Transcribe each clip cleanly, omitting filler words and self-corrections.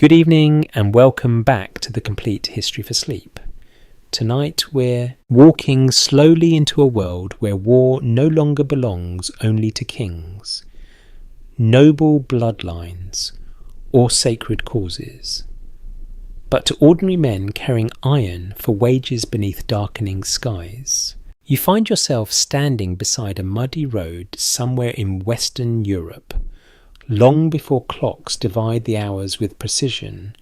Good evening and welcome back to the Complete History for Sleep. Tonight we're walking slowly into a world where war no longer belongs only to kings, noble bloodlines, or sacred causes, but to ordinary men carrying iron for wages beneath darkening skies. You find yourself standing beside a muddy road somewhere in Western Europe, long before clocks divide the hours with precision,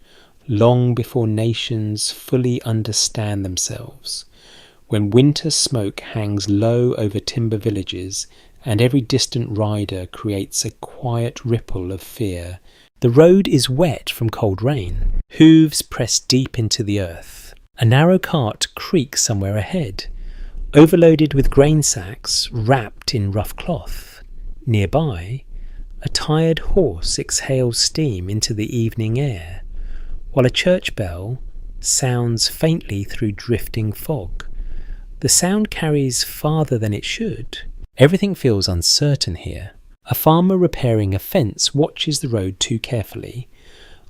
long before nations fully understand themselves, when winter smoke hangs low over timber villages and every distant rider creates a quiet ripple of fear. The road is wet from cold rain, hooves press deep into the earth. A narrow cart creaks somewhere ahead, overloaded with grain sacks wrapped in rough cloth. Nearby, a tired horse exhales steam into the evening air, while a church bell sounds faintly through drifting fog. The sound carries farther than it should. Everything feels uncertain here. A farmer repairing a fence watches the road too carefully.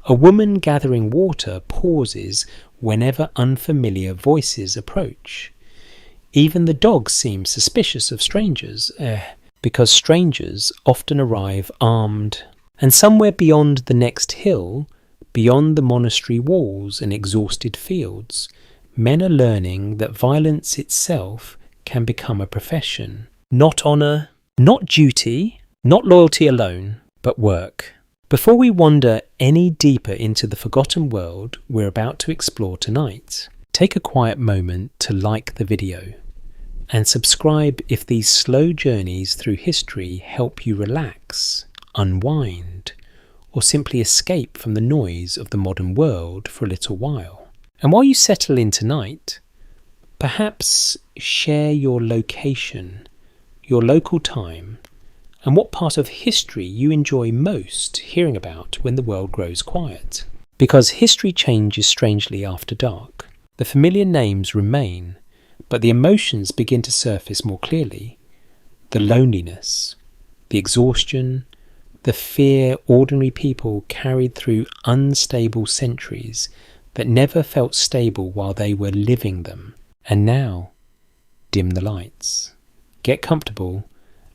A woman gathering water pauses whenever unfamiliar voices approach. Even the dogs seem suspicious of strangers, because strangers often arrive armed. And somewhere beyond the next hill, beyond the monastery walls and exhausted fields, men are learning that violence itself can become a profession. Not honour, not duty, not loyalty alone, but work. Before we wander any deeper into the forgotten world we're about to explore tonight, take a quiet moment to like the video and subscribe if these slow journeys through history help you relax, unwind, or simply escape from the noise of the modern world for a little while. And while you settle in tonight, perhaps share your location, your local time, and what part of history you enjoy most hearing about when the world grows quiet. Because history changes strangely after dark. The familiar names remain, but the emotions begin to surface more clearly. The loneliness, the exhaustion, the fear ordinary people carried through unstable centuries that never felt stable while they were living them. And now, dim the lights. Get comfortable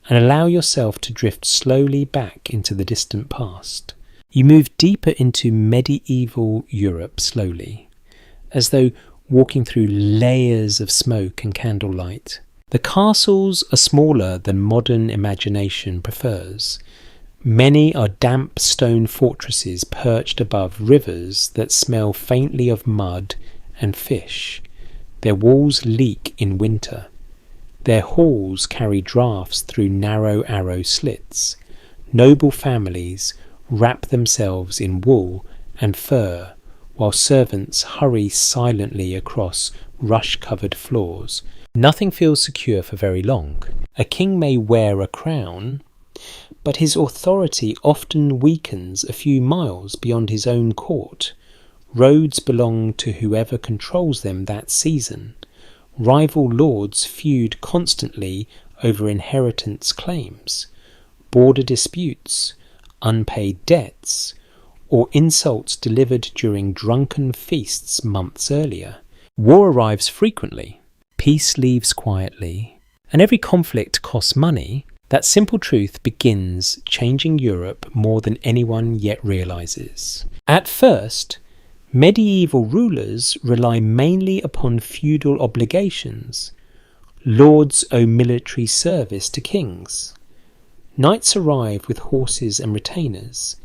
and allow yourself to drift slowly back into the distant past. You move deeper into medieval Europe slowly, as though walking through layers of smoke and candlelight. The castles are smaller than modern imagination prefers. Many are damp stone fortresses perched above rivers that smell faintly of mud and fish. Their walls leak in winter. Their halls carry draughts through narrow arrow slits. Noble families wrap themselves in wool and fur, while servants hurry silently across rush-covered floors. Nothing feels secure for very long. A king may wear a crown, but his authority often weakens a few miles beyond his own court. Roads belong to whoever controls them that season. Rival lords feud constantly over inheritance claims, border disputes, unpaid debts, or insults delivered during drunken feasts months earlier. War arrives frequently, peace leaves quietly, and every conflict costs money. That simple truth begins changing Europe more than anyone yet realizes. At first, medieval rulers rely mainly upon feudal obligations. Lords owe military service to kings. Knights arrive with horses and retainers.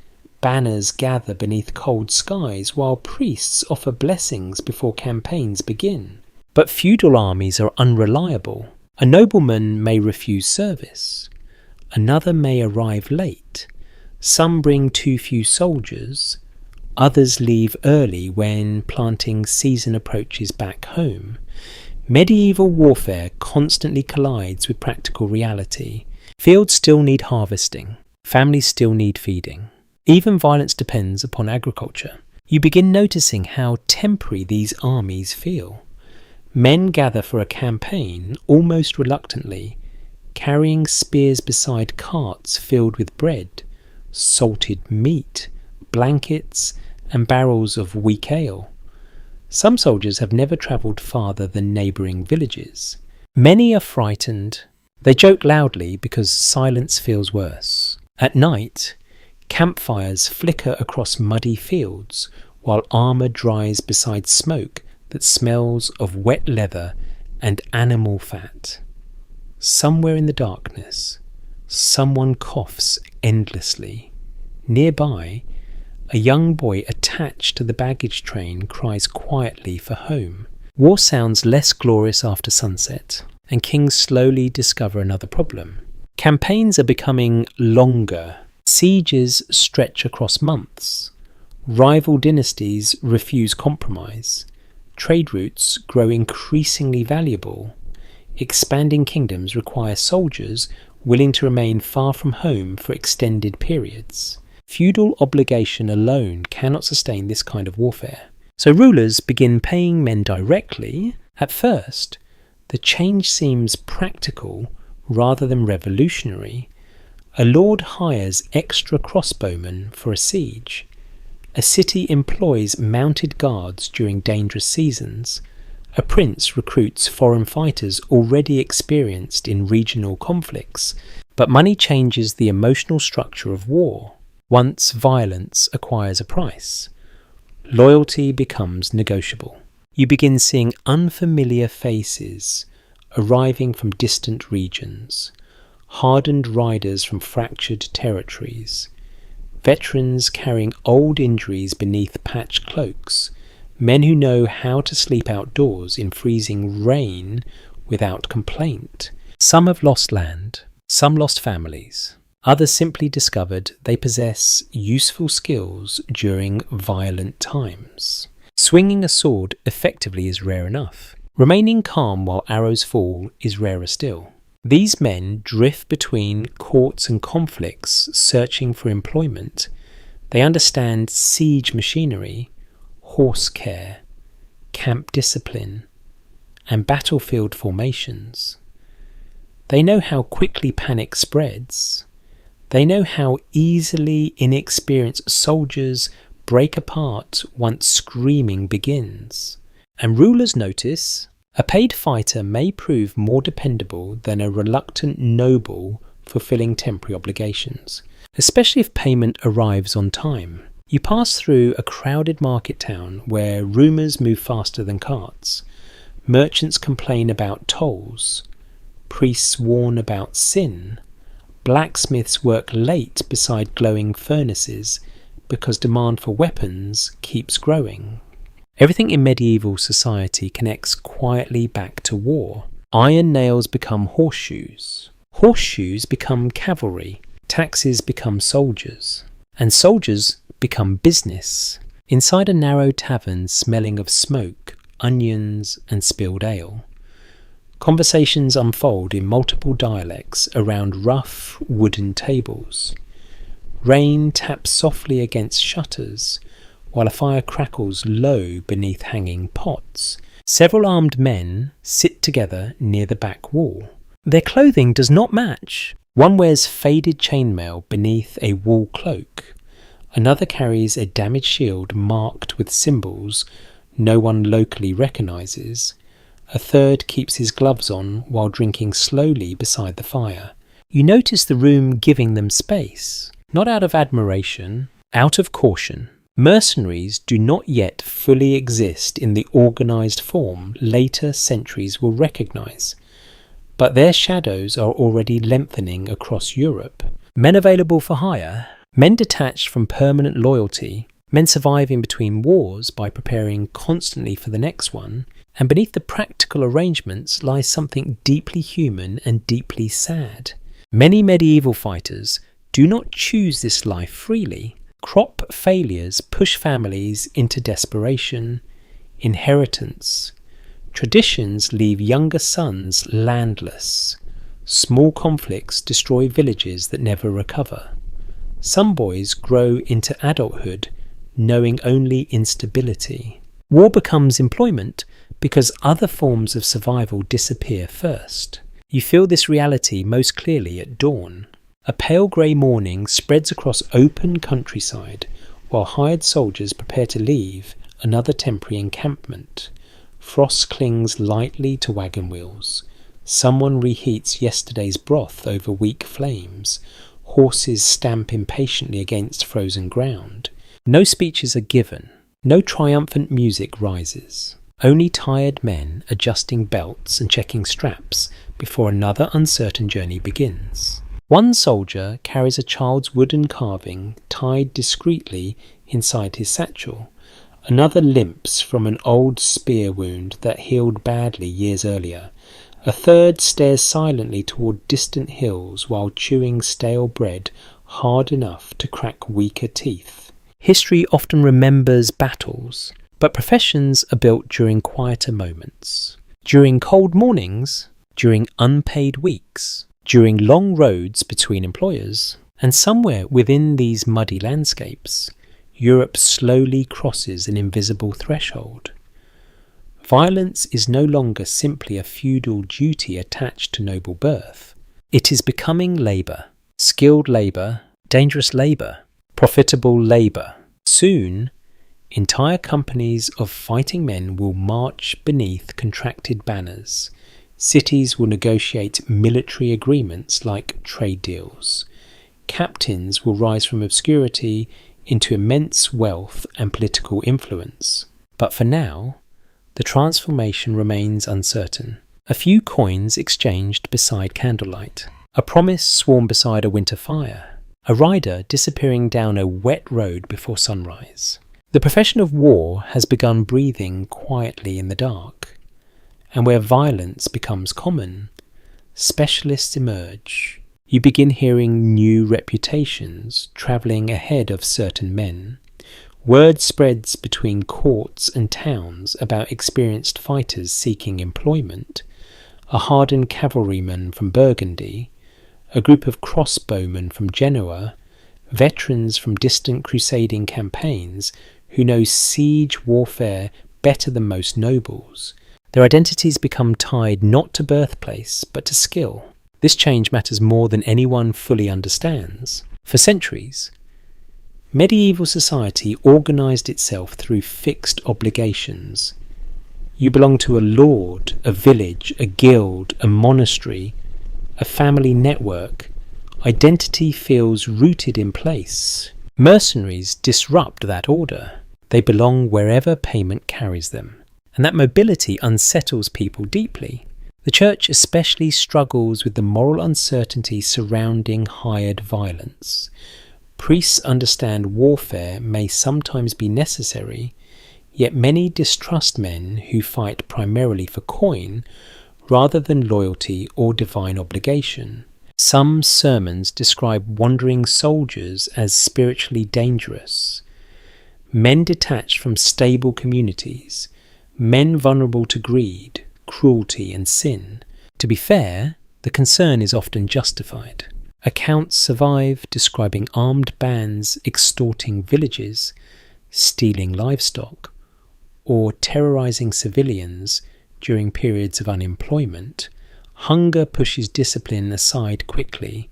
Banners gather beneath cold skies, while priests offer blessings before campaigns begin. But feudal armies are unreliable. A nobleman may refuse service. Another may arrive late. Some bring too few soldiers. Others leave early when planting season approaches back home. Medieval warfare constantly collides with practical reality. Fields still need harvesting. Families still need feeding. Even violence depends upon agriculture. You begin noticing how temporary these armies feel. Men gather for a campaign almost reluctantly, carrying spears beside carts filled with bread, salted meat, blankets, and barrels of weak ale. Some soldiers have never travelled farther than neighbouring villages. Many are frightened. They joke loudly because silence feels worse. At night, campfires flicker across muddy fields while armour dries beside smoke that smells of wet leather and animal fat. Somewhere in the darkness, someone coughs endlessly. Nearby, a young boy attached to the baggage train cries quietly for home. War sounds less glorious after sunset, and kings slowly discover another problem. Campaigns are becoming longer. Sieges stretch across months. Rival dynasties refuse compromise. Trade routes grow increasingly valuable. Expanding kingdoms require soldiers willing to remain far from home for extended periods. Feudal obligation alone cannot sustain this kind of warfare. So rulers begin paying men directly. At first, the change seems practical rather than revolutionary. A lord hires extra crossbowmen for a siege. A city employs mounted guards during dangerous seasons. A prince recruits foreign fighters already experienced in regional conflicts. But money changes the emotional structure of war. Once violence acquires a price, loyalty becomes negotiable. You begin seeing unfamiliar faces arriving from distant regions, hardened riders from fractured territories, veterans carrying old injuries beneath patched cloaks, men who know how to sleep outdoors in freezing rain without complaint. Some have lost land, some lost families. Others simply discovered they possess useful skills during violent times. Swinging a sword effectively is rare enough. Remaining calm while arrows fall is rarer still. These men drift between courts and conflicts, searching for employment. They understand siege machinery, horse care, camp discipline, and battlefield formations. They know how quickly panic spreads. They know how easily inexperienced soldiers break apart once screaming begins. And rulers notice a paid fighter may prove more dependable than a reluctant noble fulfilling temporary obligations, especially if payment arrives on time. You pass through a crowded market town where rumours move faster than carts. Merchants complain about tolls. Priests warn about sin. Blacksmiths work late beside glowing furnaces because demand for weapons keeps growing. Everything in medieval society connects quietly back to war. Iron nails become horseshoes. Horseshoes become cavalry. Taxes become soldiers. And soldiers become business. Inside a narrow tavern smelling of smoke, onions and spilled ale, conversations unfold in multiple dialects around rough wooden tables. Rain taps softly against shutters, while a fire crackles low beneath hanging pots. Several armed men sit together near the back wall. Their clothing does not match. One wears faded chainmail beneath a wool cloak. Another carries a damaged shield marked with symbols no one locally recognises. A third keeps his gloves on while drinking slowly beside the fire. You notice the room giving them space, not out of admiration, out of caution. Mercenaries do not yet fully exist in the organised form later centuries will recognise, but their shadows are already lengthening across Europe. Men available for hire, men detached from permanent loyalty, men surviving between wars by preparing constantly for the next one. And beneath the practical arrangements lies something deeply human and deeply sad. Many medieval fighters do not choose this life freely. Crop failures push families into desperation. Inheritance. Traditions leave younger sons landless. Small conflicts destroy villages that never recover. Some boys grow into adulthood knowing only instability. War becomes employment because other forms of survival disappear first. You feel this reality most clearly at dawn. A pale grey morning spreads across open countryside, while hired soldiers prepare to leave another temporary encampment. Frost clings lightly to wagon wheels. Someone reheats yesterday's broth over weak flames. Horses stamp impatiently against frozen ground. No speeches are given. No triumphant music rises. Only tired men adjusting belts and checking straps before another uncertain journey begins. One soldier carries a child's wooden carving tied discreetly inside his satchel. Another limps from an old spear wound that healed badly years earlier. A third stares silently toward distant hills while chewing stale bread hard enough to crack weaker teeth. History often remembers battles, but professions are built during quieter moments. During cold mornings, during unpaid weeks, during long roads between employers, and somewhere within these muddy landscapes, Europe slowly crosses an invisible threshold. Violence is no longer simply a feudal duty attached to noble birth. It is becoming labour, skilled labour, dangerous labour, profitable labour. Soon, entire companies of fighting men will march beneath contracted banners. Cities will negotiate military agreements like trade deals. Captains will rise from obscurity into immense wealth and political influence. But for now, the transformation remains uncertain. A few coins exchanged beside candlelight, a promise sworn beside a winter fire, a rider disappearing down a wet road before sunrise. The profession of war has begun breathing quietly in the dark, and where violence becomes common, specialists emerge. You begin hearing new reputations travelling ahead of certain men. Word spreads between courts and towns about experienced fighters seeking employment. A hardened cavalryman from Burgundy, a group of crossbowmen from Genoa, veterans from distant crusading campaigns who know siege warfare better than most nobles. Their identities become tied not to birthplace but to skill. This change matters more than anyone fully understands. For centuries, medieval society organised itself through fixed obligations. You belong to a lord, a village, a guild, a monastery, a family network. Identity feels rooted in place. Mercenaries disrupt that order. They belong wherever payment carries them, and that mobility unsettles people deeply. The Church especially struggles with the moral uncertainty surrounding hired violence. Priests understand warfare may sometimes be necessary, yet many distrust men who fight primarily for coin rather than loyalty or divine obligation. Some sermons describe wandering soldiers as spiritually dangerous, men detached from stable communities, men vulnerable to greed, cruelty and sin. To be fair, the concern is often justified. Accounts survive describing armed bands extorting villages, stealing livestock, or terrorizing civilians during periods of unemployment. Hunger pushes discipline aside quickly.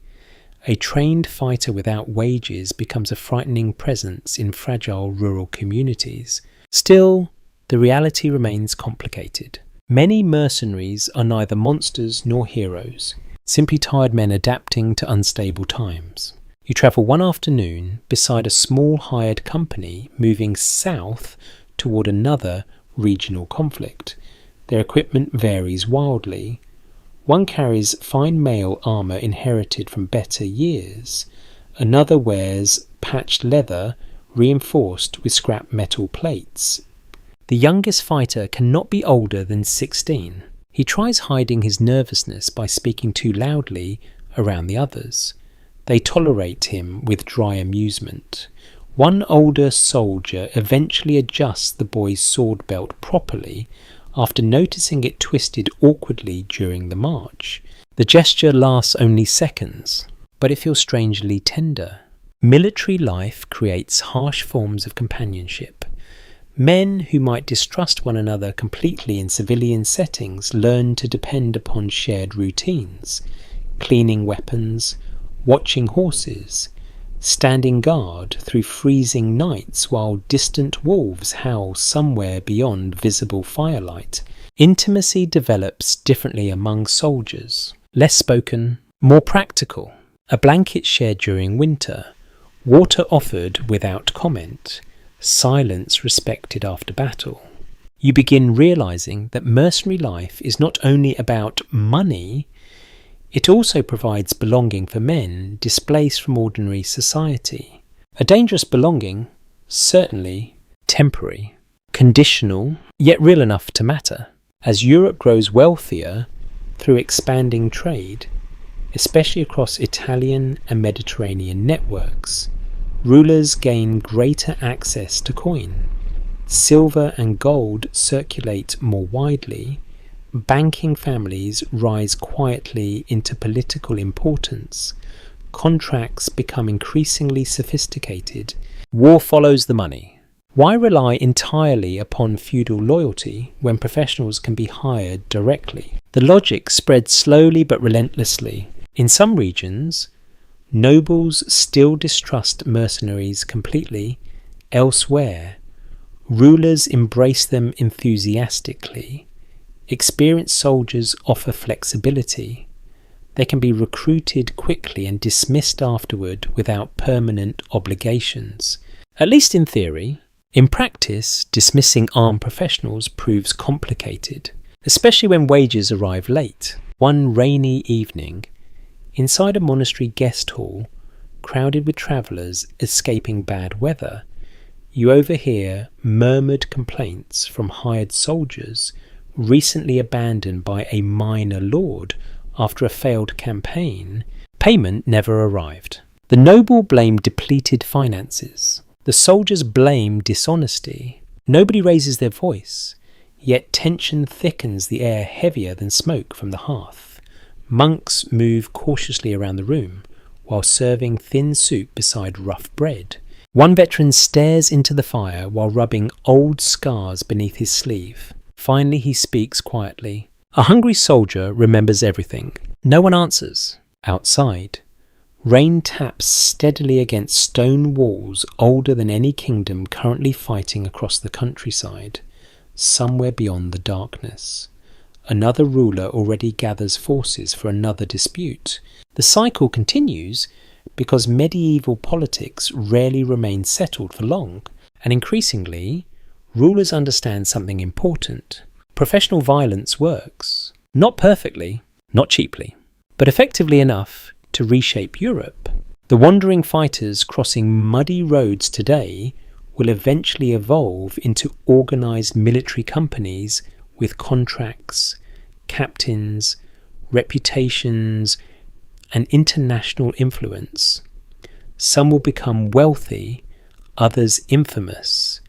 A trained fighter without wages becomes a frightening presence in fragile rural communities. Still, the reality remains complicated. Many mercenaries are neither monsters nor heroes, simply tired men adapting to unstable times. You travel one afternoon beside a small hired company moving south toward another regional conflict. Their equipment varies wildly. One carries fine mail armour inherited from better years. Another wears patched leather reinforced with scrap metal plates. The youngest fighter cannot be older than 16. He tries hiding his nervousness by speaking too loudly around the others. They tolerate him with dry amusement. One older soldier eventually adjusts the boy's sword belt properly after noticing it twisted awkwardly during the march. The gesture lasts only seconds, but it feels strangely tender. Military life creates harsh forms of companionship. Men who might distrust one another completely in civilian settings learn to depend upon shared routines, cleaning weapons, watching horses, standing guard through freezing nights while distant wolves howl somewhere beyond visible firelight. Intimacy develops differently among soldiers, less spoken, more practical. A blanket shared during winter, water offered without comment, silence respected after battle. You begin realizing that mercenary life is not only about money, it also provides belonging for men displaced from ordinary society. A dangerous belonging, certainly temporary, conditional, yet real enough to matter. As Europe grows wealthier through expanding trade, especially across Italian and Mediterranean networks, rulers gain greater access to coin. Silver and gold circulate more widely. Banking families rise quietly into political importance. Contracts become increasingly sophisticated. War follows the money. Why rely entirely upon feudal loyalty when professionals can be hired directly? The logic spreads slowly but relentlessly. In some regions, nobles still distrust mercenaries completely. Elsewhere, rulers embrace them enthusiastically. Experienced soldiers offer flexibility. They can be recruited quickly and dismissed afterward without permanent obligations. At least in theory. In practice, dismissing armed professionals proves complicated, especially when wages arrive late. One rainy evening, inside a monastery guest hall, crowded with travellers escaping bad weather, you overhear murmured complaints from hired soldiers recently abandoned by a minor lord after a failed campaign. Payment never arrived. The noble blame depleted finances. The soldiers blame dishonesty. Nobody raises their voice, yet tension thickens the air heavier than smoke from the hearth. Monks move cautiously around the room while serving thin soup beside rough bread. One veteran stares into the fire while rubbing old scars beneath his sleeve. Finally he speaks quietly. A hungry soldier remembers everything. No one answers. Outside, rain taps steadily against stone walls older than any kingdom currently fighting across the countryside, somewhere beyond the darkness. Another ruler already gathers forces for another dispute. The cycle continues because medieval politics rarely remain settled for long, and increasingly, rulers understand something important. Professional violence works. Not perfectly, not cheaply, but effectively enough to reshape Europe. The wandering fighters crossing muddy roads today will eventually evolve into organised military companies with contracts, captains, reputations, and international influence. Some will become wealthy, others infamous.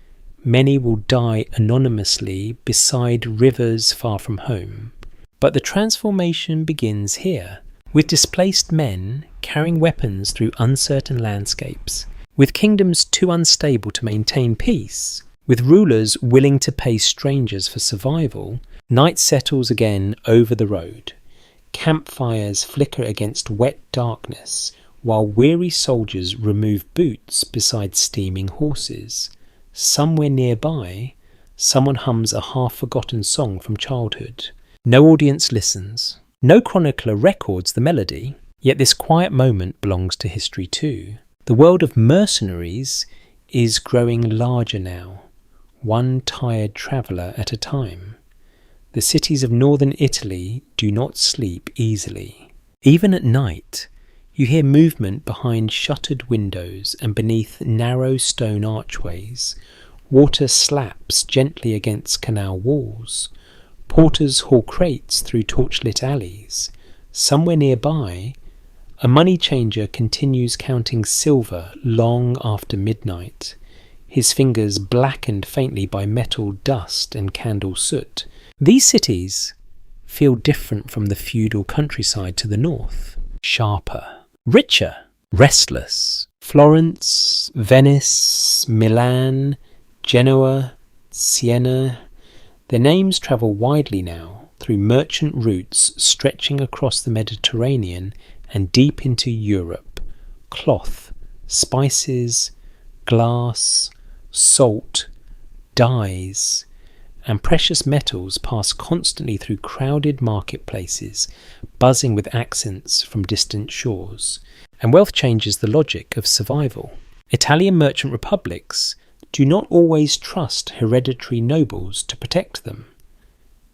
Many will die anonymously beside rivers far from home. But the transformation begins here, with displaced men carrying weapons through uncertain landscapes, with kingdoms too unstable to maintain peace, with rulers willing to pay strangers for survival. Night settles again over the road. Campfires flicker against wet darkness, while weary soldiers remove boots beside steaming horses. Somewhere nearby, someone hums a half-forgotten song from childhood. No audience listens. No chronicler records the melody, yet this quiet moment belongs to history too. The world of mercenaries is growing larger now, one tired traveller at a time. The cities of northern Italy do not sleep easily. Even at night, you hear movement behind shuttered windows and beneath narrow stone archways. Water slaps gently against canal walls. Porters haul crates through torchlit alleys. Somewhere nearby, a money changer continues counting silver long after midnight, his fingers blackened faintly by metal dust and candle soot. These cities feel different from the feudal countryside to the north. Sharper, richer, restless. Florence, Venice, Milan, Genoa, Siena. Their names travel widely now through merchant routes stretching across the Mediterranean and deep into Europe. Cloth, spices, glass, salt, dyes, and precious metals pass constantly through crowded marketplaces, buzzing with accents from distant shores. And wealth changes the logic of survival. Italian merchant republics do not always trust hereditary nobles to protect them.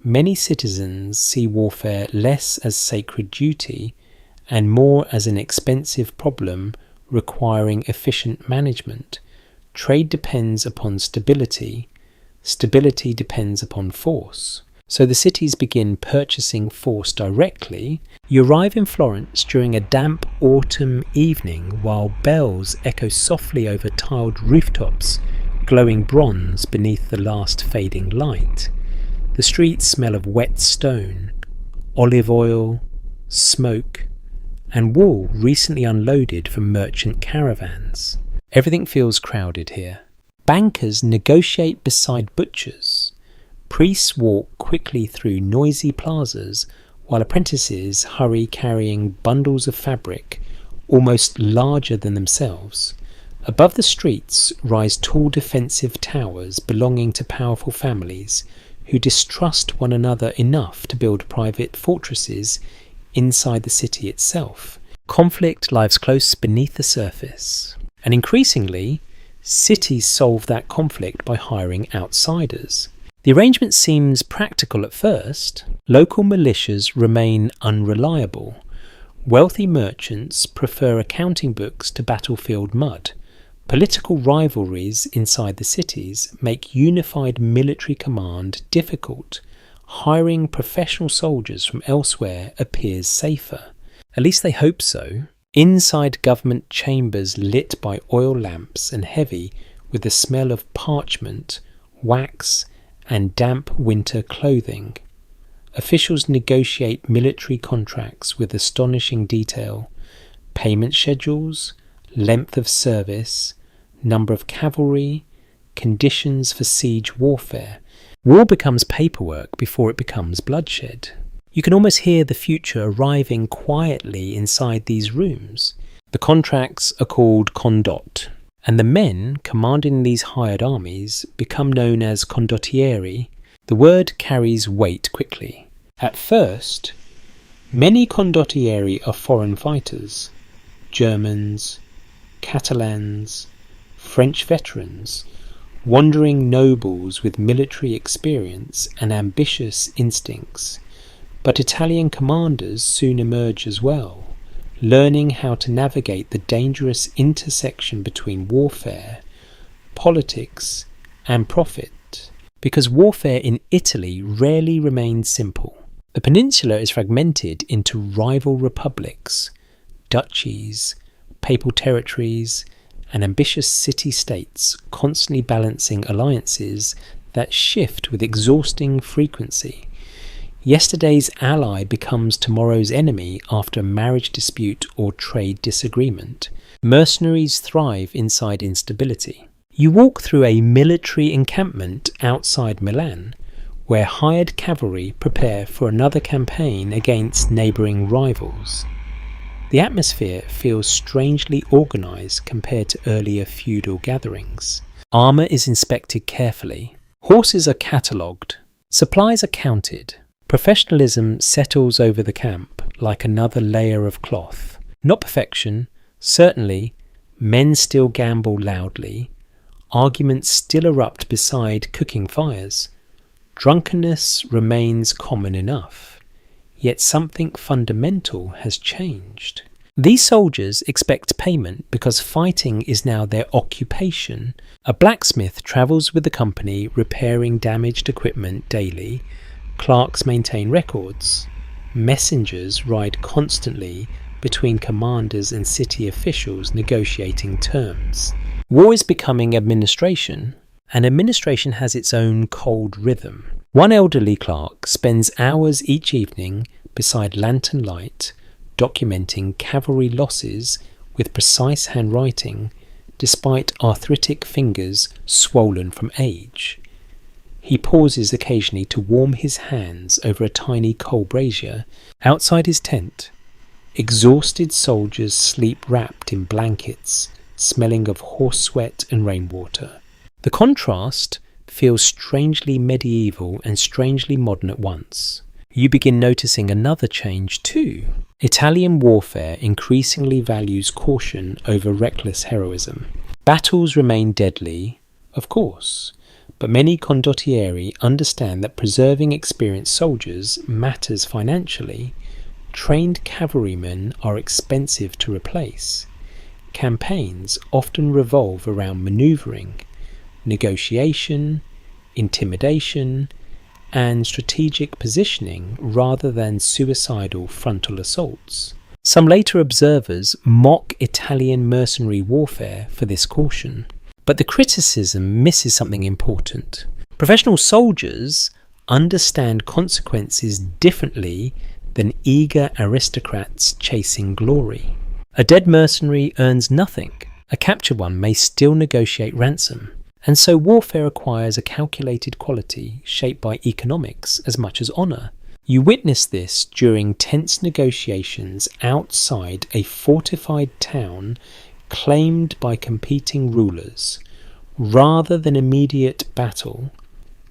Many citizens see warfare less as sacred duty and more as an expensive problem requiring efficient management. Trade depends upon stability. Stability depends upon force. So the cities begin purchasing force directly. You arrive in Florence during a damp autumn evening while bells echo softly over tiled rooftops, glowing bronze beneath the last fading light. The streets smell of wet stone, olive oil, smoke, and wool recently unloaded from merchant caravans. Everything feels crowded here. Bankers negotiate beside butchers. Priests walk quickly through noisy plazas while apprentices hurry carrying bundles of fabric almost larger than themselves. Above the streets rise tall defensive towers belonging to powerful families who distrust one another enough to build private fortresses inside the city itself. Conflict lies close beneath the surface, and increasingly, cities solve that conflict by hiring outsiders. The arrangement seems practical at first. Local militias remain unreliable. Wealthy merchants prefer accounting books to battlefield mud. Political rivalries inside the cities make unified military command difficult. Hiring professional soldiers from elsewhere appears safer. At least they hope so. Inside government chambers lit by oil lamps and heavy with the smell of parchment, wax, and damp winter clothing. Officials negotiate military contracts with astonishing detail. Payment schedules, length of service, number of cavalry, conditions for siege warfare. War becomes paperwork before it becomes bloodshed. You can almost hear the future arriving quietly inside these rooms. The contracts are called condot, and the men commanding these hired armies become known as condottieri. The word carries weight quickly. At first, many condottieri are foreign fighters, Germans, Catalans, French veterans, wandering nobles with military experience and ambitious instincts. But Italian commanders soon emerge as well, learning how to navigate the dangerous intersection between warfare, politics, and profit. Because warfare in Italy rarely remains simple. The peninsula is fragmented into rival republics, duchies, papal territories, and ambitious city-states, constantly balancing alliances that shift with exhausting frequency. Yesterday's ally becomes tomorrow's enemy after a marriage dispute or trade disagreement. Mercenaries thrive inside instability. You walk through a military encampment outside Milan, where hired cavalry prepare for another campaign against neighbouring rivals. The atmosphere feels strangely organised compared to earlier feudal gatherings. Armour is inspected carefully. Horses are catalogued. Supplies are counted. Professionalism settles over the camp like another layer of cloth. Not perfection, certainly. Men still gamble loudly. Arguments still erupt beside cooking fires. Drunkenness remains common enough. Yet something fundamental has changed. These soldiers expect payment because fighting is now their occupation. A blacksmith travels with the company repairing damaged equipment daily. Clerks maintain records. Messengers ride constantly between commanders and city officials negotiating terms. War is becoming administration, and administration has its own cold rhythm. One elderly clerk spends hours each evening beside lantern light, documenting cavalry losses with precise handwriting, despite arthritic fingers swollen from age. He pauses occasionally to warm his hands over a tiny coal brazier. Outside his tent, exhausted soldiers sleep wrapped in blankets, smelling of horse sweat and rainwater. The contrast feels strangely medieval and strangely modern at once. You begin noticing another change too. Italian warfare increasingly values caution over reckless heroism. Battles remain deadly, of course, but many condottieri understand that preserving experienced soldiers matters financially. Trained cavalrymen are expensive to replace. Campaigns often revolve around manoeuvring, negotiation, intimidation, and strategic positioning rather than suicidal frontal assaults. Some later observers mock Italian mercenary warfare for this caution. But the criticism misses something important. Professional soldiers understand consequences differently than eager aristocrats chasing glory. A dead mercenary earns nothing. A captured one may still negotiate ransom. And so warfare acquires a calculated quality shaped by economics as much as honour. You witness this during tense negotiations outside a fortified town claimed by competing rulers. Rather than immediate battle,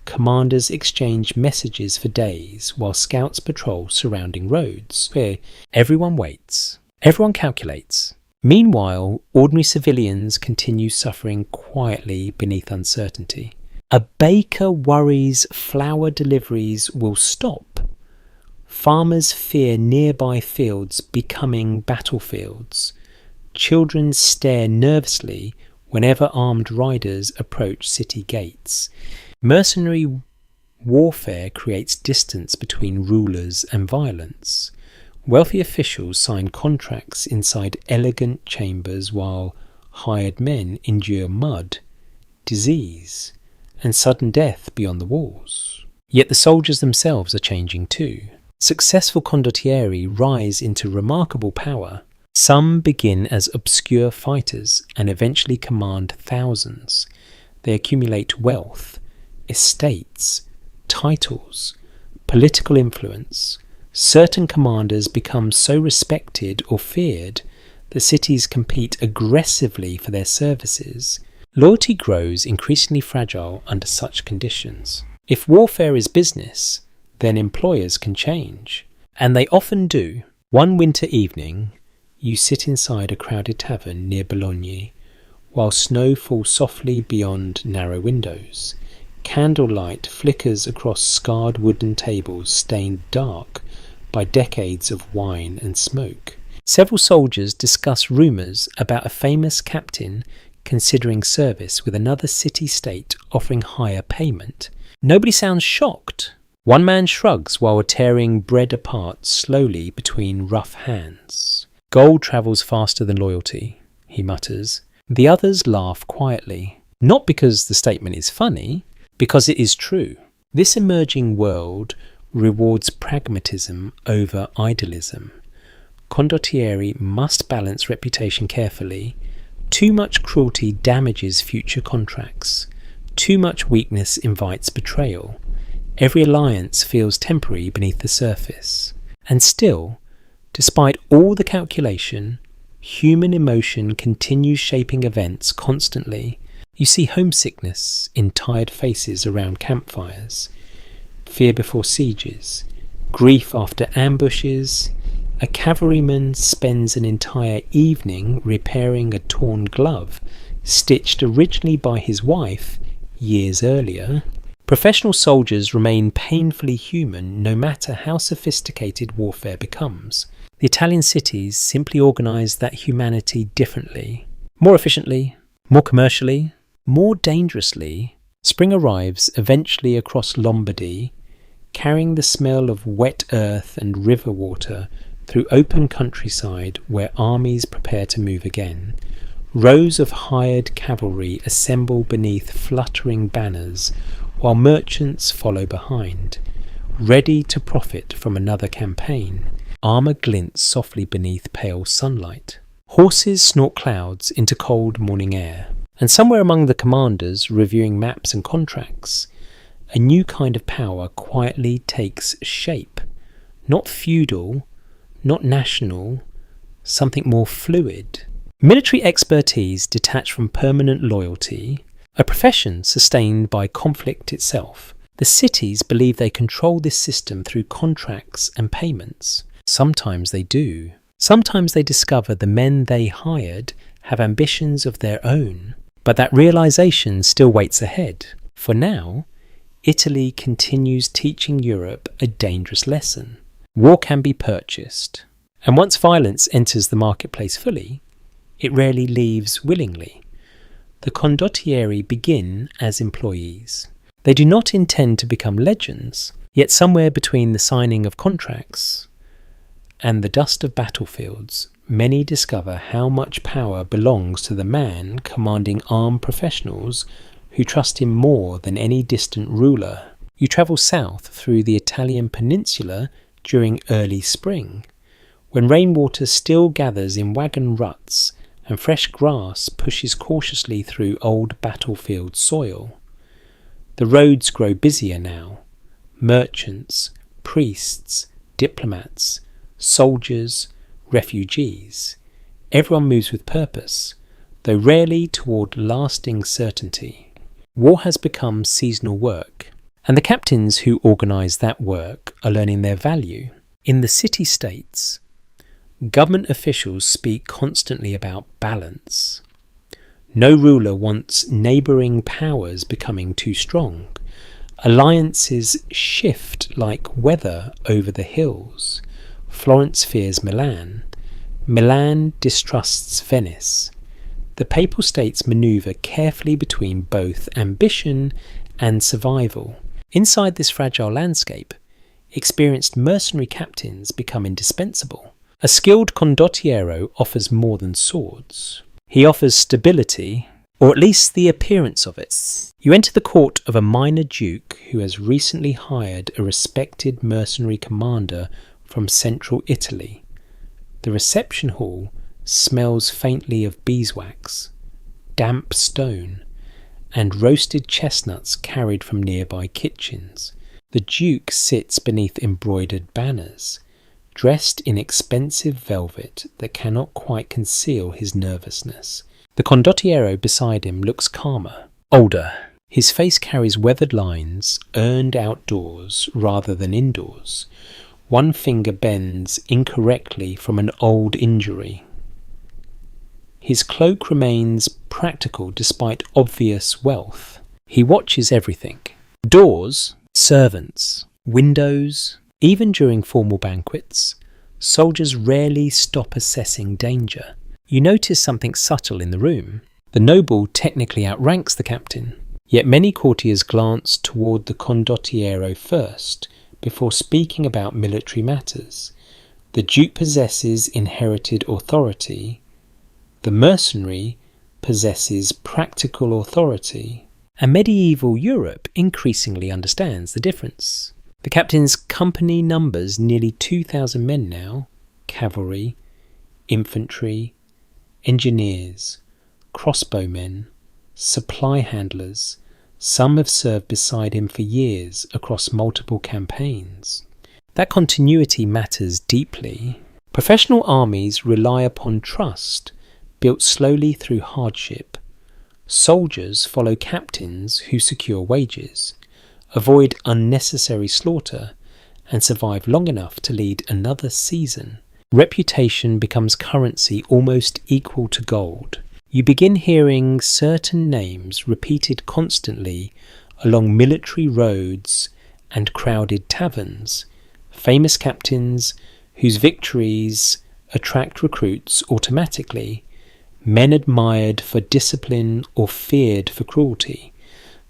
commanders exchange messages for days while scouts patrol surrounding roads, where everyone waits, everyone calculates. Meanwhile, ordinary civilians continue suffering quietly beneath uncertainty. A baker worries flour deliveries will stop. Farmers fear nearby fields becoming battlefields. Children stare nervously whenever armed riders approach city gates. Mercenary warfare creates distance between rulers and violence. Wealthy officials sign contracts inside elegant chambers while hired men endure mud, disease, and sudden death beyond the walls. Yet the soldiers themselves are changing too. Successful condottieri rise into remarkable power. Some begin as obscure fighters and eventually command thousands. They accumulate wealth, estates, titles, political influence. Certain commanders become so respected or feared that cities compete aggressively for their services. Loyalty grows increasingly fragile under such conditions. If warfare is business, then employers can change. And they often do. One winter evening, you sit inside a crowded tavern near Bologna, while snow falls softly beyond narrow windows. Candlelight flickers across scarred wooden tables stained dark by decades of wine and smoke. Several soldiers discuss rumours about a famous captain considering service with another city-state offering higher payment. Nobody sounds shocked. One man shrugs while tearing bread apart slowly between rough hands. Gold travels faster than loyalty, he mutters. The others laugh quietly, not because the statement is funny, because it is true. This emerging world rewards pragmatism over idealism. Condottieri must balance reputation carefully. Too much cruelty damages future contracts. Too much weakness invites betrayal. Every alliance feels temporary beneath the surface. And still, despite all the calculation, human emotion continues shaping events constantly. You see homesickness in tired faces around campfires, fear before sieges, grief after ambushes. A cavalryman spends an entire evening repairing a torn glove, stitched originally by his wife years earlier. Professional soldiers remain painfully human no matter how sophisticated warfare becomes. The Italian cities simply organise that humanity differently, more efficiently, more commercially, more dangerously. Spring arrives eventually across Lombardy, carrying the smell of wet earth and river water through open countryside where armies prepare to move again. Rows of hired cavalry assemble beneath fluttering banners, while merchants follow behind, ready to profit from another campaign. Armour glints softly beneath pale sunlight. Horses snort clouds into cold morning air. And somewhere among the commanders reviewing maps and contracts, a new kind of power quietly takes shape. Not feudal, not national, something more fluid. Military expertise detached from permanent loyalty, a profession sustained by conflict itself. The cities believe they control this system through contracts and payments. Sometimes they do. Sometimes they discover the men they hired have ambitions of their own. But that realization still waits ahead. For now, Italy continues teaching Europe a dangerous lesson. War can be purchased. And once violence enters the marketplace fully, it rarely leaves willingly. The condottieri begin as employees. They do not intend to become legends, yet somewhere between the signing of contracts and the dust of battlefields, many discover how much power belongs to the man commanding armed professionals who trust him more than any distant ruler. You travel south through the Italian peninsula during early spring, when rainwater still gathers in wagon ruts and fresh grass pushes cautiously through old battlefield soil. The roads grow busier now. Merchants, priests, diplomats, soldiers, refugees. Everyone moves with purpose, though rarely toward lasting certainty. War has become seasonal work, and the captains who organise that work are learning their value. In the city-states, government officials speak constantly about balance. No ruler wants neighbouring powers becoming too strong. Alliances shift like weather over the hills. Florence fears Milan. Milan distrusts Venice. The Papal States manoeuvre carefully between both ambition and survival. Inside this fragile landscape, experienced mercenary captains become indispensable. A skilled condottiero offers more than swords. He offers stability, or at least the appearance of it. You enter the court of a minor duke who has recently hired a respected mercenary commander from central Italy. The reception hall smells faintly of beeswax, damp stone, and roasted chestnuts carried from nearby kitchens. The duke sits beneath embroidered banners, dressed in expensive velvet that cannot quite conceal his nervousness. The condottiero beside him looks calmer, older. His face carries weathered lines, earned outdoors rather than indoors. One finger bends incorrectly from an old injury. His cloak remains practical despite obvious wealth. He watches everything. Doors, servants, windows. Even during formal banquets, soldiers rarely stop assessing danger. You notice something subtle in the room. The noble technically outranks the captain, yet many courtiers glance toward the condottiero first, before speaking about military matters. The duke possesses inherited authority. The mercenary possesses practical authority. And medieval Europe increasingly understands the difference. The captain's company numbers nearly 2,000 men now: cavalry, infantry, engineers, crossbowmen, supply handlers. Some have served beside him for years across multiple campaigns. That continuity matters deeply. Professional armies rely upon trust, built slowly through hardship. Soldiers follow captains who secure wages, avoid unnecessary slaughter, and survive long enough to lead another season. Reputation becomes currency almost equal to gold. You begin hearing certain names repeated constantly along military roads and crowded taverns. Famous captains whose victories attract recruits automatically. Men admired for discipline or feared for cruelty.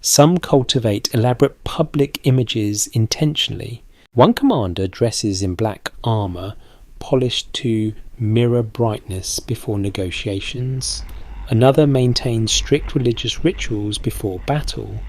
Some cultivate elaborate public images intentionally. One commander dresses in black armour, polished to mirror brightness before negotiations. Another maintains strict religious rituals before battle.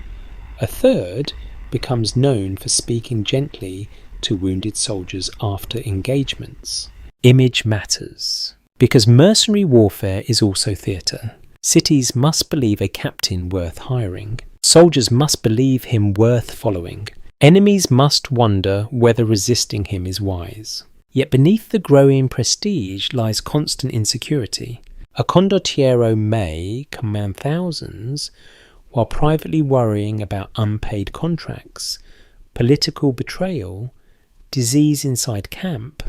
A third becomes known for speaking gently to wounded soldiers after engagements. Image matters, because mercenary warfare is also theatre. Cities must believe a captain worth hiring. Soldiers must believe him worth following. Enemies must wonder whether resisting him is wise. Yet beneath the growing prestige lies constant insecurity. A condottiero may command thousands while privately worrying about unpaid contracts, political betrayal, disease inside camp,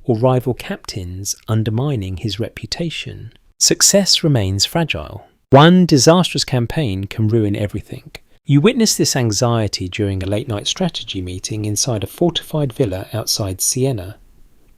or rival captains undermining his reputation. Success remains fragile. One disastrous campaign can ruin everything. You witness this anxiety during a late-night strategy meeting inside a fortified villa outside Siena.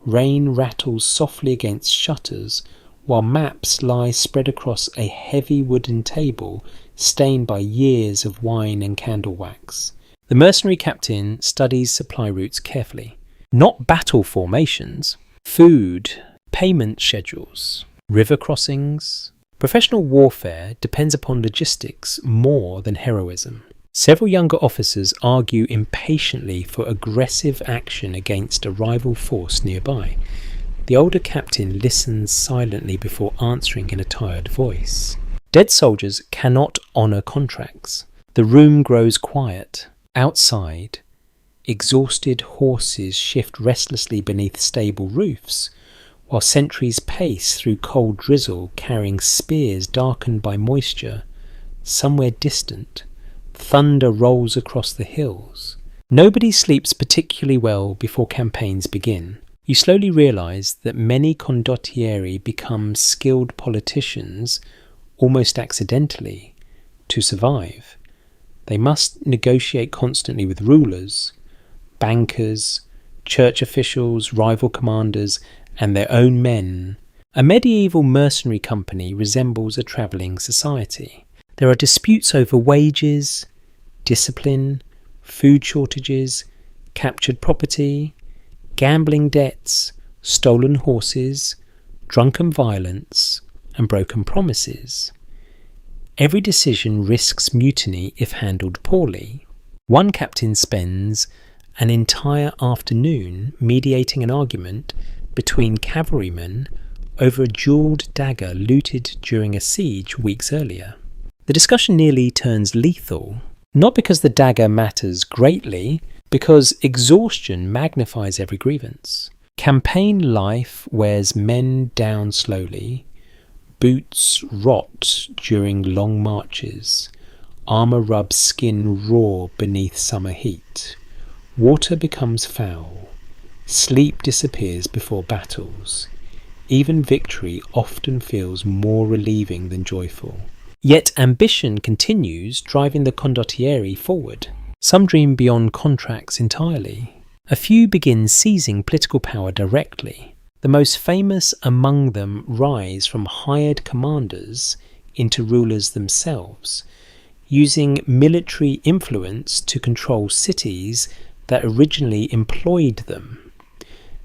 Rain rattles softly against shutters, while maps lie spread across a heavy wooden table stained by years of wine and candle wax. The mercenary captain studies supply routes carefully. Not battle formations, food, payment schedules, river crossings. Professional warfare depends upon logistics more than heroism. Several younger officers argue impatiently for aggressive action against a rival force nearby. The older captain listens silently before answering in a tired voice. Dead soldiers cannot honour contracts. The room grows quiet. Outside, exhausted horses shift restlessly beneath stable roofs, while sentries pace through cold drizzle carrying spears darkened by moisture. Somewhere distant, thunder rolls across the hills. Nobody sleeps particularly well before campaigns begin. You slowly realise that many condottieri become skilled politicians almost accidentally to survive. They must negotiate constantly with rulers, bankers, church officials, rival commanders, and their own men. A medieval mercenary company resembles a travelling society. There are disputes over wages, discipline, food shortages, captured property, gambling debts, stolen horses, drunken violence, and broken promises. Every decision risks mutiny if handled poorly. One captain spends an entire afternoon mediating an argument between cavalrymen over a jewelled dagger looted during a siege weeks earlier. The discussion nearly turns lethal, not because the dagger matters greatly, because exhaustion magnifies every grievance. Campaign life wears men down slowly. Boots rot during long marches. Armour rubs skin raw beneath summer heat. Water becomes foul. Sleep disappears before battles. Even victory often feels more relieving than joyful. Yet ambition continues, driving the condottieri forward. Some dream beyond contracts entirely. A few begin seizing political power directly. The most famous among them rise from hired commanders into rulers themselves, using military influence to control cities that originally employed them.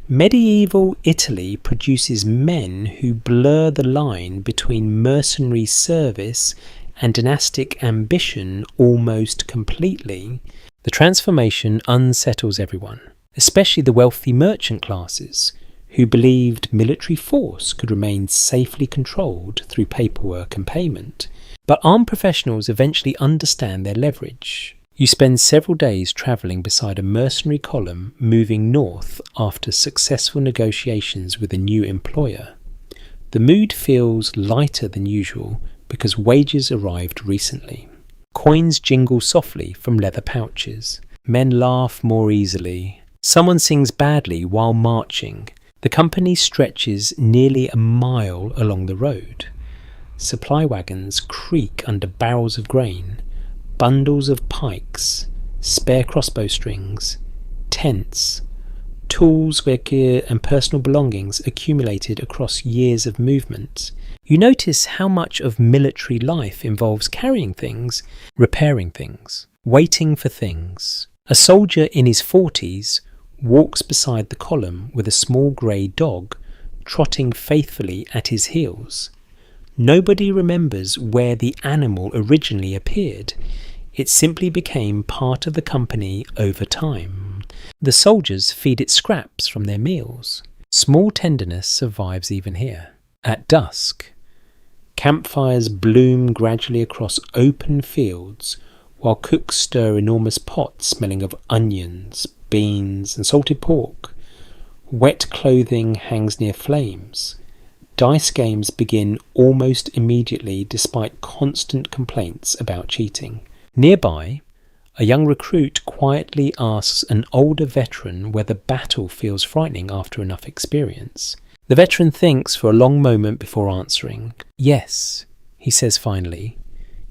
Medieval Italy produces men who blur the line between mercenary service and dynastic ambition almost completely. The transformation unsettles everyone, especially the wealthy merchant classes, who believed military force could remain safely controlled through paperwork and payment. But armed professionals eventually understand their leverage. You spend several days travelling beside a mercenary column moving north after successful negotiations with a new employer. The mood feels lighter than usual because wages arrived recently. Coins jingle softly from leather pouches. Men laugh more easily. Someone sings badly while marching. The company stretches nearly a mile along the road. Supply wagons creak under barrels of grain. Bundles of pikes, spare crossbow strings, tents, tools, gear and personal belongings accumulated across years of movement. You notice how much of military life involves carrying things, repairing things, waiting for things. A soldier in his 40s walks beside the column with a small grey dog trotting faithfully at his heels. Nobody remembers where the animal originally appeared. It simply became part of the company over time. The soldiers feed it scraps from their meals. Small tenderness survives even here. At dusk, campfires bloom gradually across open fields while cooks stir enormous pots smelling of onions, beans and salted pork. Wet clothing hangs near flames. Dice games begin almost immediately despite constant complaints about cheating. Nearby, a young recruit quietly asks an older veteran whether battle feels frightening after enough experience. The veteran thinks for a long moment before answering. Yes, he says finally,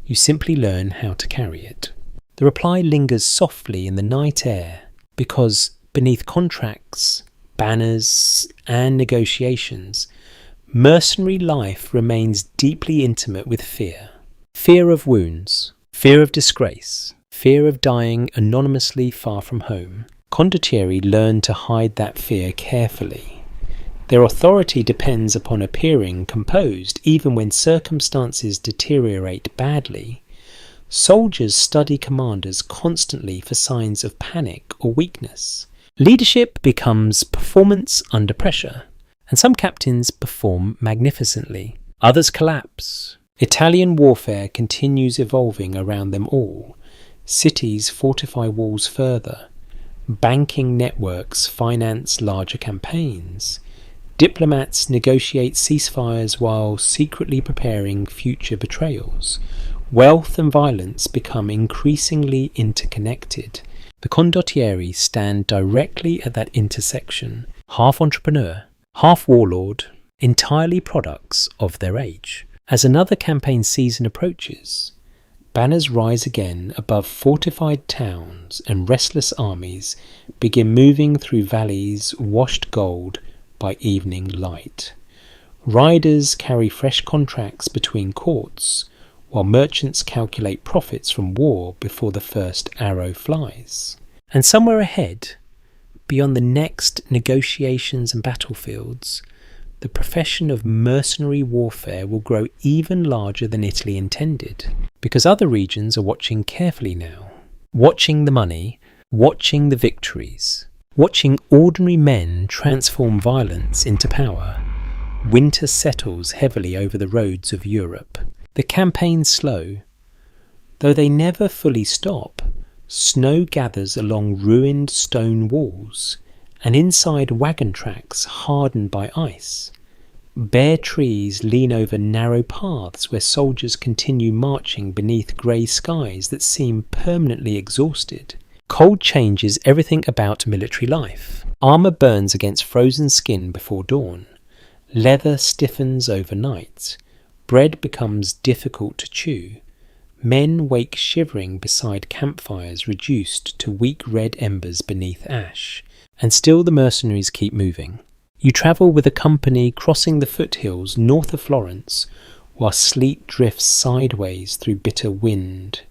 you simply learn how to carry it. The reply lingers softly in the night air because beneath contracts, banners, and negotiations, mercenary life remains deeply intimate with fear. Fear of wounds, fear of disgrace, fear of dying anonymously far from home. Condottieri learn to hide that fear carefully. Their authority depends upon appearing composed even when circumstances deteriorate badly. Soldiers study commanders constantly for signs of panic or weakness. Leadership becomes performance under pressure, and some captains perform magnificently. Others collapse. Italian warfare continues evolving around them all. Cities fortify walls further. Banking networks finance larger campaigns. Diplomats negotiate ceasefires while secretly preparing future betrayals. Wealth and violence become increasingly interconnected. The condottieri stand directly at that intersection, half entrepreneur, half warlord, entirely products of their age. As another campaign season approaches, banners rise again above fortified towns and restless armies begin moving through valleys washed gold by evening light. Riders carry fresh contracts between courts, while merchants calculate profits from war before the first arrow flies. And somewhere ahead, beyond the next negotiations and battlefields, the profession of mercenary warfare will grow even larger than Italy intended, because other regions are watching carefully now, watching the money, watching the victories, watching ordinary men transform violence into power. Winter settles heavily over the roads of Europe. The campaigns slow. Though they never fully stop, snow gathers along ruined stone walls and inside wagon tracks hardened by ice. Bare trees lean over narrow paths where soldiers continue marching beneath grey skies that seem permanently exhausted. Cold changes everything about military life. Armour burns against frozen skin before dawn. Leather stiffens overnight. Bread becomes difficult to chew. Men wake shivering beside campfires reduced to weak red embers beneath ash. And still the mercenaries keep moving. You travel with a company crossing the foothills north of Florence, while sleet drifts sideways through bitter wind.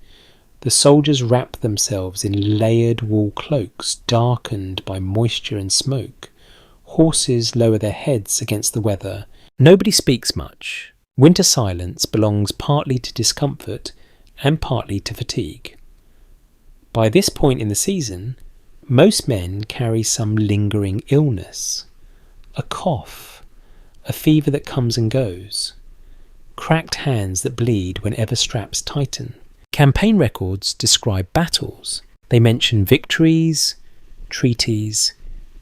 The soldiers wrap themselves in layered wool cloaks darkened by moisture and smoke. Horses lower their heads against the weather. Nobody speaks much. Winter silence belongs partly to discomfort and partly to fatigue. By this point in the season, most men carry some lingering illness. A cough, a fever that comes and goes, cracked hands that bleed whenever straps tighten. Campaign records describe battles. They mention victories, treaties,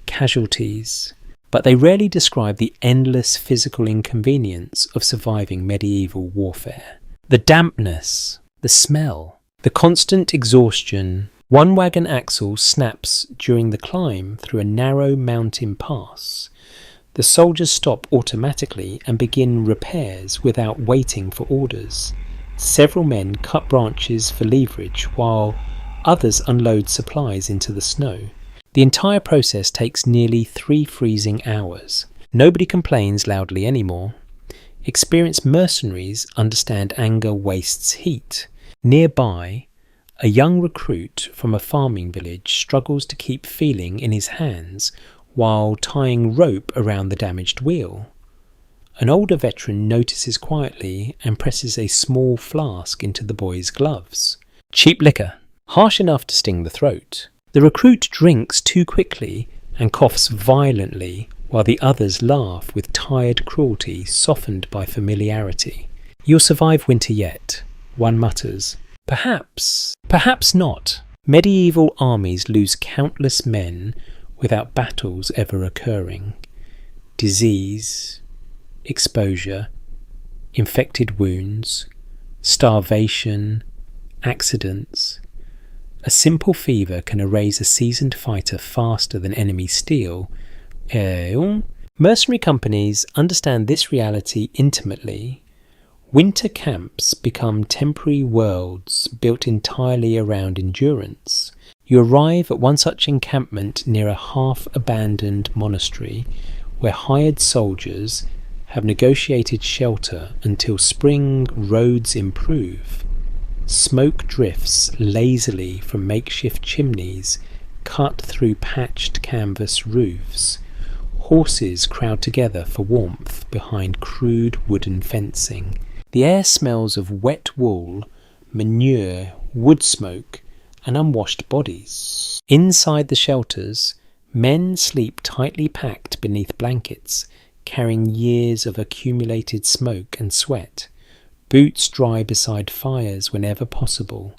casualties, but they rarely describe the endless physical inconvenience of surviving medieval warfare. The dampness, the smell, the constant exhaustion. One wagon axle snaps during the climb through a narrow mountain pass. The soldiers stop automatically and begin repairs without waiting for orders. Several men cut branches for leverage while others unload supplies into the snow. The entire process takes nearly 3 freezing hours. Nobody complains loudly anymore. Experienced mercenaries understand anger wastes heat. Nearby, a young recruit from a farming village struggles to keep feeling in his hands while tying rope around the damaged wheel. An older veteran notices quietly and presses a small flask into the boy's gloves. Cheap liquor, harsh enough to sting the throat. The recruit drinks too quickly and coughs violently while the others laugh with tired cruelty softened by familiarity. You'll survive winter yet, one mutters. Perhaps not. Medieval armies lose countless men without battles ever occurring. Disease, exposure, infected wounds, starvation, accidents. A simple fever can erase a seasoned fighter faster than enemy steel. Mercenary companies understand this reality intimately. Winter camps become temporary worlds built entirely around endurance. You arrive at one such encampment near a half-abandoned monastery where hired soldiers have negotiated shelter until spring roads improve. Smoke drifts lazily from makeshift chimneys cut through patched canvas roofs. Horses crowd together for warmth behind crude wooden fencing. The air smells of wet wool, manure, wood smoke, and unwashed bodies. Inside the shelters, men sleep tightly packed beneath blankets, carrying years of accumulated smoke and sweat. Boots dry beside fires whenever possible.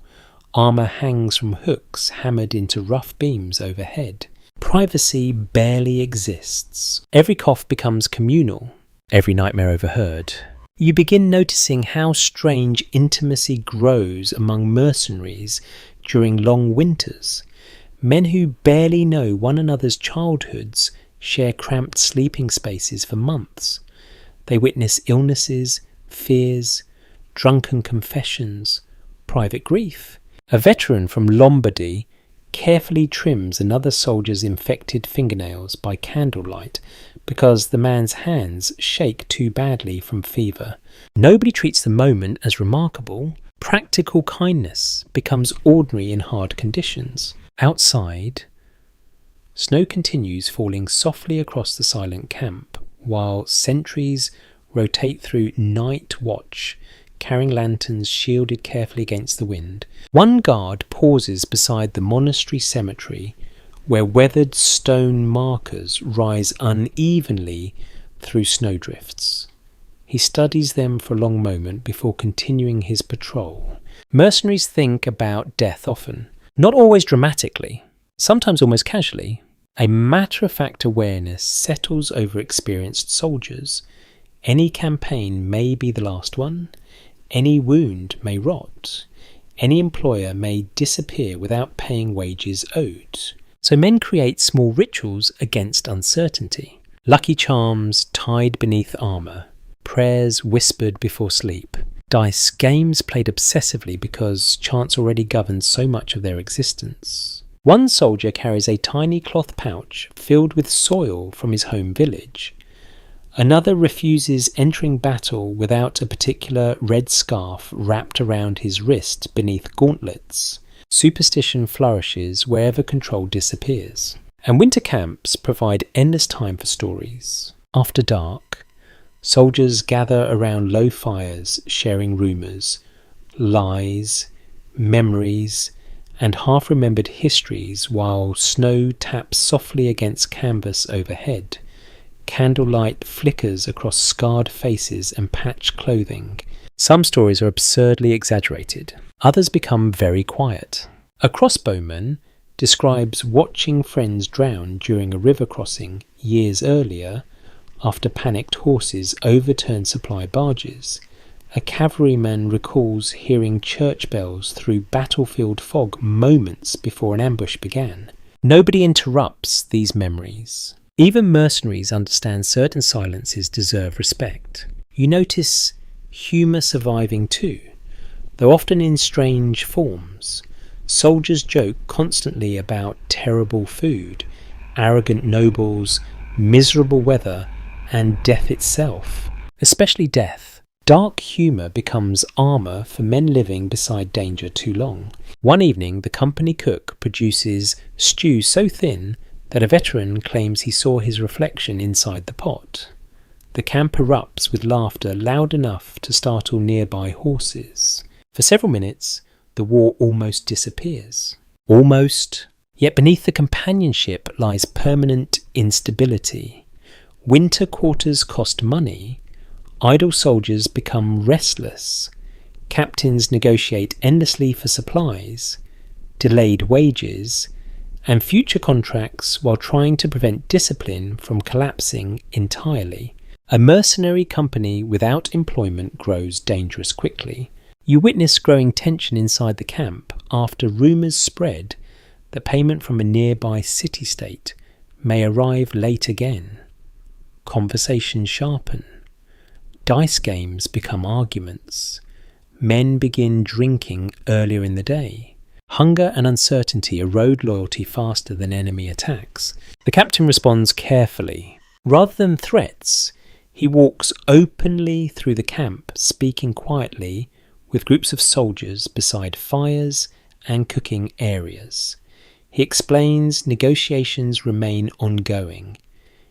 Armour hangs from hooks hammered into rough beams overhead. Privacy barely exists. Every cough becomes communal, every nightmare overheard. You begin noticing how strange intimacy grows among mercenaries during long winters. Men who barely know one another's childhoods share cramped sleeping spaces for months. They witness illnesses, fears, drunken confessions, private grief. A veteran from Lombardy carefully trims another soldier's infected fingernails by candlelight because the man's hands shake too badly from fever. Nobody treats the moment as remarkable. Practical kindness becomes ordinary in hard conditions. Outside, snow continues falling softly across the silent camp, while sentries rotate through night watch, carrying lanterns shielded carefully against the wind. One guard pauses beside the monastery cemetery, where weathered stone markers rise unevenly through snowdrifts. He studies them for a long moment before continuing his patrol. Mercenaries think about death often, not always dramatically, sometimes almost casually. A matter-of-fact awareness settles over experienced soldiers. Any campaign may be the last one. Any wound may rot. Any employer may disappear without paying wages owed. So men create small rituals against uncertainty. Lucky charms tied beneath armour. Prayers whispered before sleep. Dice games played obsessively because chance already governs so much of their existence. One soldier carries a tiny cloth pouch filled with soil from his home village. Another refuses entering battle without a particular red scarf wrapped around his wrist beneath gauntlets. Superstition flourishes wherever control disappears. And winter camps provide endless time for stories. After dark, soldiers gather around low fires, sharing rumours, lies, memories, and half-remembered histories while snow taps softly against canvas overhead. Candlelight flickers across scarred faces and patched clothing. Some stories are absurdly exaggerated. Others become very quiet. A crossbowman describes watching friends drown during a river crossing years earlier after panicked horses overturned supply barges. A cavalryman recalls hearing church bells through battlefield fog moments before an ambush began. Nobody interrupts these memories. Even mercenaries understand certain silences deserve respect. You notice humour surviving too, though often in strange forms. Soldiers joke constantly about terrible food, arrogant nobles, miserable weather, and death itself. Especially death. Dark humour becomes armour for men living beside danger too long. One evening, the company cook produces stew so thin that a veteran claims he saw his reflection inside the pot. The camp erupts with laughter loud enough to startle nearby horses. For several minutes, the war almost disappears. Almost. Yet beneath the companionship lies permanent instability. Winter quarters cost money. Idle soldiers become restless. Captains negotiate endlessly for supplies, delayed wages, and future contracts while trying to prevent discipline from collapsing entirely. A mercenary company without employment grows dangerous quickly. You witness growing tension inside the camp after rumours spread that payment from a nearby city-state may arrive late again. Conversations sharpen. Dice games become arguments. Men begin drinking earlier in the day. Hunger and uncertainty erode loyalty faster than enemy attacks. The captain responds carefully. Rather than threats, he walks openly through the camp, speaking quietly with groups of soldiers beside fires and cooking areas. He explains negotiations remain ongoing.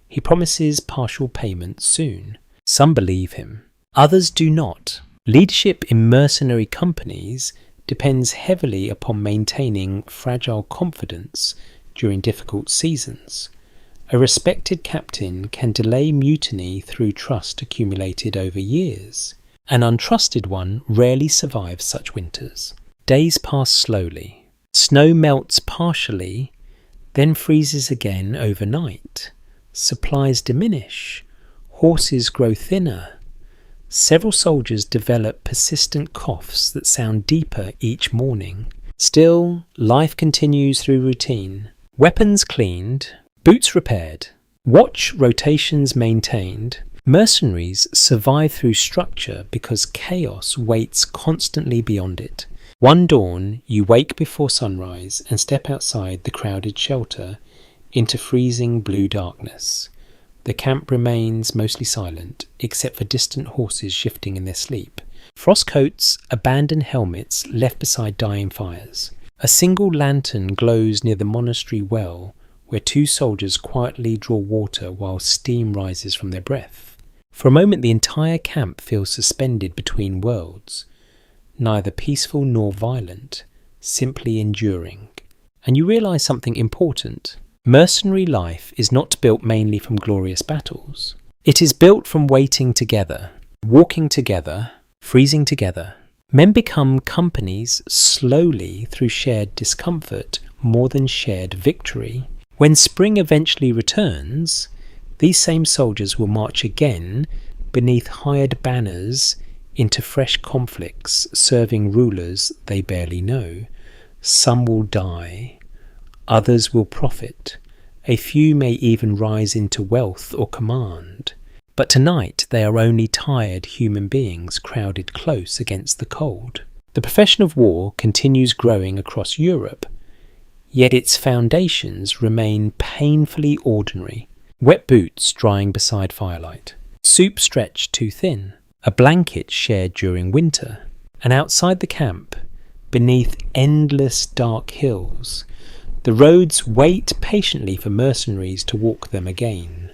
He promises partial payment soon. Some believe him. Others do not. Leadership in mercenary companies depends heavily upon maintaining fragile confidence during difficult seasons. A respected captain can delay mutiny through trust accumulated over years. An untrusted one rarely survives such winters. Days pass slowly. Snow melts partially, then freezes again overnight. Supplies diminish. Horses grow thinner. Several soldiers develop persistent coughs that sound deeper each morning. Still, life continues through routine. Weapons cleaned, boots repaired, watch rotations maintained. Mercenaries survive through structure because chaos waits constantly beyond it. One dawn, you wake before sunrise and step outside the crowded shelter into freezing blue darkness. The camp remains mostly silent, except for distant horses shifting in their sleep. Frost coats, abandoned helmets left beside dying fires. A single lantern glows near the monastery well, where two soldiers quietly draw water while steam rises from their breath. For a moment the entire camp feels suspended between worlds, neither peaceful nor violent, simply enduring. And you realise something important. Mercenary life is not built mainly from glorious battles. It is built from waiting together, walking together, freezing together. Men become companies slowly through shared discomfort more than shared victory. When spring eventually returns, these same soldiers will march again beneath hired banners into fresh conflicts, serving rulers they barely know. Some will die, others will profit. A few may even rise into wealth or command. But tonight they are only tired human beings crowded close against the cold. The profession of war continues growing across Europe, yet its foundations remain painfully ordinary. Wet boots drying beside firelight, soup stretched too thin, a blanket shared during winter, and outside the camp, beneath endless dark hills, the roads wait patiently for mercenaries to walk them again.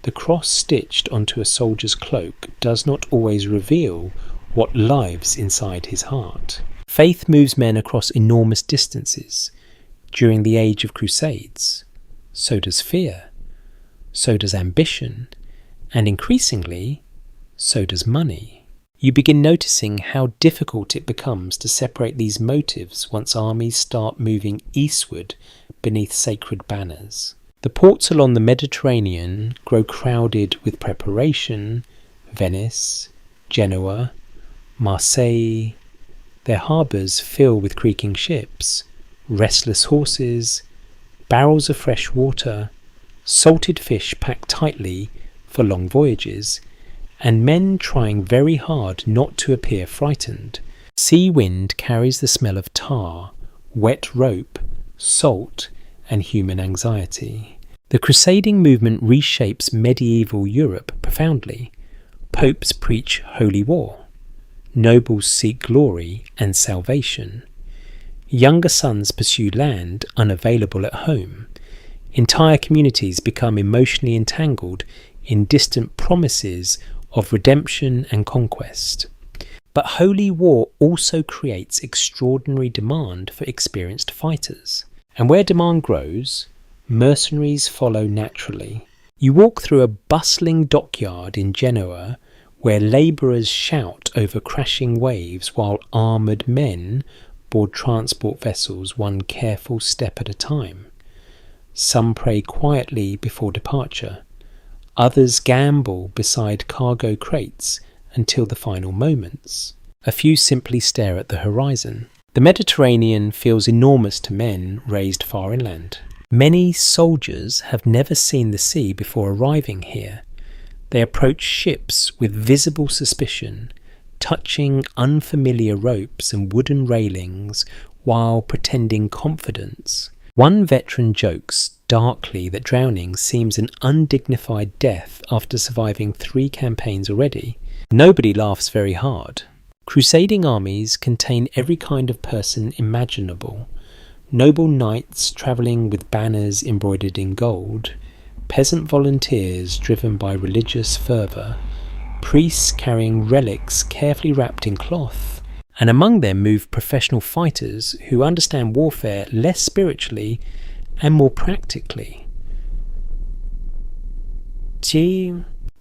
The cross stitched onto a soldier's cloak does not always reveal what lives inside his heart. Faith moves men across enormous distances. During the age of crusades, so does fear, so does ambition, and increasingly, so does money. You begin noticing how difficult it becomes to separate these motives once armies start moving eastward beneath sacred banners. The ports along the Mediterranean grow crowded with preparation. Venice, Genoa, Marseille. Their harbours fill with creaking ships, restless horses, barrels of fresh water, salted fish packed tightly for long voyages, and men trying very hard not to appear frightened. Sea wind carries the smell of tar, wet rope, salt, and human anxiety. The crusading movement reshapes medieval Europe profoundly. Popes preach holy war. Nobles seek glory and salvation. Younger sons pursue land unavailable at home. Entire communities become emotionally entangled in distant promises of redemption and conquest. But holy war also creates extraordinary demand for experienced fighters. And where demand grows, mercenaries follow naturally. You walk through a bustling dockyard in Genoa where labourers shout over crashing waves while armoured men board transport vessels one careful step at a time. Some pray quietly before departure. Others gamble beside cargo crates until the final moments. A few simply stare at the horizon. The Mediterranean feels enormous to men raised far inland. Many soldiers have never seen the sea before arriving here. They approach ships with visible suspicion, touching unfamiliar ropes and wooden railings while pretending confidence. One veteran jokes darkly that drowning seems an undignified death after surviving 3 campaigns already. Nobody laughs very hard. Crusading armies contain every kind of person imaginable. Noble knights travelling with banners embroidered in gold, peasant volunteers driven by religious fervour, priests carrying relics carefully wrapped in cloth, and among them move professional fighters who understand warfare less spiritually and more practically.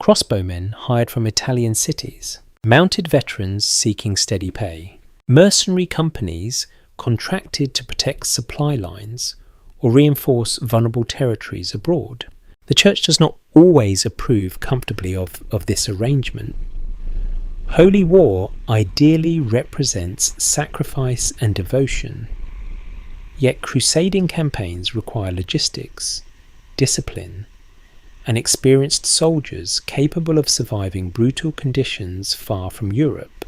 Crossbowmen hired from Italian cities, mounted veterans seeking steady pay, mercenary companies contracted to protect supply lines or reinforce vulnerable territories abroad. The Church does not always approve comfortably of this arrangement. Holy war ideally represents sacrifice and devotion, yet crusading campaigns require logistics, discipline, and experienced soldiers capable of surviving brutal conditions far from Europe.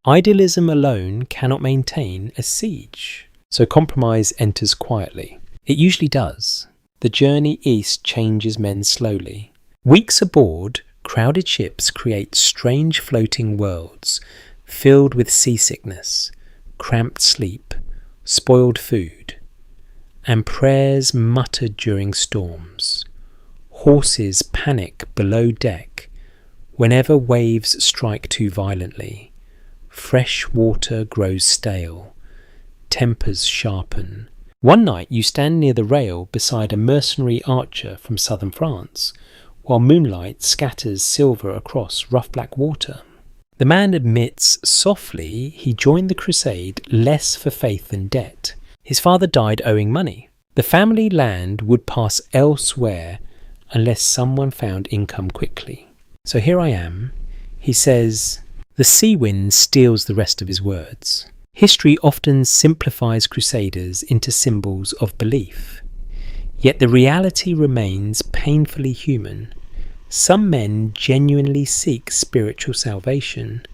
Idealism alone cannot maintain a siege, so compromise enters quietly. It usually does. The journey east changes men slowly. Weeks aboard, crowded ships create strange floating worlds, filled with seasickness, cramped sleep, spoiled food, and prayers muttered during storms. Horses panic below deck whenever waves strike too violently. Fresh water grows stale. Tempers sharpen. One night you stand near the rail beside a mercenary archer from southern France, while moonlight scatters silver across rough black water. The man admits softly he joined the crusade less for faith than debt. His father died owing money. The family land would pass elsewhere unless someone found income quickly. So here I am. He says, the sea wind steals the rest of his words. History often simplifies crusaders into symbols of belief. Yet the reality remains painfully human. Some men genuinely seek spiritual salvation.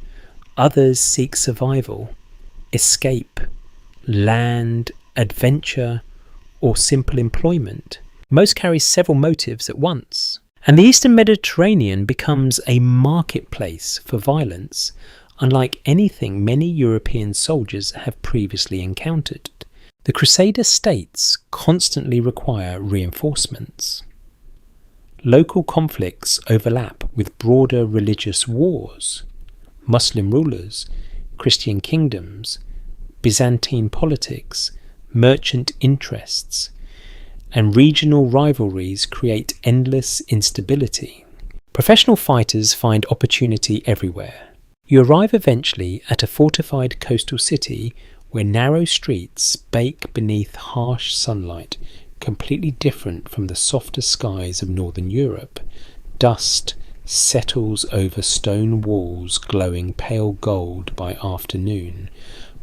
Others seek survival, escape, land, adventure, or simple employment. Most carry several motives at once. And the Eastern Mediterranean becomes a marketplace for violence, unlike anything many European soldiers have previously encountered. The Crusader states constantly require reinforcements. Local conflicts overlap with broader religious wars. Muslim rulers, Christian kingdoms, Byzantine politics, merchant interests, and regional rivalries create endless instability. Professional fighters find opportunity everywhere. You arrive eventually at a fortified coastal city where narrow streets bake beneath harsh sunlight, completely different from the softer skies of northern Europe. Dust settles over stone walls glowing pale gold by afternoon.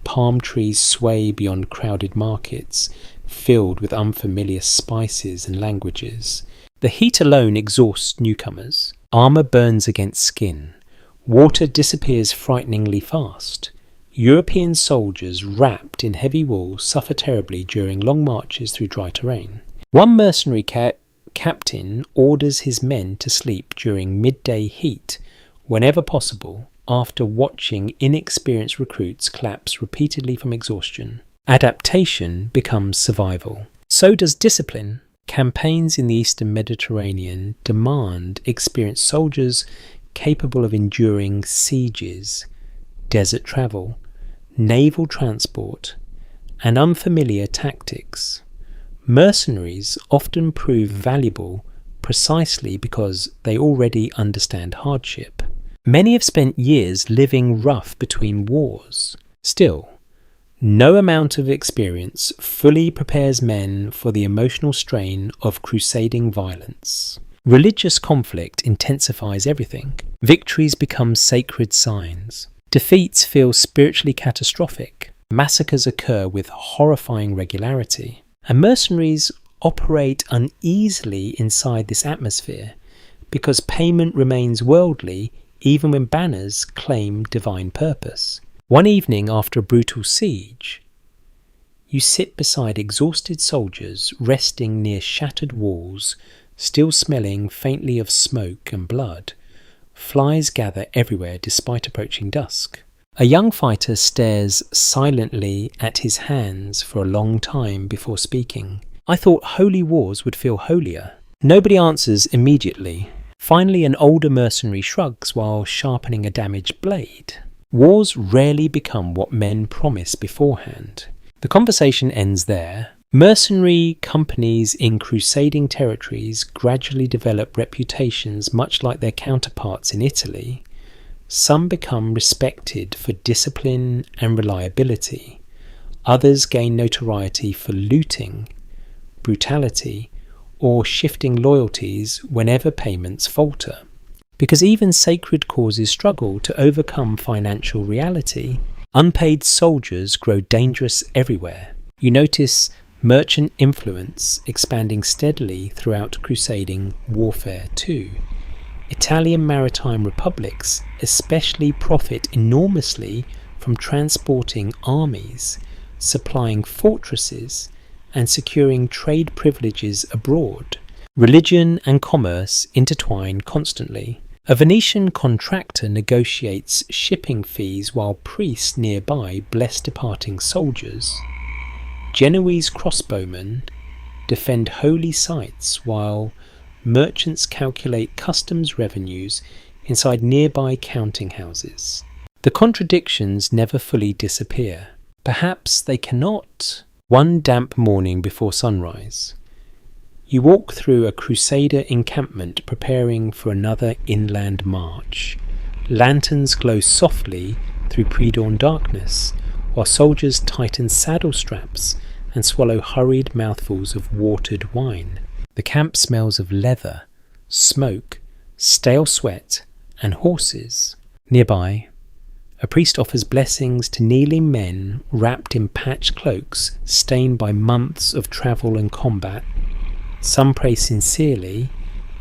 Palm trees sway beyond crowded markets, filled with unfamiliar spices and languages. The heat alone exhausts newcomers. Armour burns against skin. Water disappears frighteningly fast. European soldiers wrapped in heavy wool suffer terribly during long marches through dry terrain. One mercenary captain orders his men to sleep during midday heat whenever possible, after watching inexperienced recruits collapse repeatedly from exhaustion. Adaptation becomes survival. So does discipline. Campaigns in the Eastern Mediterranean demand experienced soldiers capable of enduring sieges, desert travel, naval transport, and unfamiliar tactics. Mercenaries often prove valuable precisely because they already understand hardship. Many have spent years living rough between wars. Still, no amount of experience fully prepares men for the emotional strain of crusading violence. Religious conflict intensifies everything. Victories become sacred signs. Defeats feel spiritually catastrophic. Massacres occur with horrifying regularity. And mercenaries operate uneasily inside this atmosphere because payment remains worldly even when banners claim divine purpose. One evening after a brutal siege, you sit beside exhausted soldiers resting near shattered walls, still smelling faintly of smoke and blood. Flies gather everywhere despite approaching dusk. A young fighter stares silently at his hands for a long time before speaking. I thought holy wars would feel holier. Nobody answers immediately. Finally, an older mercenary shrugs while sharpening a damaged blade. Wars rarely become what men promise beforehand. The conversation ends there. Mercenary companies in crusading territories gradually develop reputations much like their counterparts in Italy. Some become respected for discipline and reliability. Others gain notoriety for looting, brutality, or shifting loyalties whenever payments falter. Because even sacred causes struggle to overcome financial reality, unpaid soldiers grow dangerous everywhere. You notice merchant influence expanding steadily throughout crusading warfare too. Italian maritime republics especially profit enormously from transporting armies, supplying fortresses, and securing trade privileges abroad. Religion and commerce intertwine constantly. A Venetian contractor negotiates shipping fees while priests nearby bless departing soldiers. Genoese crossbowmen defend holy sites while merchants calculate customs revenues inside nearby counting houses. The contradictions never fully disappear. Perhaps they cannot. One damp morning before sunrise, you walk through a crusader encampment preparing for another inland march. Lanterns glow softly through pre-dawn darkness, while soldiers tighten saddle straps and swallow hurried mouthfuls of watered wine. The camp smells of leather, smoke, stale sweat, and horses. Nearby, a priest offers blessings to kneeling men wrapped in patched cloaks stained by months of travel and combat. Some pray sincerely,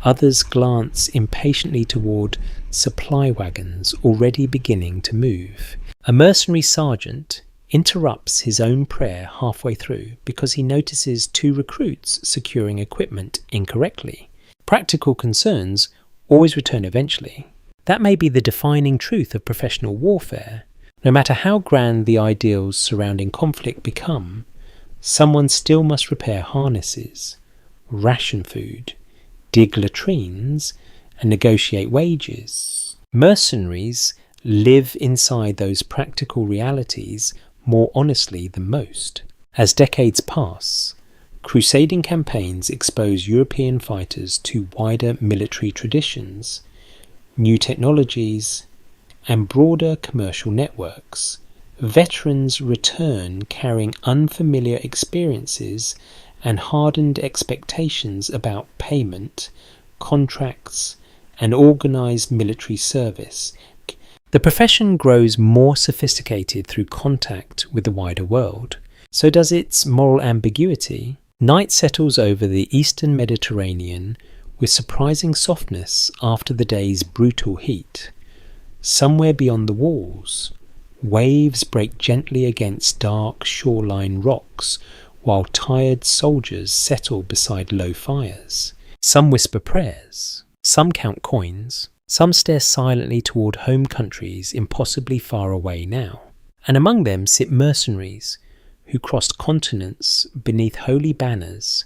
others glance impatiently toward supply wagons already beginning to move. A mercenary sergeant interrupts his own prayer halfway through because he notices two recruits securing equipment incorrectly. Practical concerns always return eventually. That may be the defining truth of professional warfare. No matter how grand the ideals surrounding conflict become, someone still must repair harnesses, ration food, dig latrines, and negotiate wages. Mercenaries live inside those practical realities more honestly than most. As decades pass, crusading campaigns expose European fighters to wider military traditions, new technologies, and broader commercial networks. Veterans return carrying unfamiliar experiences and hardened expectations about payment, contracts, and organised military service. The profession grows more sophisticated through contact with the wider world. So does its moral ambiguity. Night settles over the eastern Mediterranean with surprising softness after the day's brutal heat. Somewhere beyond the walls, waves break gently against dark shoreline rocks while tired soldiers settle beside low fires. Some whisper prayers, some count coins, some stare silently toward home countries impossibly far away now. And among them sit mercenaries who crossed continents beneath holy banners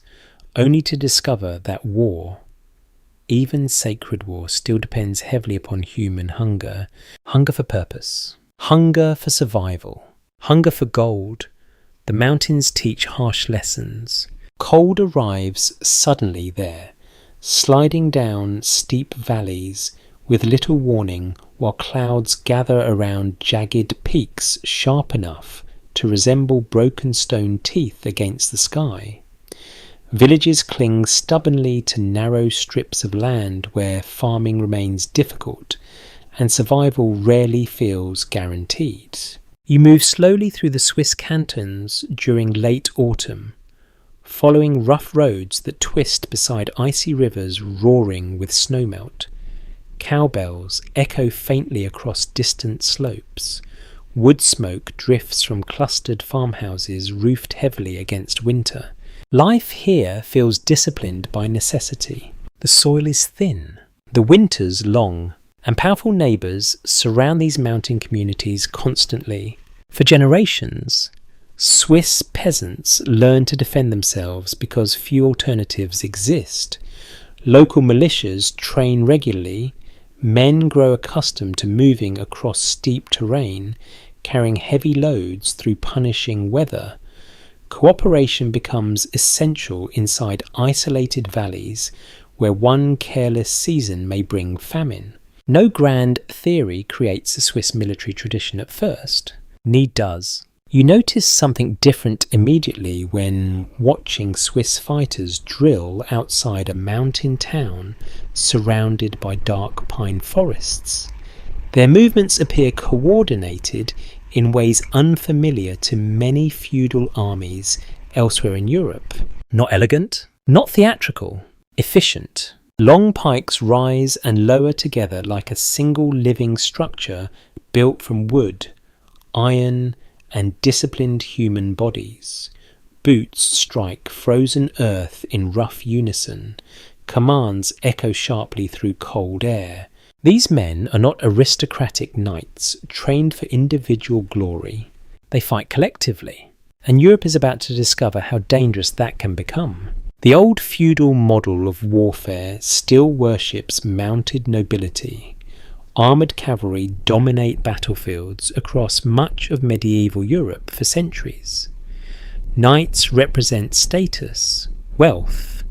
only to discover that war, even sacred war, still depends heavily upon human hunger. Hunger for purpose, hunger for survival, hunger for gold. The mountains teach harsh lessons. Cold arrives suddenly there, sliding down steep valleys with little warning while clouds gather around jagged peaks sharp enough to resemble broken stone teeth against the sky. Villages cling stubbornly to narrow strips of land where farming remains difficult and survival rarely feels guaranteed. You move slowly through the Swiss cantons during late autumn, following rough roads that twist beside icy rivers roaring with snowmelt. Cowbells echo faintly across distant slopes. Wood smoke drifts from clustered farmhouses roofed heavily against winter. Life here feels disciplined by necessity. The soil is thin, the winters long, and powerful neighbours surround these mountain communities constantly. For generations, Swiss peasants learn to defend themselves because few alternatives exist. Local militias train regularly. Men grow accustomed to moving across steep terrain, carrying heavy loads through punishing weather. Cooperation becomes essential inside isolated valleys where one careless season may bring famine. No grand theory creates a Swiss military tradition at first. Need does. You notice something different immediately when watching Swiss fighters drill outside a mountain town surrounded by dark pine forests. Their movements appear coordinated in ways unfamiliar to many feudal armies elsewhere in Europe. Not elegant, not theatrical, efficient. Long pikes rise and lower together like a single living structure built from wood, iron, and disciplined human bodies. Boots strike frozen earth in rough unison. Commands echo sharply through cold air. These men are not aristocratic knights trained for individual glory. They fight collectively, and Europe is about to discover how dangerous that can become. The old feudal model of warfare still worships mounted nobility. Armoured cavalry dominate battlefields across much of medieval Europe for centuries. Knights represent status, wealth,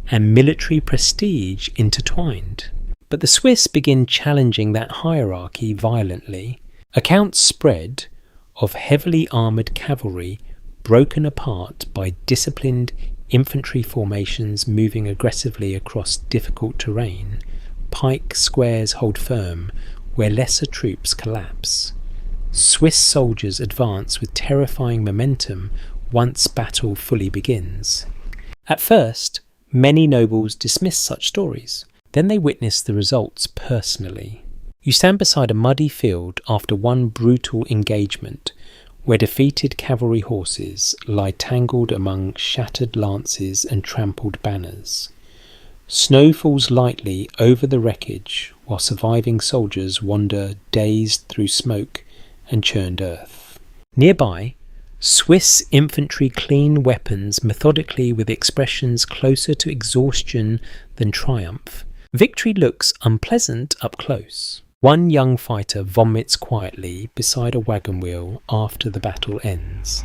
and military prestige intertwined. But the Swiss begin challenging that hierarchy violently. Accounts spread of heavily armoured cavalry broken apart by disciplined infantry formations moving aggressively across difficult terrain. Pike squares hold firm where lesser troops collapse. Swiss soldiers advance with terrifying momentum once battle fully begins. At first, many nobles dismiss such stories. Then they witness the results personally. You stand beside a muddy field after one brutal engagement where defeated cavalry horses lie tangled among shattered lances and trampled banners. Snow falls lightly over the wreckage while surviving soldiers wander dazed through smoke and churned earth. Nearby, Swiss infantry clean weapons methodically with expressions closer to exhaustion than triumph. Victory looks unpleasant up close. One young fighter vomits quietly beside a wagon wheel after the battle ends.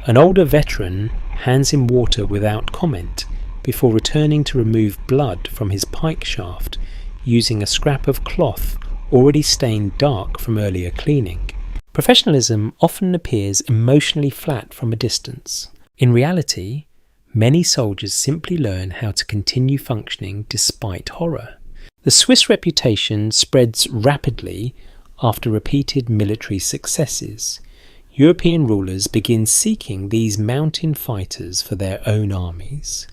An older veteran hands him water without comment before returning to remove blood from his pike shaft using a scrap of cloth already stained dark from earlier cleaning. Professionalism often appears emotionally flat from a distance. In reality, many soldiers simply learn how to continue functioning despite horror. The Swiss reputation spreads rapidly after repeated military successes. European rulers begin seeking these mountain fighters for their own armies.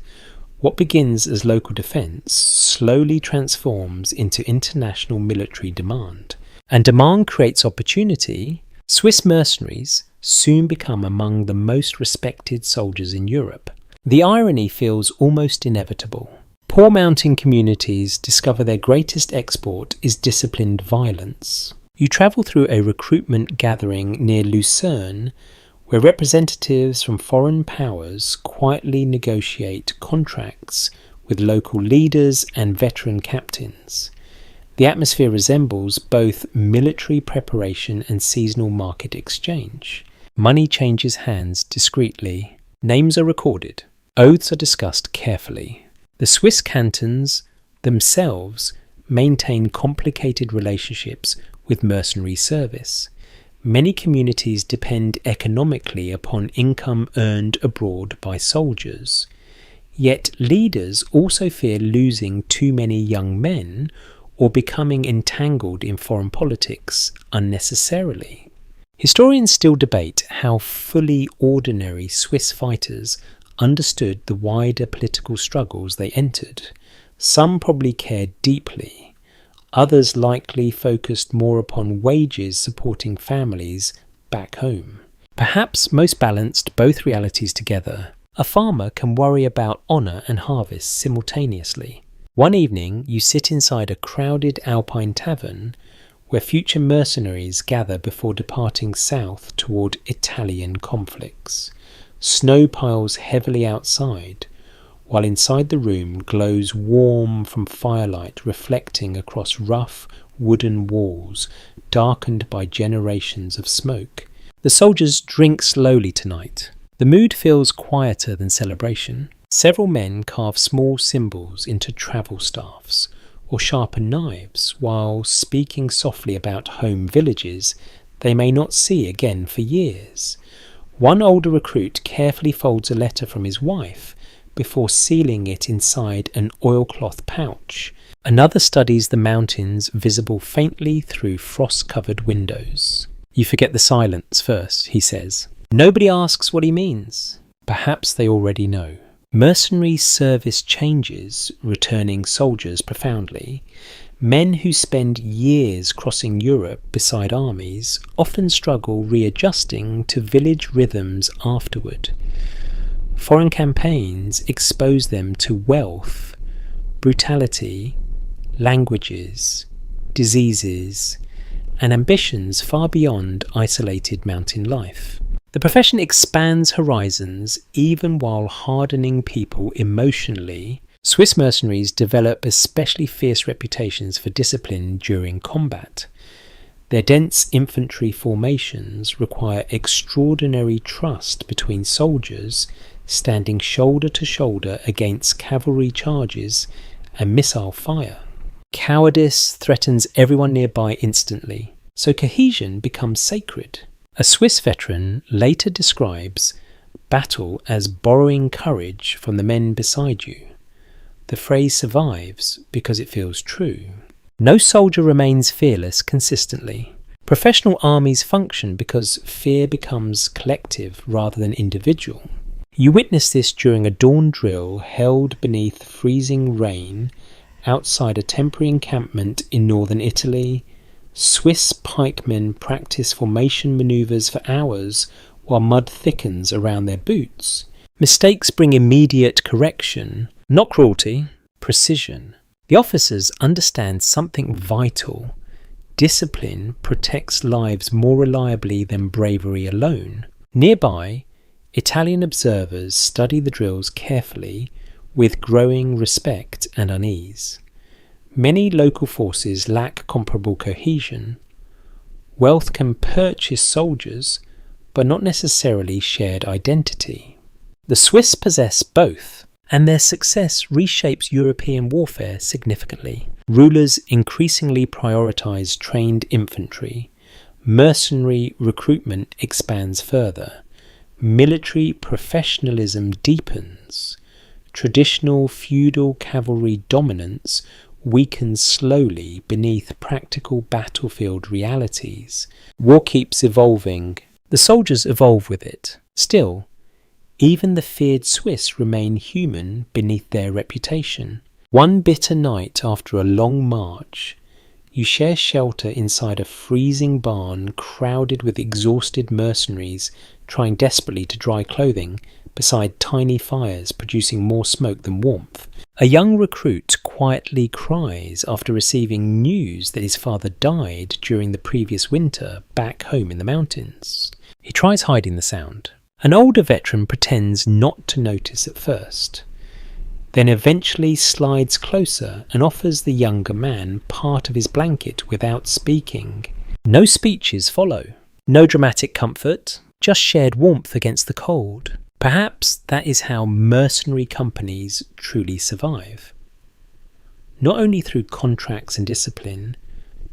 What begins as local defence slowly transforms into international military demand. And demand creates opportunity. Swiss mercenaries soon become among the most respected soldiers in Europe. The irony feels almost inevitable. Poor mountain communities discover their greatest export is disciplined violence. You travel through a recruitment gathering near Lucerne, where representatives from foreign powers quietly negotiate contracts with local leaders and veteran captains. The atmosphere resembles both military preparation and seasonal market exchange. Money changes hands discreetly. Names are recorded. Oaths are discussed carefully. The Swiss cantons themselves maintain complicated relationships with mercenary service. Many communities depend economically upon income earned abroad by soldiers. Yet leaders also fear losing too many young men or becoming entangled in foreign politics unnecessarily. Historians still debate how fully ordinary Swiss fighters understood the wider political struggles they entered. Some probably cared deeply, others likely focused more upon wages supporting families back home. Perhaps most balanced both realities together. A farmer can worry about honour and harvest simultaneously. One evening you sit inside a crowded alpine tavern where future mercenaries gather before departing south toward Italian conflicts. Snow piles heavily outside, while inside the room glows warm from firelight reflecting across rough wooden walls darkened by generations of smoke. The soldiers drink slowly tonight. The mood feels quieter than celebration. Several men carve small symbols into travel staffs or sharpen knives while speaking softly about home villages they may not see again for years. One older recruit carefully folds a letter from his wife before sealing it inside an oilcloth pouch. Another studies the mountains visible faintly through frost-covered windows. "You forget the silence first," he says. Nobody asks what he means. Perhaps they already know. Mercenary service changes returning soldiers profoundly. Men who spend years crossing Europe beside armies often struggle readjusting to village rhythms afterward. Foreign campaigns expose them to wealth, brutality, languages, diseases, and ambitions far beyond isolated mountain life. The profession expands horizons even while hardening people emotionally. Swiss mercenaries develop especially fierce reputations for discipline during combat. Their dense infantry formations require extraordinary trust between soldiers standing shoulder to shoulder against cavalry charges and missile fire. Cowardice threatens everyone nearby instantly, so cohesion becomes sacred. A Swiss veteran later describes battle as borrowing courage from the men beside you. The phrase survives because it feels true. No soldier remains fearless consistently. Professional armies function because fear becomes collective rather than individual. You witness this during a dawn drill held beneath freezing rain outside a temporary encampment in northern Italy. Swiss pikemen practice formation manoeuvres for hours while mud thickens around their boots. Mistakes bring immediate correction, not cruelty, precision. The officers understand something vital. Discipline protects lives more reliably than bravery alone. Nearby, Italian observers study the drills carefully with growing respect and unease. Many local forces lack comparable cohesion. Wealth can purchase soldiers, but not necessarily shared identity. The Swiss possess both, and their success reshapes European warfare significantly. Rulers increasingly prioritize trained infantry. Mercenary recruitment expands further. Military professionalism deepens. Traditional feudal cavalry dominance weakens slowly beneath practical battlefield realities. War keeps evolving. The soldiers evolve with it. Still, even the feared Swiss remain human beneath their reputation. One bitter night after a long march, you share shelter inside a freezing barn crowded with exhausted mercenaries trying desperately to dry clothing beside tiny fires producing more smoke than warmth. A young recruit quietly cries after receiving news that his father died during the previous winter back home in the mountains. He tries hiding the sound. An older veteran pretends not to notice at first, then eventually slides closer and offers the younger man part of his blanket without speaking. No speeches follow. No dramatic comfort, just shared warmth against the cold. Perhaps that is how mercenary companies truly survive. Not only through contracts and discipline,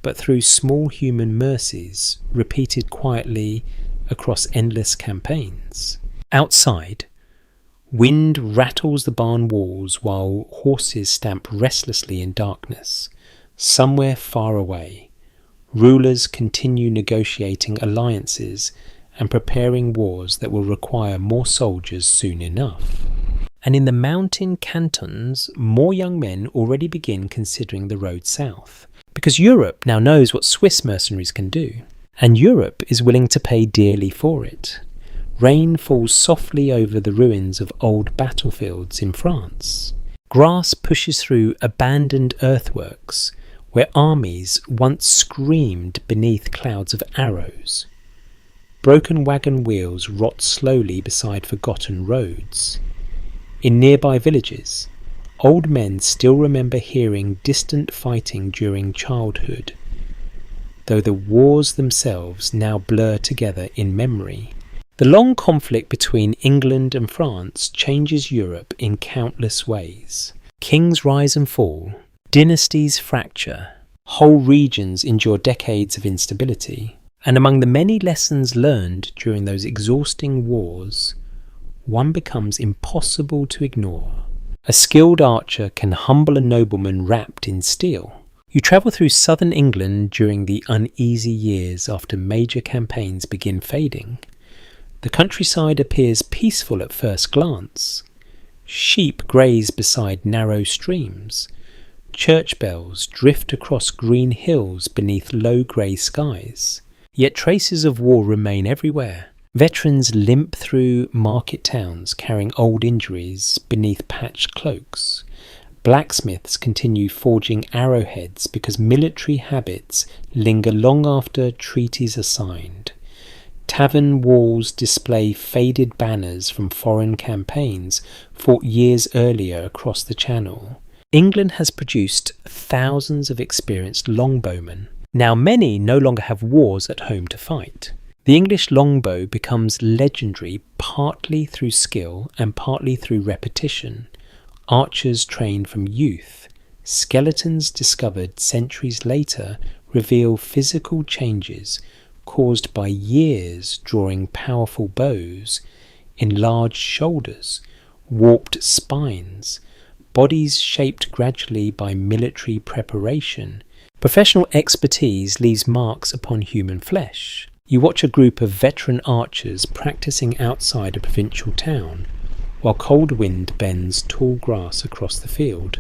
but through small human mercies repeated quietly across endless campaigns. Outside, Wind rattles the barn walls while horses stamp restlessly in darkness. Somewhere far away, rulers continue negotiating alliances and preparing wars that will require more soldiers soon enough. And in the mountain cantons, more young men already begin considering the road south, because Europe now knows what Swiss mercenaries can do, and Europe is willing to pay dearly for it. Rain falls softly over the ruins of old battlefields in France. Grass pushes through abandoned earthworks where armies once screamed beneath clouds of arrows. Broken wagon wheels rot slowly beside forgotten roads. In nearby villages, old men still remember hearing distant fighting during childhood, though the wars themselves now blur together in memory. The long conflict between England and France changes Europe in countless ways. Kings rise and fall, dynasties fracture, whole regions endure decades of instability. And among the many lessons learned during those exhausting wars, one becomes impossible to ignore. A skilled archer can humble a nobleman wrapped in steel. You travel through southern England during the uneasy years after major campaigns begin fading. The countryside appears peaceful at first glance. Sheep graze beside narrow streams. Church bells drift across green hills beneath low grey skies. Yet traces of war remain everywhere. Veterans limp through market towns carrying old injuries beneath patched cloaks. Blacksmiths continue forging arrowheads because military habits linger long after treaties are signed. Tavern walls display faded banners from foreign campaigns fought years earlier across the Channel. England has produced thousands of experienced longbowmen. Now many no longer have wars at home to fight. The English longbow becomes legendary partly through skill and partly through repetition. Archers trained from youth. Skeletons discovered centuries later reveal physical changes caused by years drawing powerful bows, enlarged shoulders, warped spines, bodies shaped gradually by military preparation. Professional expertise leaves marks upon human flesh. You watch a group of veteran archers practicing outside a provincial town, while cold wind bends tall grass across the field.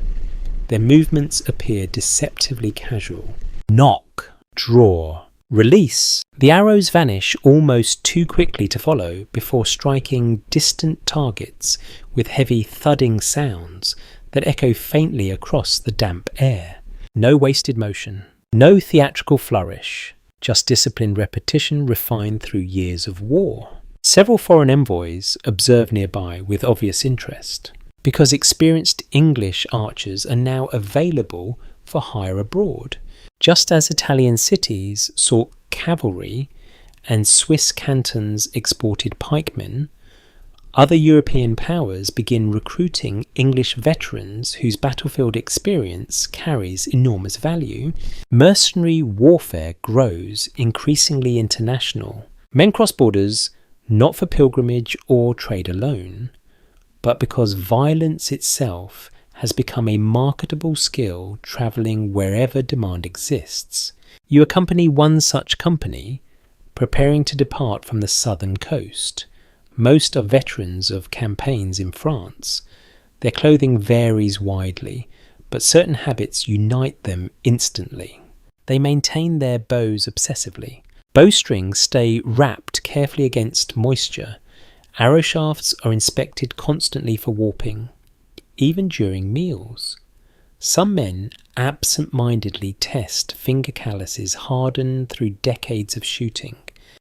Their movements appear deceptively casual. Knock, draw, release. The arrows vanish almost too quickly to follow before striking distant targets with heavy thudding sounds that echo faintly across the damp air. No wasted motion, no theatrical flourish, just disciplined repetition refined through years of war. Several foreign envoys observe nearby with obvious interest, because experienced English archers are now available for hire abroad. Just as Italian cities sought cavalry and Swiss cantons exported pikemen, other European powers begin recruiting English veterans whose battlefield experience carries enormous value. Mercenary warfare grows increasingly international. Men cross borders not for pilgrimage or trade alone, but because violence itself has become a marketable skill travelling wherever demand exists. You accompany one such company, preparing to depart from the southern coast. Most are veterans of campaigns in France. Their clothing varies widely, but certain habits unite them instantly. They maintain their bows obsessively. Bowstrings stay wrapped carefully against moisture. Arrow shafts are inspected constantly for warping, even during meals. Some men absent-mindedly test finger calluses hardened through decades of shooting.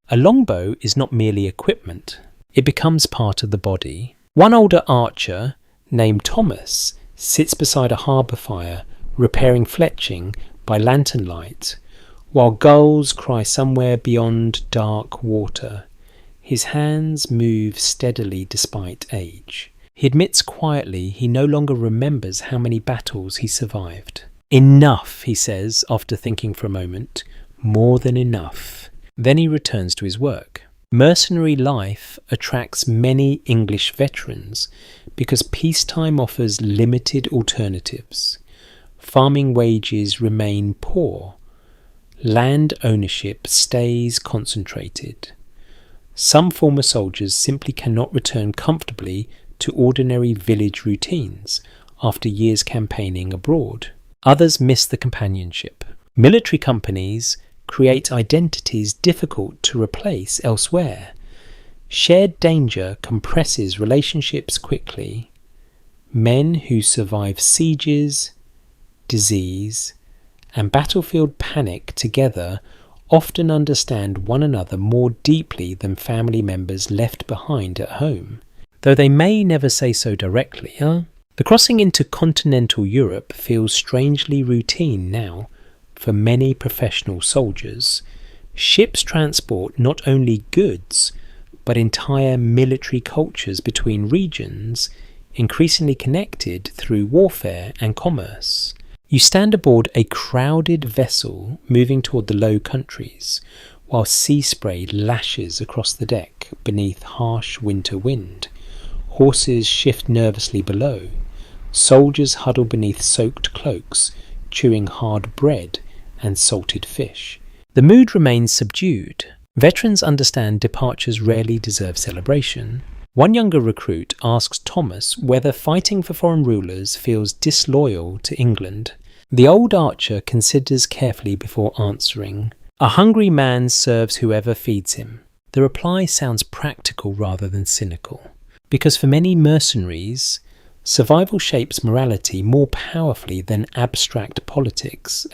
A longbow is not merely equipment. It becomes part of the body. One older archer, named Thomas, sits beside a harbour fire, repairing fletching by lantern light, while gulls cry somewhere beyond dark water. His hands move steadily despite age. He admits quietly he no longer remembers how many battles he survived. Enough, he says, after thinking for a moment. More than enough. Then he returns to his work. Mercenary life attracts many English veterans because peacetime offers limited alternatives. Farming wages remain poor. Land ownership stays concentrated. Some former soldiers simply cannot return comfortably to ordinary village routines after years campaigning abroad. Others miss the companionship. Military companies create identities difficult to replace elsewhere. Shared danger compresses relationships quickly. Men who survive sieges, disease, and battlefield panic together often understand one another more deeply than family members left behind at home, though they may never say so directly. The crossing into continental Europe feels strangely routine now for many professional soldiers. Ships transport not only goods, but entire military cultures between regions, increasingly connected through warfare and commerce. You stand aboard a crowded vessel moving toward the Low Countries, while sea spray lashes across the deck beneath harsh winter wind. Horses shift nervously below. Soldiers huddle beneath soaked cloaks, chewing hard bread and salted fish. The mood remains subdued. Veterans understand departures rarely deserve celebration. One younger recruit asks Thomas whether fighting for foreign rulers feels disloyal to England. The old archer considers carefully before answering. A hungry man serves whoever feeds him. The reply sounds practical rather than cynical, because for many mercenaries, survival shapes morality more powerfully than abstract politics.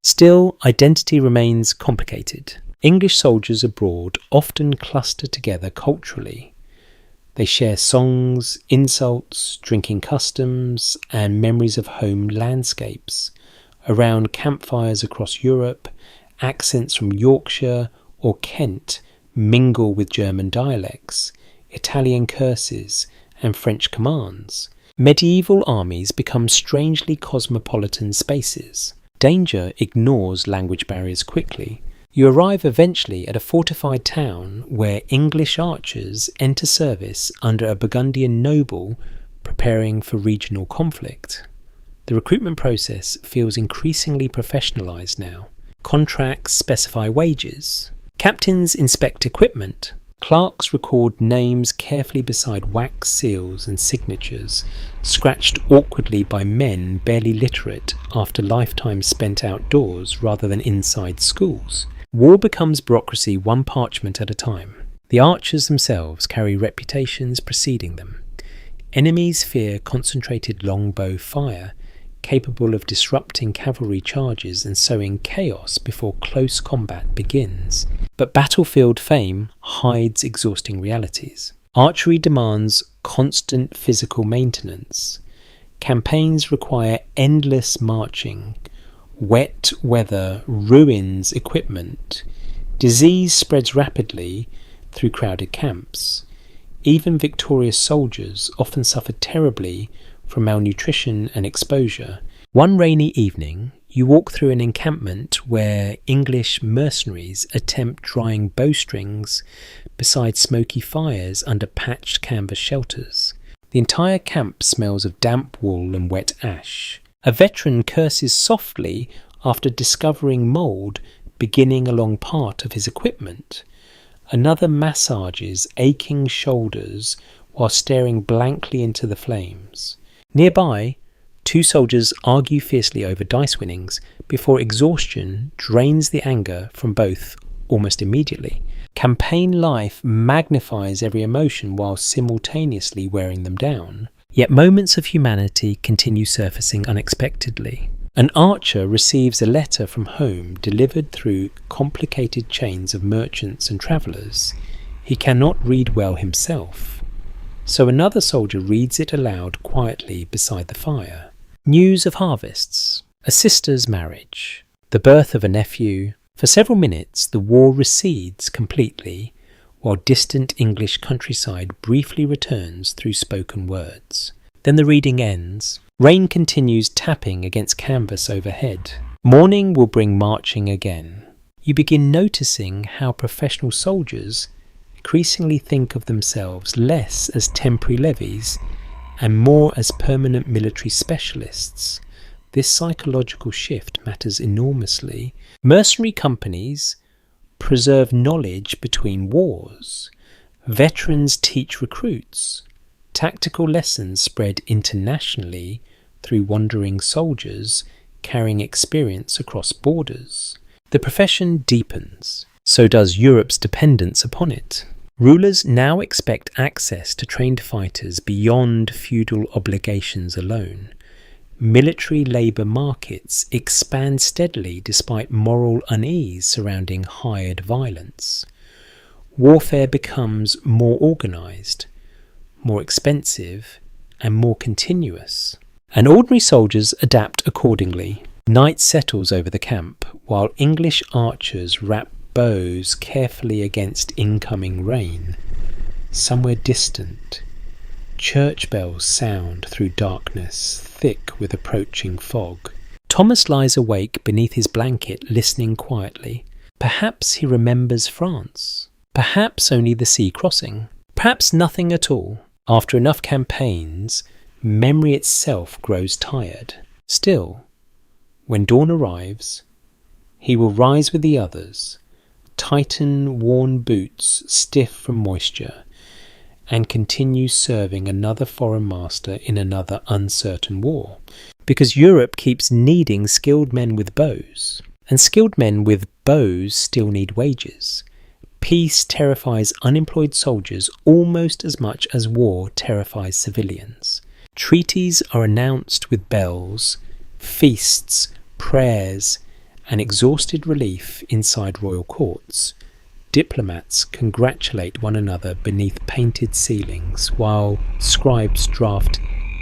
Still, identity remains complicated. English soldiers abroad often cluster together culturally. They share songs, insults, drinking customs, and memories of home landscapes. Around campfires across Europe, accents from Yorkshire or Kent mingle with German dialects, Italian curses, and French commands. Medieval armies become strangely cosmopolitan spaces. Danger ignores language barriers quickly. You arrive eventually at a fortified town where English archers enter service under a Burgundian noble preparing for regional conflict. The recruitment process feels increasingly professionalised now. Contracts specify wages. Captains inspect equipment. Clerks record names carefully beside wax seals and signatures, scratched awkwardly by men barely literate after lifetimes spent outdoors rather than inside schools. War becomes bureaucracy one parchment at a time. The archers themselves carry reputations preceding them. Enemies fear concentrated longbow fire, capable of disrupting cavalry charges and sowing chaos before close combat begins. But battlefield fame hides exhausting realities. Archery demands constant physical maintenance. Campaigns require endless marching. Wet weather ruins equipment. Disease spreads rapidly through crowded camps. Even victorious soldiers often suffer terribly from malnutrition and exposure. One rainy evening, you walk through an encampment where English mercenaries attempt drying bowstrings beside smoky fires under patched canvas shelters. The entire camp smells of damp wool and wet ash. A veteran curses softly after discovering mould beginning along part of his equipment. Another massages aching shoulders while staring blankly into the flames. Nearby, two soldiers argue fiercely over dice winnings before exhaustion drains the anger from both almost immediately. Campaign life magnifies every emotion while simultaneously wearing them down. Yet moments of humanity continue surfacing unexpectedly. An archer receives a letter from home delivered through complicated chains of merchants and travellers. He cannot read well himself, so another soldier reads it aloud quietly beside the fire. News of harvests, a sister's marriage, the birth of a nephew. For several minutes the war recedes completely, while distant English countryside briefly returns through spoken words. Then the reading ends. Rain continues tapping against canvas overhead. Morning will bring marching again. You begin noticing how professional soldiers increasingly think of themselves less as temporary levies and more as permanent military specialists. This psychological shift matters enormously. Mercenary companies preserve knowledge between wars. Veterans teach recruits. Tactical lessons spread internationally through wandering soldiers carrying experience across borders. The profession deepens. So does Europe's dependence upon it. Rulers now expect access to trained fighters beyond feudal obligations alone. Military labour markets expand steadily despite moral unease surrounding hired violence. Warfare becomes more organised, more expensive, and more continuous. And ordinary soldiers adapt accordingly. Night settles over the camp, while English archers wrap bows carefully against incoming rain. Somewhere distant, church bells sound through darkness, thick with approaching fog. Thomas lies awake beneath his blanket, listening quietly. Perhaps he remembers France. Perhaps only the sea crossing. Perhaps nothing at all. After enough campaigns, memory itself grows tired. Still, when dawn arrives, he will rise with the others, tighten worn boots stiff from moisture, and continue serving another foreign master in another uncertain war. Because Europe keeps needing skilled men with bows, and skilled men with bows still need wages. Peace terrifies unemployed soldiers almost as much as war terrifies civilians. Treaties are announced with bells, feasts, prayers, and exhausted relief inside royal courts. Diplomats congratulate one another beneath painted ceilings, while scribes draft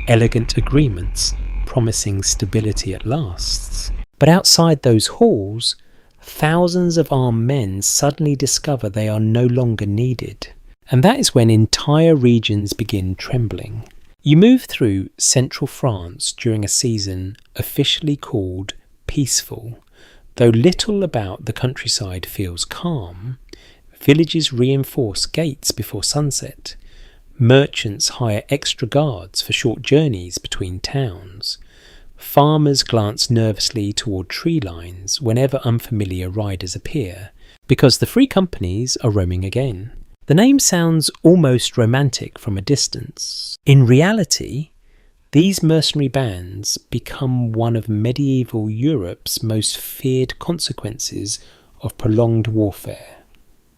elegant agreements promising stability at last. But outside those halls, thousands of armed men suddenly discover they are no longer needed. And that is when entire regions begin trembling. You move through central France during a season officially called peaceful. Though little about the countryside feels calm, villages reinforce gates before sunset. Merchants hire extra guards for short journeys between towns. Farmers glance nervously toward tree lines whenever unfamiliar riders appear, because the free companies are roaming again. The name sounds almost romantic from a distance. In reality, these mercenary bands become one of medieval Europe's most feared consequences of prolonged warfare.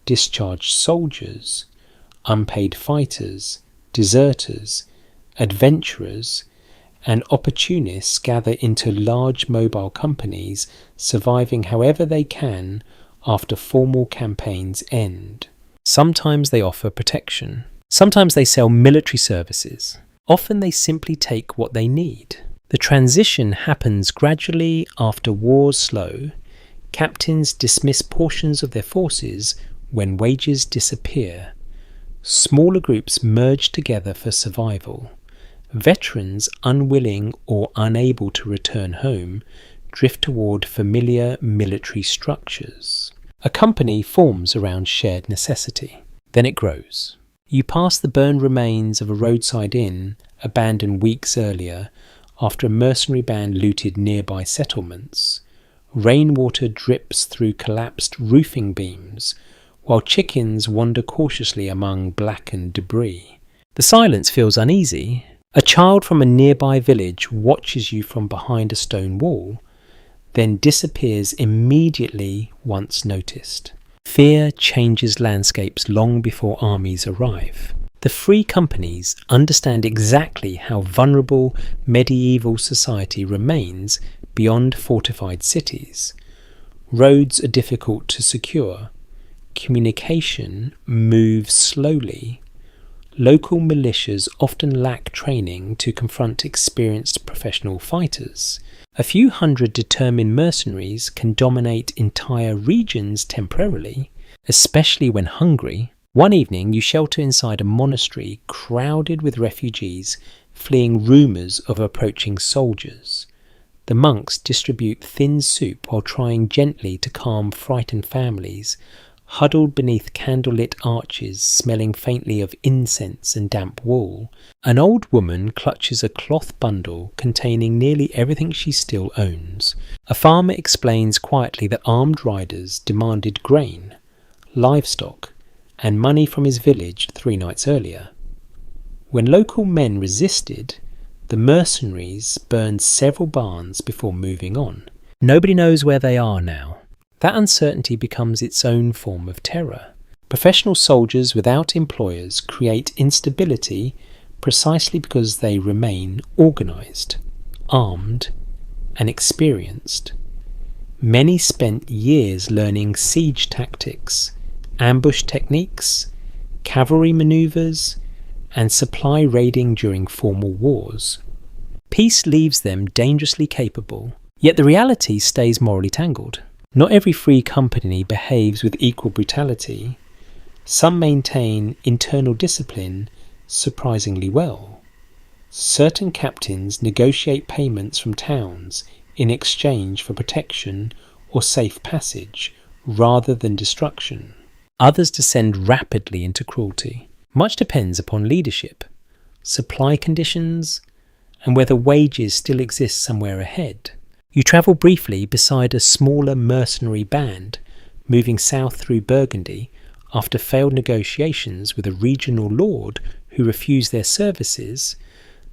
Discharged soldiers, unpaid fighters, deserters, adventurers, and opportunists gather into large mobile companies, surviving however they can after formal campaigns end. Sometimes they offer protection. Sometimes they sell military services. Often they simply take what they need. The transition happens gradually after wars slow. Captains dismiss portions of their forces when wages disappear. Smaller groups merge together for survival. Veterans, unwilling or unable to return home, drift toward familiar military structures. A company forms around shared necessity. Then it grows. You pass the burned remains of a roadside inn abandoned weeks earlier after a mercenary band looted nearby settlements. Rainwater drips through collapsed roofing beams, while chickens wander cautiously among blackened debris. The silence feels uneasy. A child from a nearby village watches you from behind a stone wall, then disappears immediately once noticed. Fear changes landscapes long before armies arrive. The free companies understand exactly how vulnerable medieval society remains beyond fortified cities. Roads are difficult to secure. Communication moves slowly. Local militias often lack training to confront experienced professional fighters. A few hundred determined mercenaries can dominate entire regions temporarily, especially when hungry. One evening you shelter inside a monastery crowded with refugees fleeing rumours of approaching soldiers. The monks distribute thin soup while trying gently to calm frightened families, huddled beneath candlelit arches smelling faintly of incense and damp wool, an old woman clutches a cloth bundle containing nearly everything she still owns. A farmer explains quietly that armed riders demanded grain, livestock, and money from his village 3 nights earlier. When local men resisted, the mercenaries burned several barns before moving on. Nobody knows where they are now. That uncertainty becomes its own form of terror. Professional soldiers without employers create instability precisely because they remain organised, armed, and experienced. Many spent years learning siege tactics, ambush techniques, cavalry manoeuvres, and supply raiding during formal wars. Peace leaves them dangerously capable, yet the reality stays morally tangled. Not every free company behaves with equal brutality. Some maintain internal discipline surprisingly well. Certain captains negotiate payments from towns in exchange for protection or safe passage rather than destruction. Others descend rapidly into cruelty. Much depends upon leadership, supply conditions, and whether wages still exist somewhere ahead. You travel briefly beside a smaller mercenary band moving south through Burgundy after failed negotiations with a regional lord who refused their services.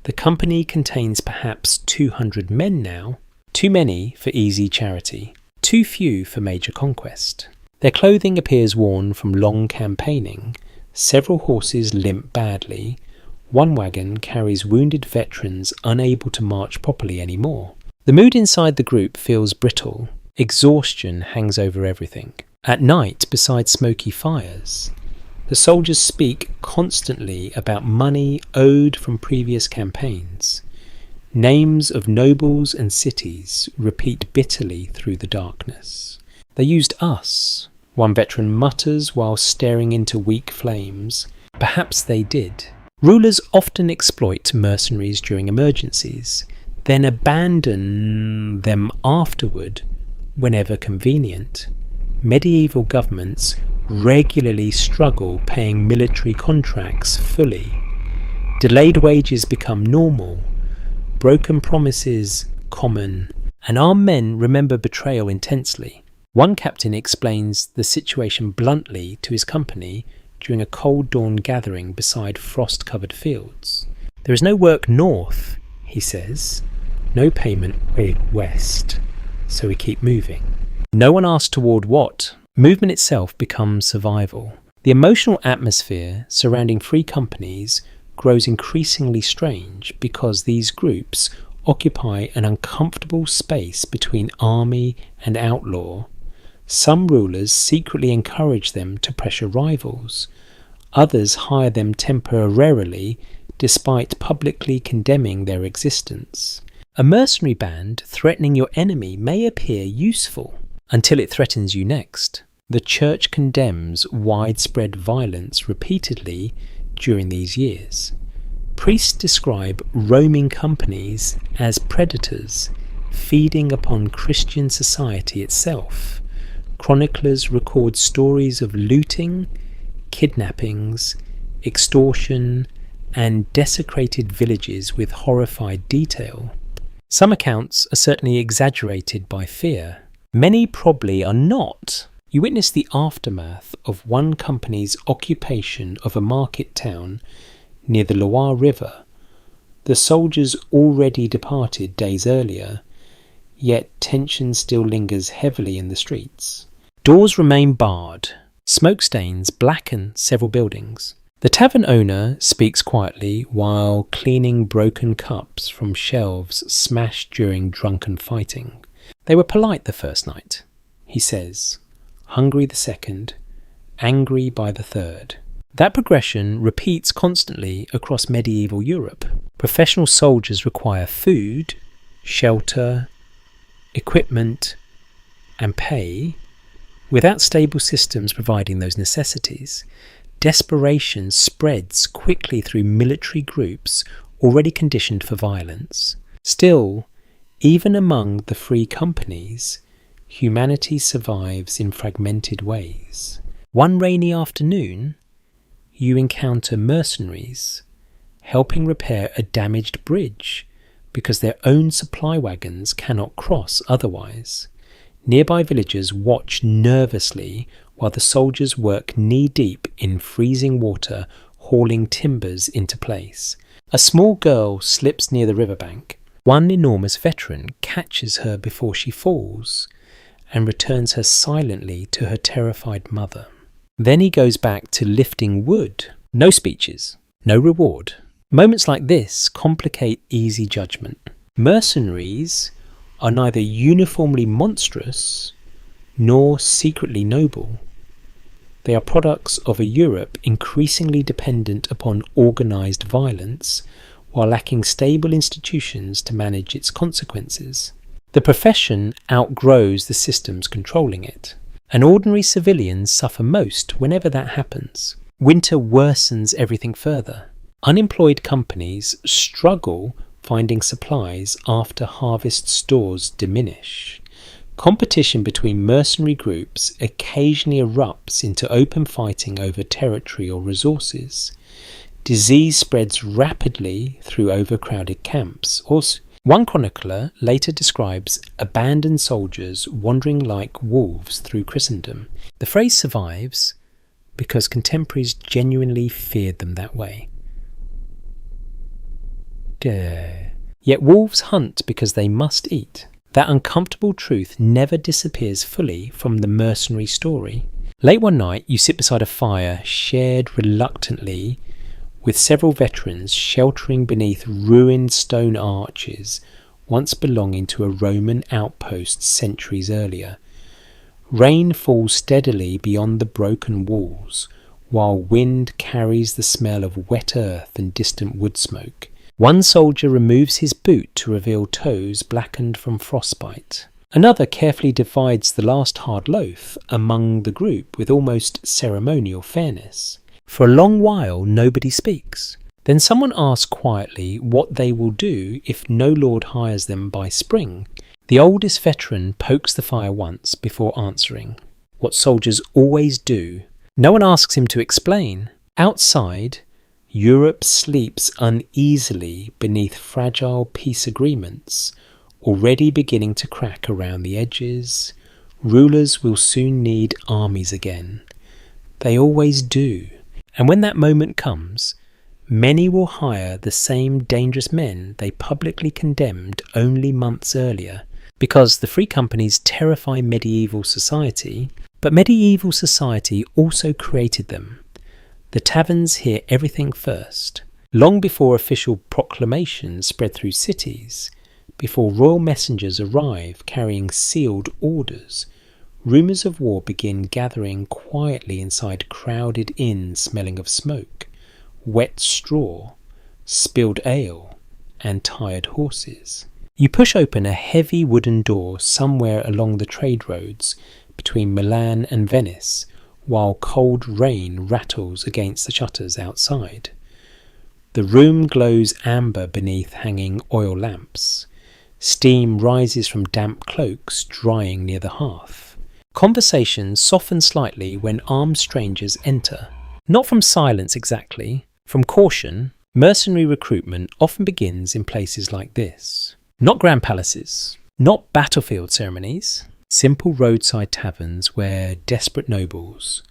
The company contains perhaps 200 men now, too many for easy charity, too few for major conquest. Their clothing appears worn from long campaigning, several horses limp badly, one wagon carries wounded veterans unable to march properly anymore. The mood inside the group feels brittle. Exhaustion hangs over everything. At night, beside smoky fires, the soldiers speak constantly about money owed from previous campaigns. Names of nobles and cities repeat bitterly through the darkness. They used us, one veteran mutters while staring into weak flames. Perhaps they did. Rulers often exploit mercenaries during emergencies, then abandon them afterward whenever convenient. Medieval governments regularly struggle paying military contracts fully. Delayed wages become normal, broken promises common, and armed men remember betrayal intensely. One captain explains the situation bluntly to his company during a cold dawn gathering beside frost-covered fields. There is no work north, he says. No payment west, so we keep moving. No one asks toward what. Movement itself becomes survival. The emotional atmosphere surrounding free companies grows increasingly strange because these groups occupy an uncomfortable space between army and outlaw. Some rulers secretly encourage them to pressure rivals. Others hire them temporarily despite publicly condemning their existence. A mercenary band threatening your enemy may appear useful until it threatens you next. The church condemns widespread violence repeatedly during these years. Priests describe roaming companies as predators, feeding upon Christian society itself. Chroniclers record stories of looting, kidnappings, extortion, and desecrated villages with horrified detail. Some accounts are certainly exaggerated by fear. Many probably are not. You witness the aftermath of one company's occupation of a market town near the Loire River. The soldiers already departed days earlier, yet tension still lingers heavily in the streets. Doors remain barred. Smoke stains blacken several buildings. The tavern owner speaks quietly while cleaning broken cups from shelves smashed during drunken fighting. They were polite the first night, he says, hungry the second, angry by the third. That progression repeats constantly across medieval Europe. Professional soldiers require food, shelter, equipment, and pay. Without stable systems providing those necessities, desperation spreads quickly through military groups already conditioned for violence. Still, even among the free companies, humanity survives in fragmented ways. One rainy afternoon, you encounter mercenaries helping repair a damaged bridge because their own supply wagons cannot cross otherwise. Nearby villagers watch nervously while the soldiers work knee-deep in freezing water, hauling timbers into place. A small girl slips near the riverbank. One enormous veteran catches her before she falls and returns her silently to her terrified mother. Then he goes back to lifting wood. No speeches, no reward. Moments like this complicate easy judgment. Mercenaries are neither uniformly monstrous nor secretly noble. They are products of a Europe increasingly dependent upon organised violence while lacking stable institutions to manage its consequences. The profession outgrows the systems controlling it, and ordinary civilians suffer most whenever that happens. Winter worsens everything further. Unemployed companies struggle finding supplies after harvest stores diminish. Competition between mercenary groups occasionally erupts into open fighting over territory or resources. Disease spreads rapidly through overcrowded camps. One chronicler later describes abandoned soldiers wandering like wolves through Christendom. The phrase survives because contemporaries genuinely feared them that way. Yet wolves hunt because they must eat. That uncomfortable truth never disappears fully from the mercenary story. Late one night, you sit beside a fire shared reluctantly with several veterans sheltering beneath ruined stone arches once belonging to a Roman outpost centuries earlier. Rain falls steadily beyond the broken walls, while wind carries the smell of wet earth and distant wood smoke. One soldier removes his boot to reveal toes blackened from frostbite. Another carefully divides the last hard loaf among the group with almost ceremonial fairness. For a long while nobody speaks. Then someone asks quietly what they will do if no lord hires them by spring. The oldest veteran pokes the fire once before answering. What soldiers always do. No one asks him to explain. Outside, Europe sleeps uneasily beneath fragile peace agreements, already beginning to crack around the edges. Rulers will soon need armies again. They always do. And when that moment comes, many will hire the same dangerous men they publicly condemned only months earlier, because the free companies terrify medieval society, but medieval society also created them. The taverns hear everything first, long before official proclamations spread through cities, before royal messengers arrive carrying sealed orders. Rumours of war begin gathering quietly inside crowded inns smelling of smoke, wet straw, spilled ale, and tired horses. You push open a heavy wooden door somewhere along the trade roads between Milan and Venice, while cold rain rattles against the shutters outside. The room glows amber beneath hanging oil lamps. Steam rises from damp cloaks drying near the hearth. Conversations soften slightly when armed strangers enter. Not from silence exactly, from caution. Mercenary recruitment often begins in places like this. Not grand palaces, not battlefield ceremonies. Simple roadside taverns where desperate nobles,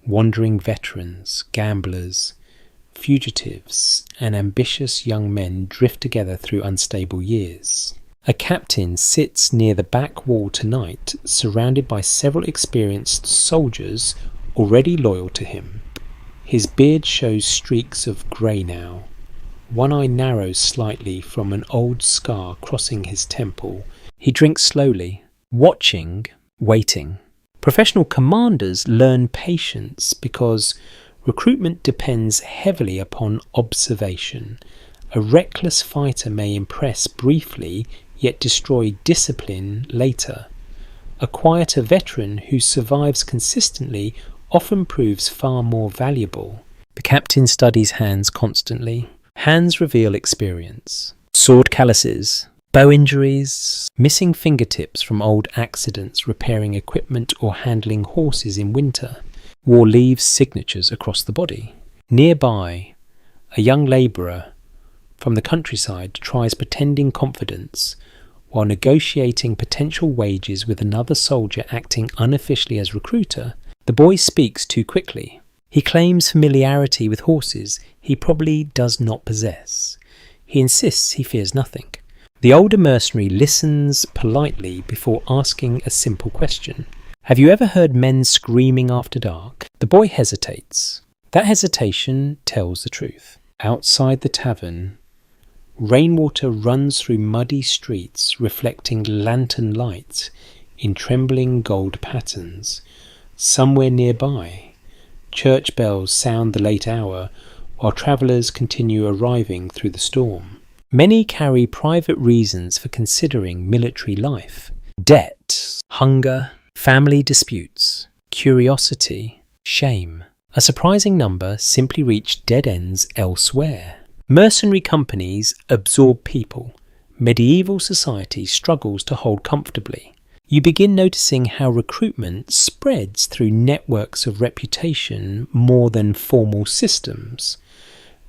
wandering veterans, gamblers, fugitives, and ambitious young men drift together through unstable years. A captain sits near the back wall tonight, surrounded by several experienced soldiers already loyal to him. His beard shows streaks of grey now. One eye narrows slightly from an old scar crossing his temple. He drinks slowly, watching, waiting. Professional commanders learn patience because recruitment depends heavily upon observation. A reckless fighter may impress briefly, yet destroy discipline later. A quieter veteran who survives consistently often proves far more valuable. The captain studies hands constantly. Hands reveal experience. Sword calluses, bow injuries, missing fingertips from old accidents repairing equipment or handling horses in winter. War leaves signatures across the body. Nearby, a young labourer from the countryside tries pretending confidence while negotiating potential wages with another soldier acting unofficially as recruiter. The boy speaks too quickly. He claims familiarity with horses he probably does not possess. He insists he fears nothing. The older mercenary listens politely before asking a simple question. Have you ever heard men screaming after dark? The boy hesitates. That hesitation tells the truth. Outside the tavern, rainwater runs through muddy streets reflecting lantern light in trembling gold patterns. Somewhere nearby, church bells sound the late hour while travellers continue arriving through the storm. Many carry private reasons for considering military life. Debt, hunger, family disputes, curiosity, shame. A surprising number simply reach dead ends elsewhere. Mercenary companies absorb people. Medieval society struggles to hold comfortably. You begin noticing how recruitment spreads through networks of reputation more than formal systems.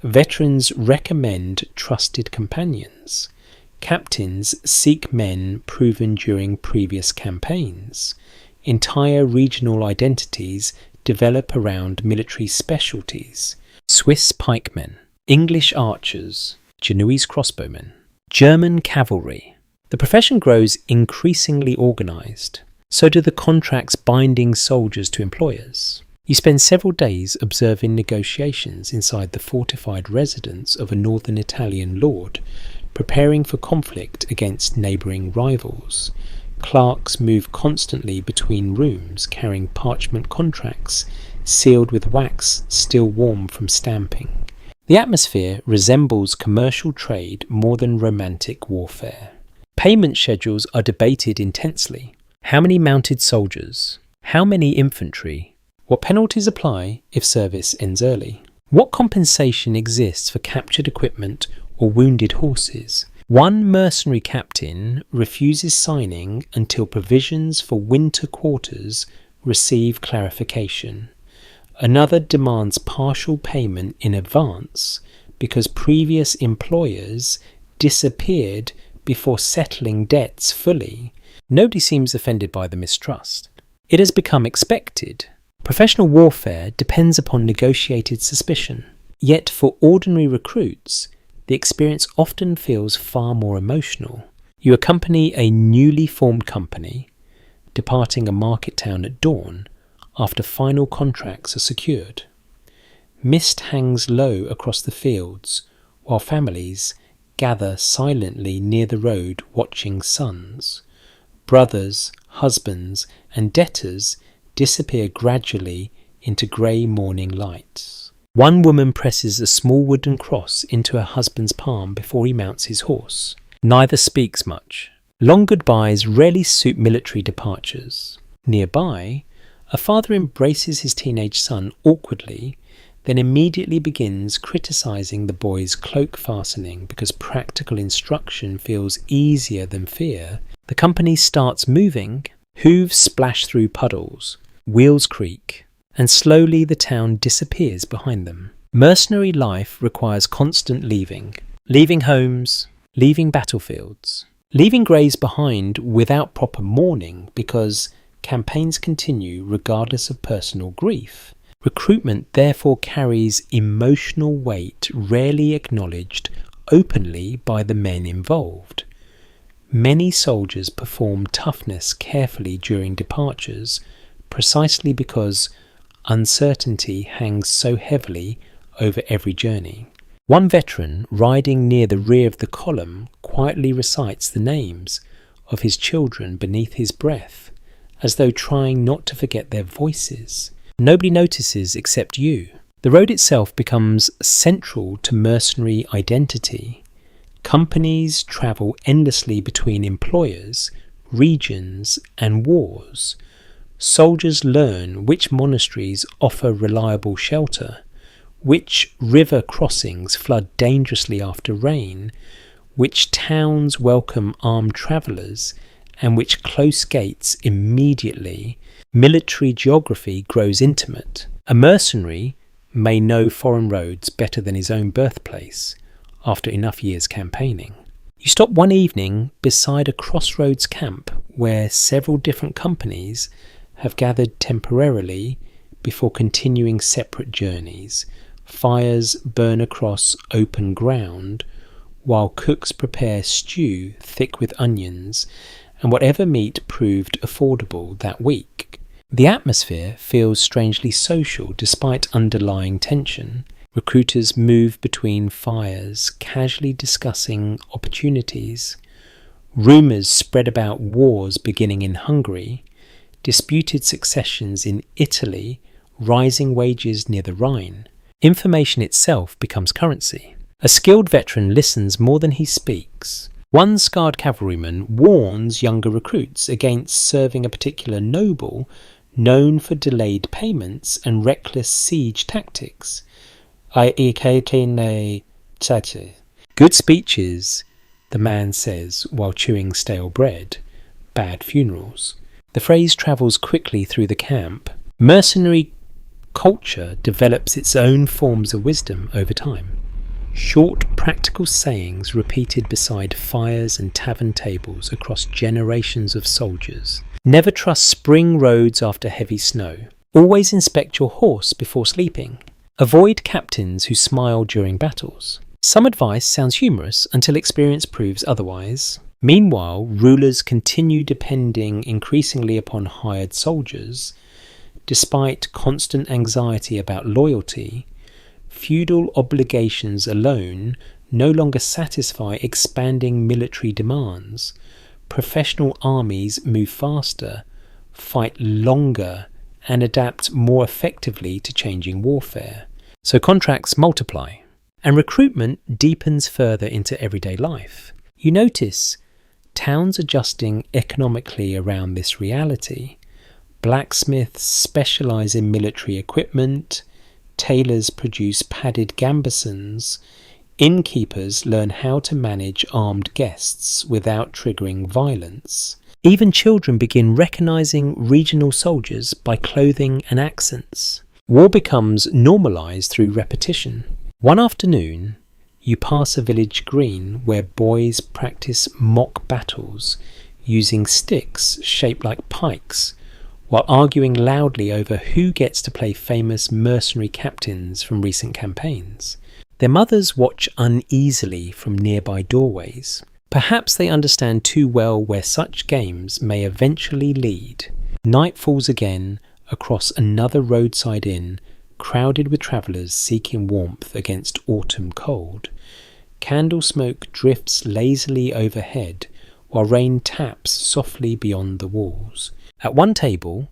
Veterans recommend trusted companions. Captains seek men proven during previous campaigns. Entire regional identities develop around military specialties. Swiss pikemen, English archers, Genoese crossbowmen, German cavalry. The profession grows increasingly organised. So do the contracts binding soldiers to employers. You spend several days observing negotiations inside the fortified residence of a northern Italian lord, preparing for conflict against neighbouring rivals. Clerks move constantly between rooms, carrying parchment contracts sealed with wax still warm from stamping. The atmosphere resembles commercial trade more than romantic warfare. Payment schedules are debated intensely. How many mounted soldiers? How many infantry? What penalties apply if service ends early? What compensation exists for captured equipment or wounded horses? One mercenary captain refuses signing until provisions for winter quarters receive clarification. Another demands partial payment in advance because previous employers disappeared before settling debts fully. Nobody seems offended by the mistrust. It has become expected. Professional warfare depends upon negotiated suspicion. Yet for ordinary recruits, the experience often feels far more emotional. You accompany a newly formed company, departing a market town at dawn after final contracts are secured. Mist hangs low across the fields, while families gather silently near the road watching sons. Brothers, husbands, and debtors disappear gradually into grey morning lights. One woman presses a small wooden cross into her husband's palm before he mounts his horse. Neither speaks much. Long goodbyes rarely suit military departures. Nearby, a father embraces his teenage son awkwardly, then immediately begins criticising the boy's cloak fastening because practical instruction feels easier than fear. The company starts moving, hooves splash through puddles, wheels creak, and slowly the town disappears behind them. Mercenary life requires constant leaving. Leaving homes, leaving battlefields, leaving graves behind without proper mourning because campaigns continue regardless of personal grief. Recruitment therefore carries emotional weight rarely acknowledged openly by the men involved. Many soldiers perform toughness carefully during departures, precisely because uncertainty hangs so heavily over every journey. One veteran, riding near the rear of the column, quietly recites the names of his children beneath his breath, as though trying not to forget their voices. Nobody notices except you. The road itself becomes central to mercenary identity. Companies travel endlessly between employers, regions, and wars. Soldiers learn which monasteries offer reliable shelter, which river crossings flood dangerously after rain, which towns welcome armed travellers, and which close gates immediately, military geography grows intimate. A mercenary may know foreign roads better than his own birthplace after enough years campaigning. You stop one evening beside a crossroads camp where several different companies have gathered temporarily before continuing separate journeys. Fires burn across open ground while cooks prepare stew thick with onions and whatever meat proved affordable that week. The atmosphere feels strangely social despite underlying tension. Recruiters move between fires, casually discussing opportunities. Rumours spread about wars beginning in Hungary, disputed successions in Italy, rising wages near the Rhine. Information itself becomes currency. A skilled veteran listens more than he speaks. One scarred cavalryman warns younger recruits against serving a particular noble known for delayed payments and reckless siege tactics. Good speeches, the man says while chewing stale bread. Bad funerals. The phrase travels quickly through the camp. Mercenary culture develops its own forms of wisdom over time. Short, practical sayings repeated beside fires and tavern tables across generations of soldiers. Never trust spring roads after heavy snow. Always inspect your horse before sleeping. Avoid captains who smile during battles. Some advice sounds humorous until experience proves otherwise. Meanwhile, rulers continue depending increasingly upon hired soldiers. Despite constant anxiety about loyalty, feudal obligations alone no longer satisfy expanding military demands. Professional armies move faster, fight longer, and adapt more effectively to changing warfare. So contracts multiply, and recruitment deepens further into everyday life. You notice towns adjusting economically around this reality. Blacksmiths specialise in military equipment, tailors produce padded gambesons, innkeepers learn how to manage armed guests without triggering violence. Even children begin recognising regional soldiers by clothing and accents. War becomes normalised through repetition. One afternoon, you pass a village green where boys practice mock battles using sticks shaped like pikes, while arguing loudly over who gets to play famous mercenary captains from recent campaigns. Their mothers watch uneasily from nearby doorways. Perhaps they understand too well where such games may eventually lead. Night falls again across another roadside inn, crowded with travellers seeking warmth against autumn cold. Candle smoke drifts lazily overhead, while rain taps softly beyond the walls. At one table,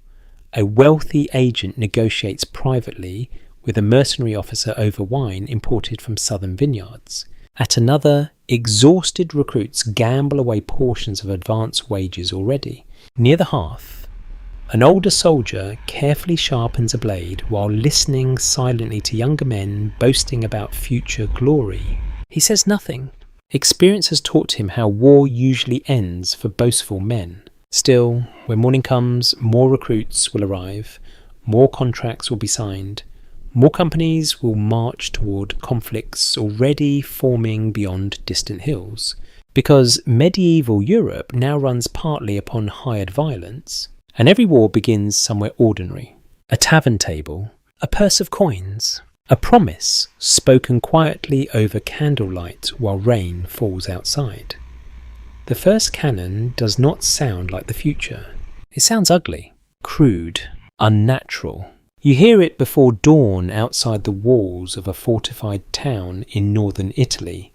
a wealthy agent negotiates privately with a mercenary officer over wine imported from southern vineyards. At another, exhausted recruits gamble away portions of advance wages already. Near the hearth, an older soldier carefully sharpens a blade while listening silently to younger men boasting about future glory. He says nothing. Experience has taught him how war usually ends for boastful men. Still, when morning comes, more recruits will arrive, more contracts will be signed, more companies will march toward conflicts already forming beyond distant hills. Because medieval Europe now runs partly upon hired violence, and every war begins somewhere ordinary. A tavern table, a purse of coins, a promise spoken quietly over candlelight while rain falls outside. The first cannon does not sound like the future. It sounds ugly, crude, unnatural. You hear it before dawn outside the walls of a fortified town in northern Italy,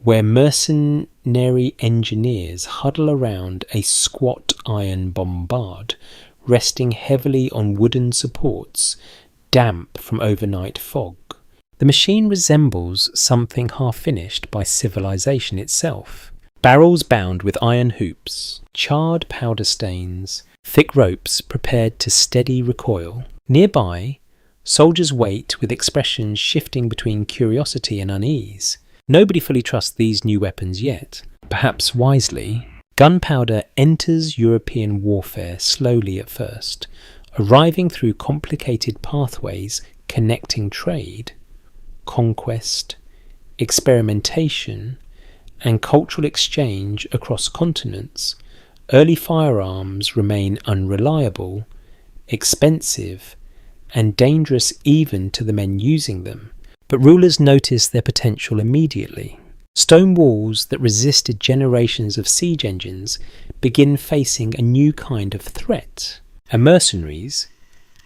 where mercenary engineers huddle around a squat iron bombard, resting heavily on wooden supports, damp from overnight fog. The machine resembles something half-finished by civilization itself. Barrels bound with iron hoops, charred powder stains, thick ropes prepared to steady recoil. Nearby, soldiers wait with expressions shifting between curiosity and unease. Nobody fully trusts these new weapons yet. Perhaps wisely, Gunpowder enters European warfare slowly at first, arriving through complicated pathways connecting trade, conquest, experimentation, and cultural exchange across continents. Early firearms remain unreliable, expensive, and dangerous even to the men using them, but rulers notice their potential immediately. Stone walls that resisted generations of siege engines begin facing a new kind of threat. And mercenaries,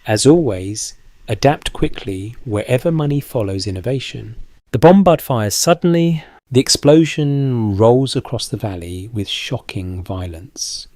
as always, adapt quickly wherever money follows innovation. The bombard fires suddenly, the explosion rolls across the valley with shocking violence,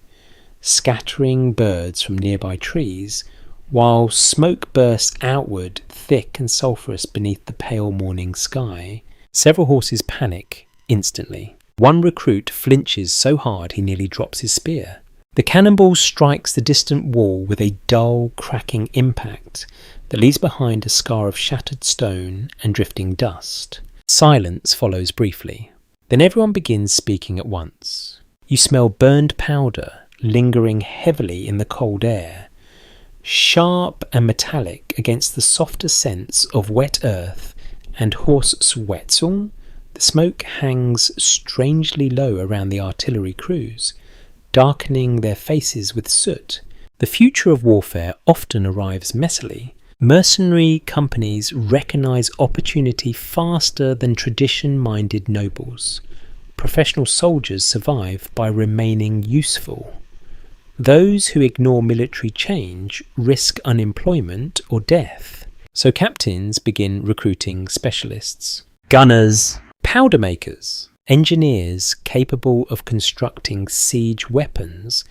scattering birds from nearby trees, while smoke bursts outward, thick and sulphurous beneath the pale morning sky. Several horses panic instantly. One recruit flinches so hard he nearly drops his spear. The cannonball strikes the distant wall with a dull, cracking impact that leaves behind a scar of shattered stone and drifting dust. Silence follows briefly. Then everyone begins speaking at once. You smell burned powder lingering heavily in the cold air, sharp and metallic against the softer scents of wet earth and horse sweatzel. The smoke hangs strangely low around the artillery crews, darkening their faces with soot. The future of warfare often arrives messily. Mercenary companies recognise opportunity faster than tradition-minded nobles. Professional soldiers survive by remaining useful. Those who ignore military change risk unemployment or death. So captains begin recruiting specialists. Gunners, powder makers, engineers capable of constructing siege weapons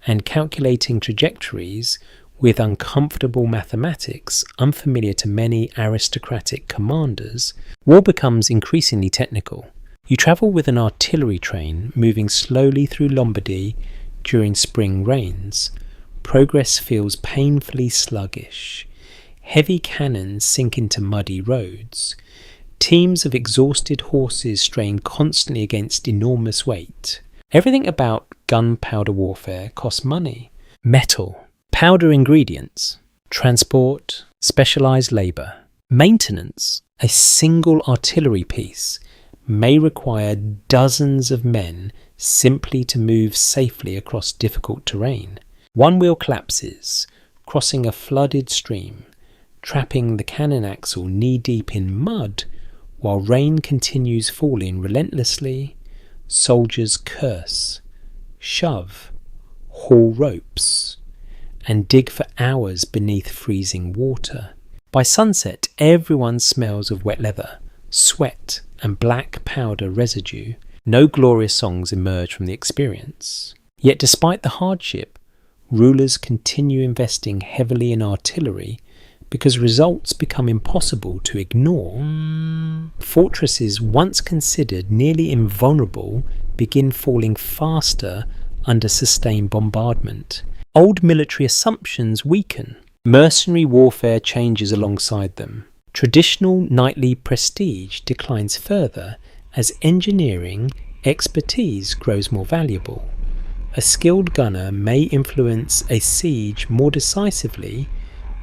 and calculating trajectories with uncomfortable mathematics unfamiliar to many aristocratic commanders. War becomes increasingly technical. You travel with an artillery train moving slowly through Lombardy during spring rains. Progress feels painfully sluggish. Heavy cannons sink into muddy roads. Teams of exhausted horses strain constantly against enormous weight. Everything about gunpowder warfare costs money. Metal, powder ingredients, transport, specialised labour, maintenance. A single artillery piece may require dozens of men simply to move safely across difficult terrain. One wheel collapses, crossing a flooded stream, trapping the cannon axle knee-deep in mud. While rain continues falling relentlessly, soldiers curse, shove, haul ropes, and dig for hours beneath freezing water. By sunset, everyone smells of wet leather, sweat, and black powder residue. No glorious songs emerge from the experience. Yet despite the hardship, rulers continue investing heavily in artillery because results become impossible to ignore. Fortresses once considered nearly invulnerable begin falling faster under sustained bombardment. Old military assumptions weaken. Mercenary warfare changes alongside them. Traditional knightly prestige declines further as engineering expertise grows more valuable. A skilled gunner may influence a siege more decisively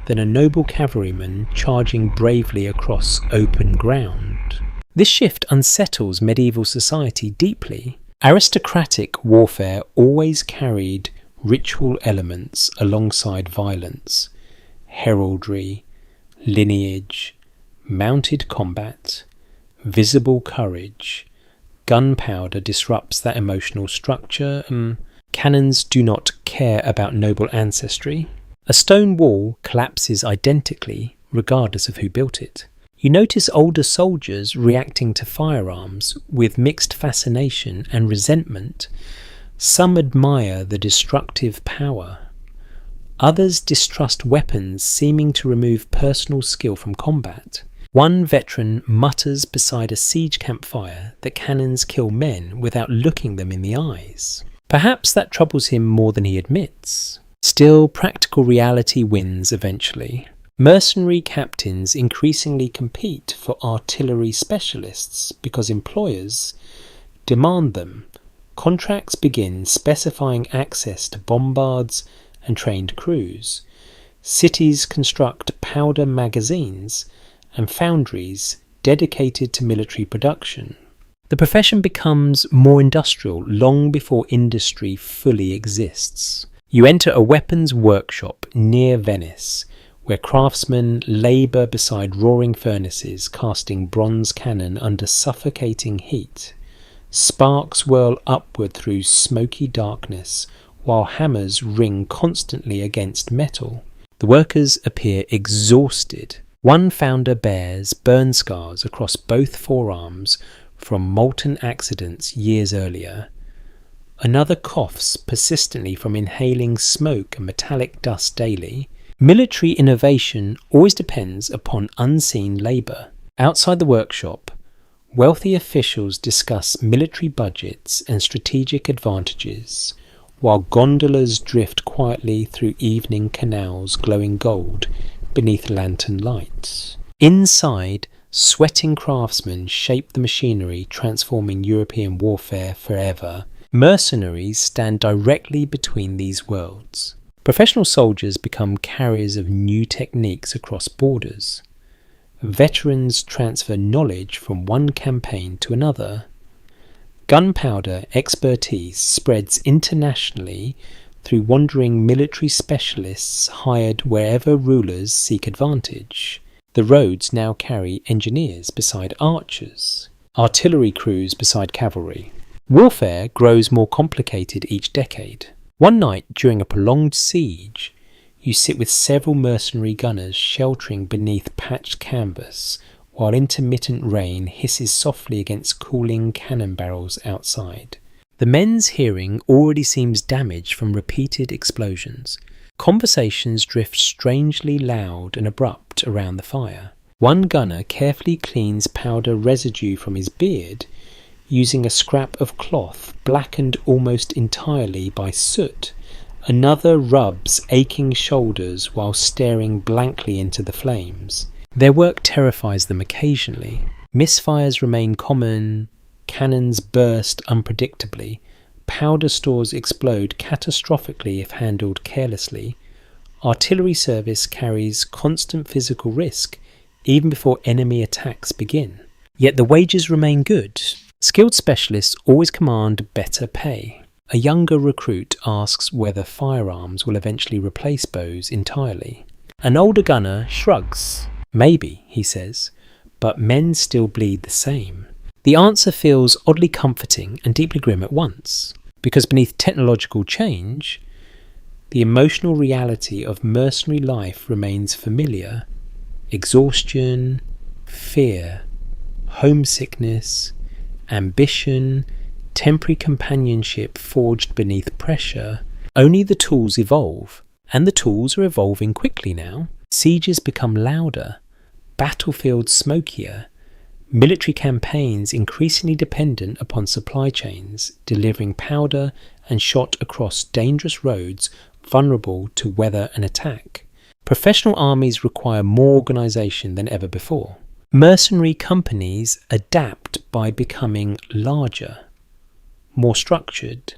than a noble cavalryman charging bravely across open ground. This shift unsettles medieval society deeply. Aristocratic warfare always carried ritual elements alongside violence, heraldry, lineage, mounted combat, visible courage. Gunpowder disrupts that emotional structure. Cannons do not care about noble ancestry. A stone wall collapses identically regardless of who built it. You notice older soldiers reacting to firearms with mixed fascination and resentment. Some admire the destructive power. Others distrust weapons seeming to remove personal skill from combat. One veteran mutters beside a siege campfire that cannons kill men without looking them in the eyes. Perhaps that troubles him more than he admits. Still, practical reality wins eventually. Mercenary captains increasingly compete for artillery specialists because employers demand them. Contracts begin specifying access to bombards and trained crews. Cities construct powder magazines and foundries dedicated to military production. The profession becomes more industrial long before industry fully exists. You enter a weapons workshop near Venice, where craftsmen labour beside roaring furnaces casting bronze cannon under suffocating heat. Sparks whirl upward through smoky darkness, while hammers ring constantly against metal. The workers appear exhausted. One founder bears burn scars across both forearms from molten accidents years earlier. Another coughs persistently from inhaling smoke and metallic dust daily. Military innovation always depends upon unseen labour. Outside the workshop, wealthy officials discuss military budgets and strategic advantages, while gondolas drift quietly through evening canals glowing gold beneath lantern lights. Inside, sweating craftsmen shape the machinery transforming European warfare forever. Mercenaries stand directly between these worlds. Professional soldiers become carriers of new techniques across borders. Veterans transfer knowledge from one campaign to another. Gunpowder expertise spreads internationally through wandering military specialists hired wherever rulers seek advantage. The roads now carry engineers beside archers, artillery crews beside cavalry. Warfare grows more complicated each decade. One night during a prolonged siege, you sit with several mercenary gunners sheltering beneath patched canvas, while intermittent rain hisses softly against cooling cannon barrels outside. The men's hearing already seems damaged from repeated explosions. Conversations drift strangely loud and abrupt around the fire. One gunner carefully cleans powder residue from his beard, using a scrap of cloth blackened almost entirely by soot. Another rubs aching shoulders while staring blankly into the flames. Their work terrifies them occasionally. Misfires remain common, cannons burst unpredictably, powder stores explode catastrophically if handled carelessly. Artillery service carries constant physical risk even before enemy attacks begin. Yet the wages remain good. Skilled specialists always command better pay. A younger recruit asks whether firearms will eventually replace bows entirely. An older gunner shrugs. Maybe, he says, but men still bleed the same. The answer feels oddly comforting and deeply grim at once, because beneath technological change, the emotional reality of mercenary life remains familiar. Exhaustion, fear, homesickness, ambition, temporary companionship forged beneath pressure. Only the tools evolve, and the tools are evolving quickly now. Sieges become louder, battlefields smokier, military campaigns increasingly dependent upon supply chains, delivering powder and shot across dangerous roads vulnerable to weather and attack. Professional armies require more organisation than ever before. Mercenary companies adapt by becoming larger, more structured,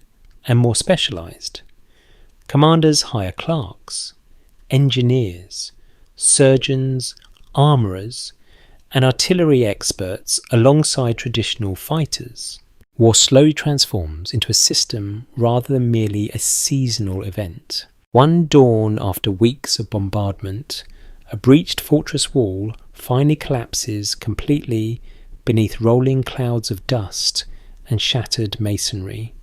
and more specialised. Commanders hire clerks, engineers, surgeons, armourers, and artillery experts alongside traditional fighters. War slowly transforms into a system rather than merely a seasonal event. One dawn after weeks of bombardment, a breached fortress wall finally collapses completely beneath rolling clouds of dust and shattered masonry.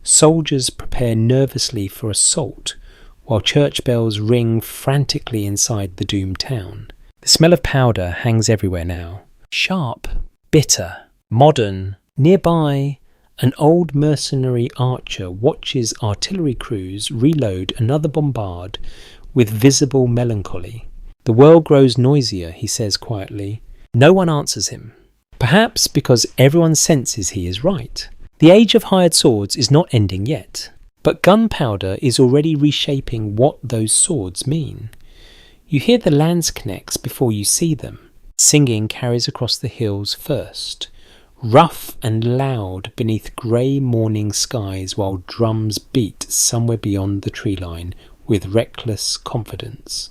Soldiers prepare nervously for assault, while church bells ring frantically inside the doomed town. The smell of powder hangs everywhere now. Sharp, bitter, modern. Nearby, an old mercenary archer watches artillery crews reload another bombard with visible melancholy. The world grows noisier, he says quietly. No one answers him. Perhaps because everyone senses he is right. The age of hired swords is not ending yet, but gunpowder is already reshaping what those swords mean. You hear the lanzknechts before you see them. Singing carries across the hills first. rough and loud beneath grey morning skies while drums beat somewhere beyond the tree line with reckless confidence.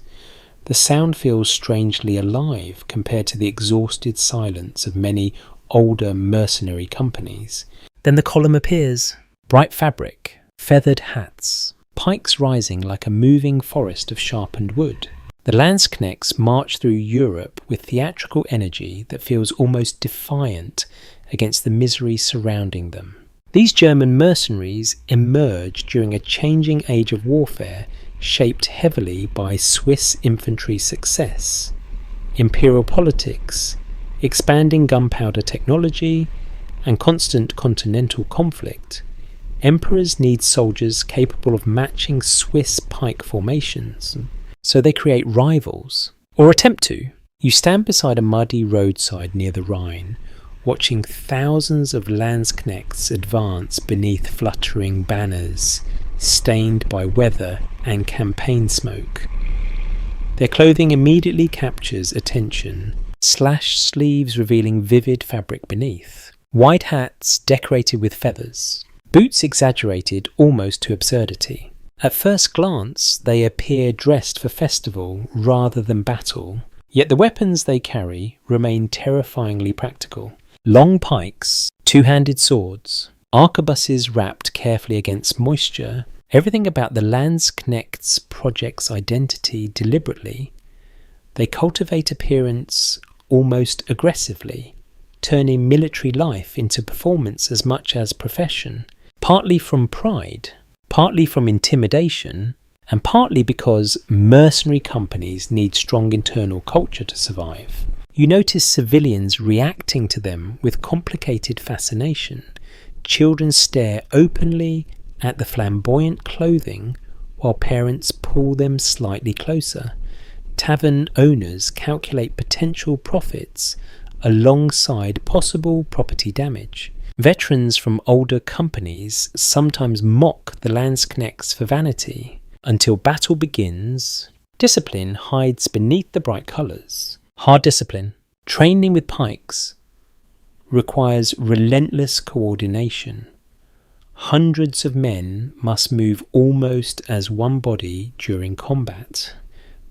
The sound feels strangely alive compared to the exhausted silence of many older mercenary companies. Then the column appears. Bright fabric, feathered hats, pikes rising like a moving forest of sharpened wood. The Landsknechts march through Europe with theatrical energy that feels almost defiant against the misery surrounding them. These German mercenaries emerge during a changing age of warfare shaped heavily by Swiss infantry success, imperial politics, expanding gunpowder technology, and constant continental conflict. Emperors need soldiers capable of matching Swiss pike formations, so they create rivals, or attempt to. You stand beside a muddy roadside near the Rhine, watching thousands of Landsknechts advance beneath fluttering banners, stained by weather and campaign smoke. Their clothing immediately captures attention, slashed sleeves revealing vivid fabric beneath, wide hats decorated with feathers, boots exaggerated almost to absurdity. At first glance, they appear dressed for festival rather than battle, yet the weapons they carry remain terrifyingly practical. Long pikes, two-handed swords, arquebuses wrapped carefully against moisture, everything about the Landsknechts project's identity deliberately. They cultivate appearance almost aggressively, turning military life into performance as much as profession, partly from pride, partly from intimidation, and partly because mercenary companies need strong internal culture to survive. You notice civilians reacting to them with complicated fascination. Children stare openly at the flamboyant clothing while parents pull them slightly closer. Tavern owners calculate potential profits alongside possible property damage. Veterans from older companies sometimes mock the Landsknechts for vanity. Until battle begins, discipline hides beneath the bright colours. Hard discipline, training with pikes, requires relentless coordination. Hundreds of men must move almost as one body during combat.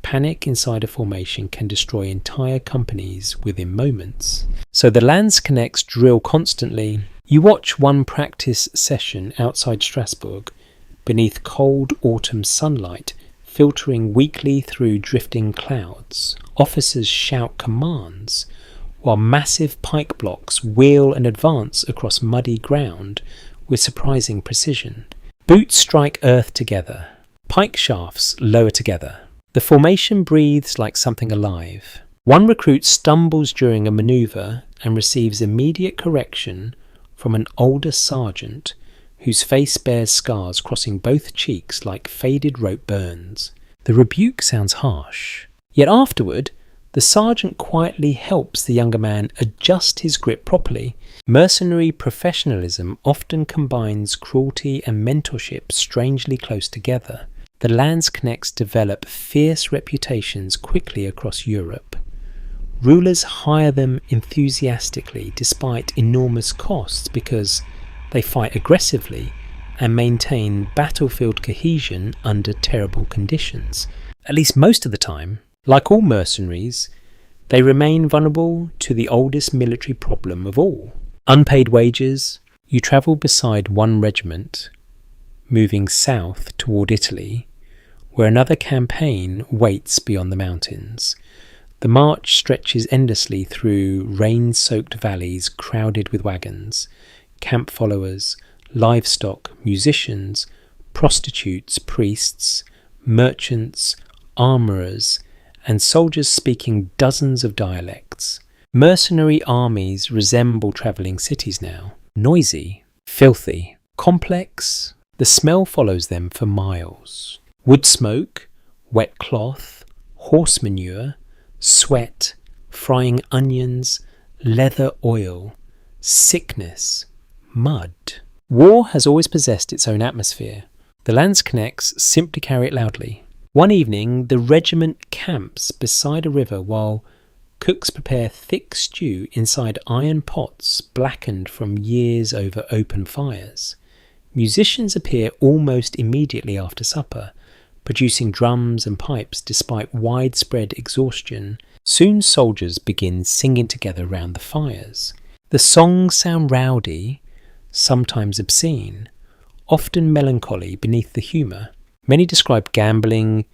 Panic inside a formation can destroy entire companies within moments. So the Landsknechts drill constantly. You watch one practice session outside Strasbourg, beneath cold autumn sunlight, filtering weakly through drifting clouds. Officers shout commands, while massive pike blocks wheel and advance across muddy ground with surprising precision. Boots strike earth together, pike shafts lower together. The formation breathes like something alive. One recruit stumbles during a manoeuvre and receives immediate correction from an older sergeant whose face bears scars crossing both cheeks like faded rope burns. The rebuke sounds harsh, yet afterward, the sergeant quietly helps the younger man adjust his grip properly. Mercenary professionalism often combines cruelty and mentorship strangely close together. The Landsknechts develop fierce reputations quickly across Europe. Rulers hire them enthusiastically despite enormous costs because they fight aggressively and maintain battlefield cohesion under terrible conditions. At least most of the time, like all mercenaries, they remain vulnerable to the oldest military problem of all: unpaid wages. You travel beside one regiment, moving south toward Italy, where another campaign waits beyond the mountains. The march stretches endlessly through rain-soaked valleys crowded with wagons, camp followers, livestock, musicians, prostitutes, priests, merchants, armourers, and soldiers speaking dozens of dialects. Mercenary armies resemble travelling cities now. Noisy, filthy, complex. The smell follows them for miles. Wood smoke, wet cloth, horse manure, sweat, frying onions, leather oil, sickness, mud. War has always possessed its own atmosphere. The Landsknechts simply carry it loudly. One evening, the regiment camps beside a river while Cooks prepare thick stew inside iron pots blackened from years over open fires. Musicians appear almost immediately after supper, producing drums and pipes despite widespread exhaustion. Soon soldiers begin singing together round the fires. The songs sound rowdy, sometimes obscene, often melancholy beneath the humour. Many describe gambling,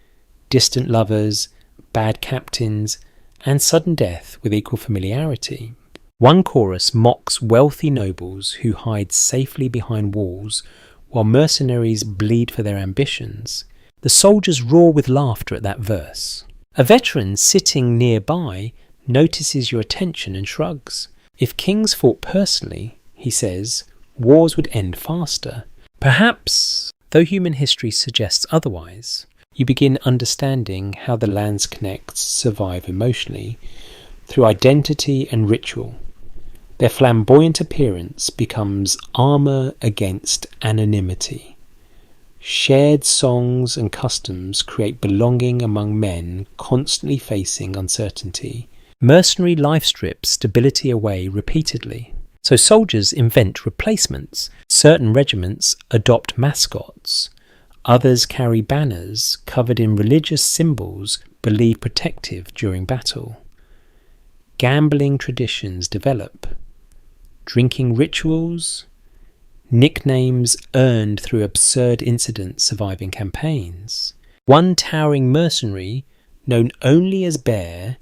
distant lovers, bad captains, and sudden death with equal familiarity. One chorus mocks wealthy nobles who hide safely behind walls, while mercenaries bleed for their ambitions. The soldiers roar with laughter at that verse. A veteran sitting nearby notices your attention and shrugs. If kings fought personally, he says, wars would end faster. Perhaps, though human history suggests otherwise, you begin understanding how the landsknechts survive emotionally through identity and ritual. Their flamboyant appearance becomes armour against anonymity. Shared songs and customs create belonging among men constantly facing uncertainty. Mercenary life strips stability away repeatedly. So soldiers invent replacements. Certain regiments adopt mascots. Others carry banners covered in religious symbols believed protective during battle. Gambling traditions develop. Drinking rituals, nicknames earned through absurd incidents surviving campaigns. One towering mercenary, known only as Bear,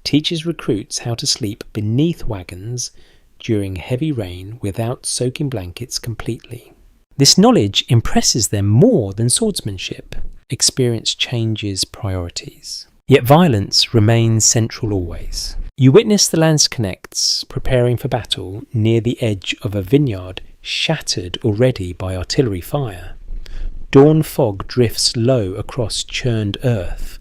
teaches recruits how to sleep beneath wagons during heavy rain without soaking blankets completely. This knowledge impresses them more than swordsmanship. Experience changes priorities. Yet violence remains central always. You witness the landsknechts preparing for battle near the edge of a vineyard shattered already by artillery fire. Dawn fog drifts low across churned earth,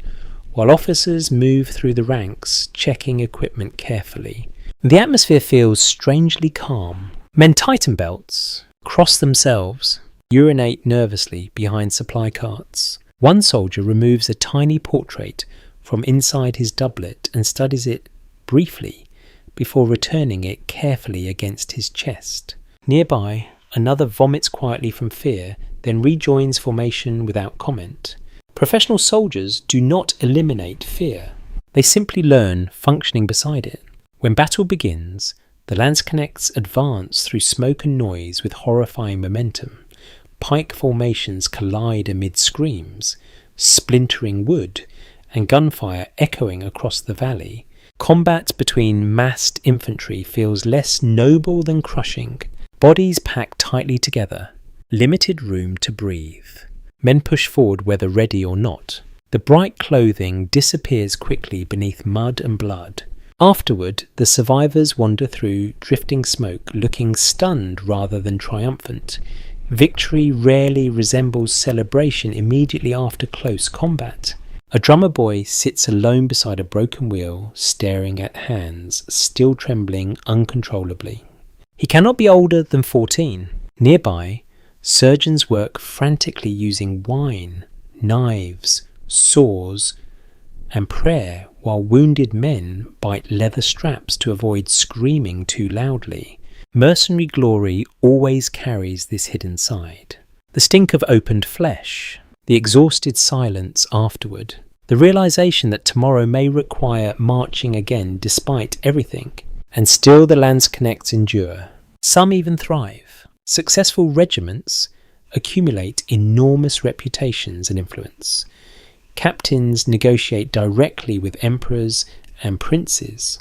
while officers move through the ranks, checking equipment carefully. The atmosphere feels strangely calm. Men tighten belts, cross themselves, urinate nervously behind supply carts. One soldier removes a tiny portrait from inside his doublet and studies it briefly before returning it carefully against his chest. Nearby, another vomits quietly from fear, then rejoins formation without comment. Professional soldiers do not eliminate fear. They simply learn functioning beside it. When battle begins, the landsknechts advance through smoke and noise with horrifying momentum. Pike formations collide amid screams, splintering wood, and gunfire echoing across the valley. Combat between massed infantry feels less noble than crushing. Bodies packed tightly together, limited room to breathe. Men push forward whether ready or not. The bright clothing disappears quickly beneath mud and blood. Afterward, the survivors wander through drifting smoke, looking stunned rather than triumphant. Victory rarely resembles celebration immediately after close combat. A drummer boy sits alone beside a broken wheel, staring at hands still trembling uncontrollably. He cannot be older than 14. Nearby, surgeons work frantically using wine, knives, saws, and prayer, while wounded men bite leather straps to avoid screaming too loudly. Mercenary glory always carries this hidden side. The stink of opened flesh, the exhausted silence afterward, the realization that tomorrow may require marching again despite everything, and still the landsknechts endure. Some even thrive. Successful regiments accumulate enormous reputations and influence. Captains negotiate directly with emperors and princes.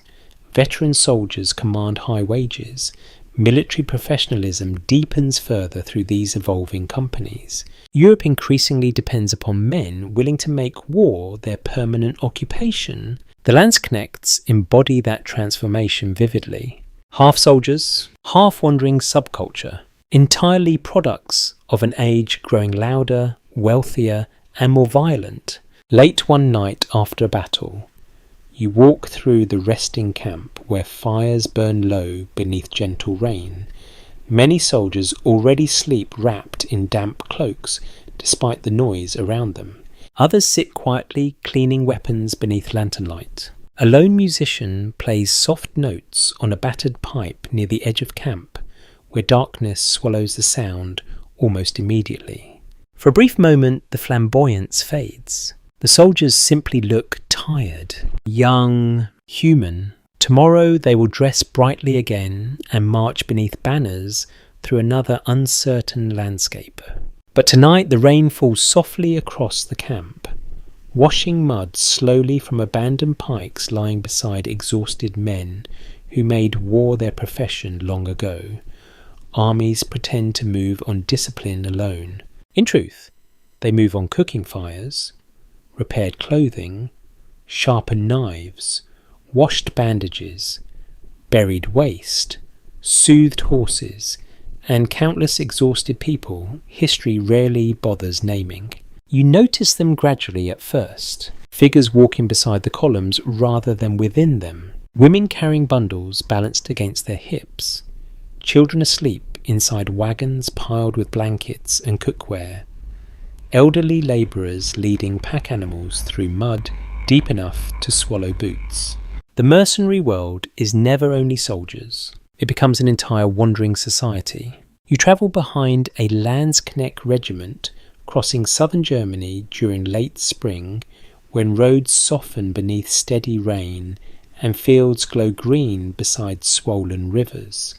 Veteran soldiers command high wages. Military professionalism deepens further through these evolving companies. Europe increasingly depends upon men willing to make war their permanent occupation. The landsknechts embody that transformation vividly. Half soldiers, half wandering subculture, entirely products of an age growing louder, wealthier, and more violent. Late one night after a battle, you walk through the resting camp where fires burn low beneath gentle rain. Many soldiers already sleep wrapped in damp cloaks despite the noise around them. Others sit quietly cleaning weapons beneath lantern light. A lone musician plays soft notes on a battered pipe near the edge of camp, where darkness swallows the sound almost immediately. For a brief moment, the flamboyance fades. The soldiers simply look tired, young, human. Tomorrow they will dress brightly again and march beneath banners through another uncertain landscape. But tonight the rain falls softly across the camp, washing mud slowly from abandoned pikes lying beside exhausted men who made war their profession long ago. Armies pretend to move on discipline alone. In truth, they move on cooking fires, repaired clothing, sharpened knives, washed bandages, buried waste, soothed horses, and countless exhausted people history rarely bothers naming. You notice them gradually at first, figures walking beside the columns rather than within them, women carrying bundles balanced against their hips, children asleep inside wagons piled with blankets and cookware, elderly labourers leading pack animals through mud deep enough to swallow boots. The mercenary world is never only soldiers. It becomes an entire wandering society. You travel behind a Landsknecht regiment crossing southern Germany during late spring when roads soften beneath steady rain and fields glow green beside swollen rivers.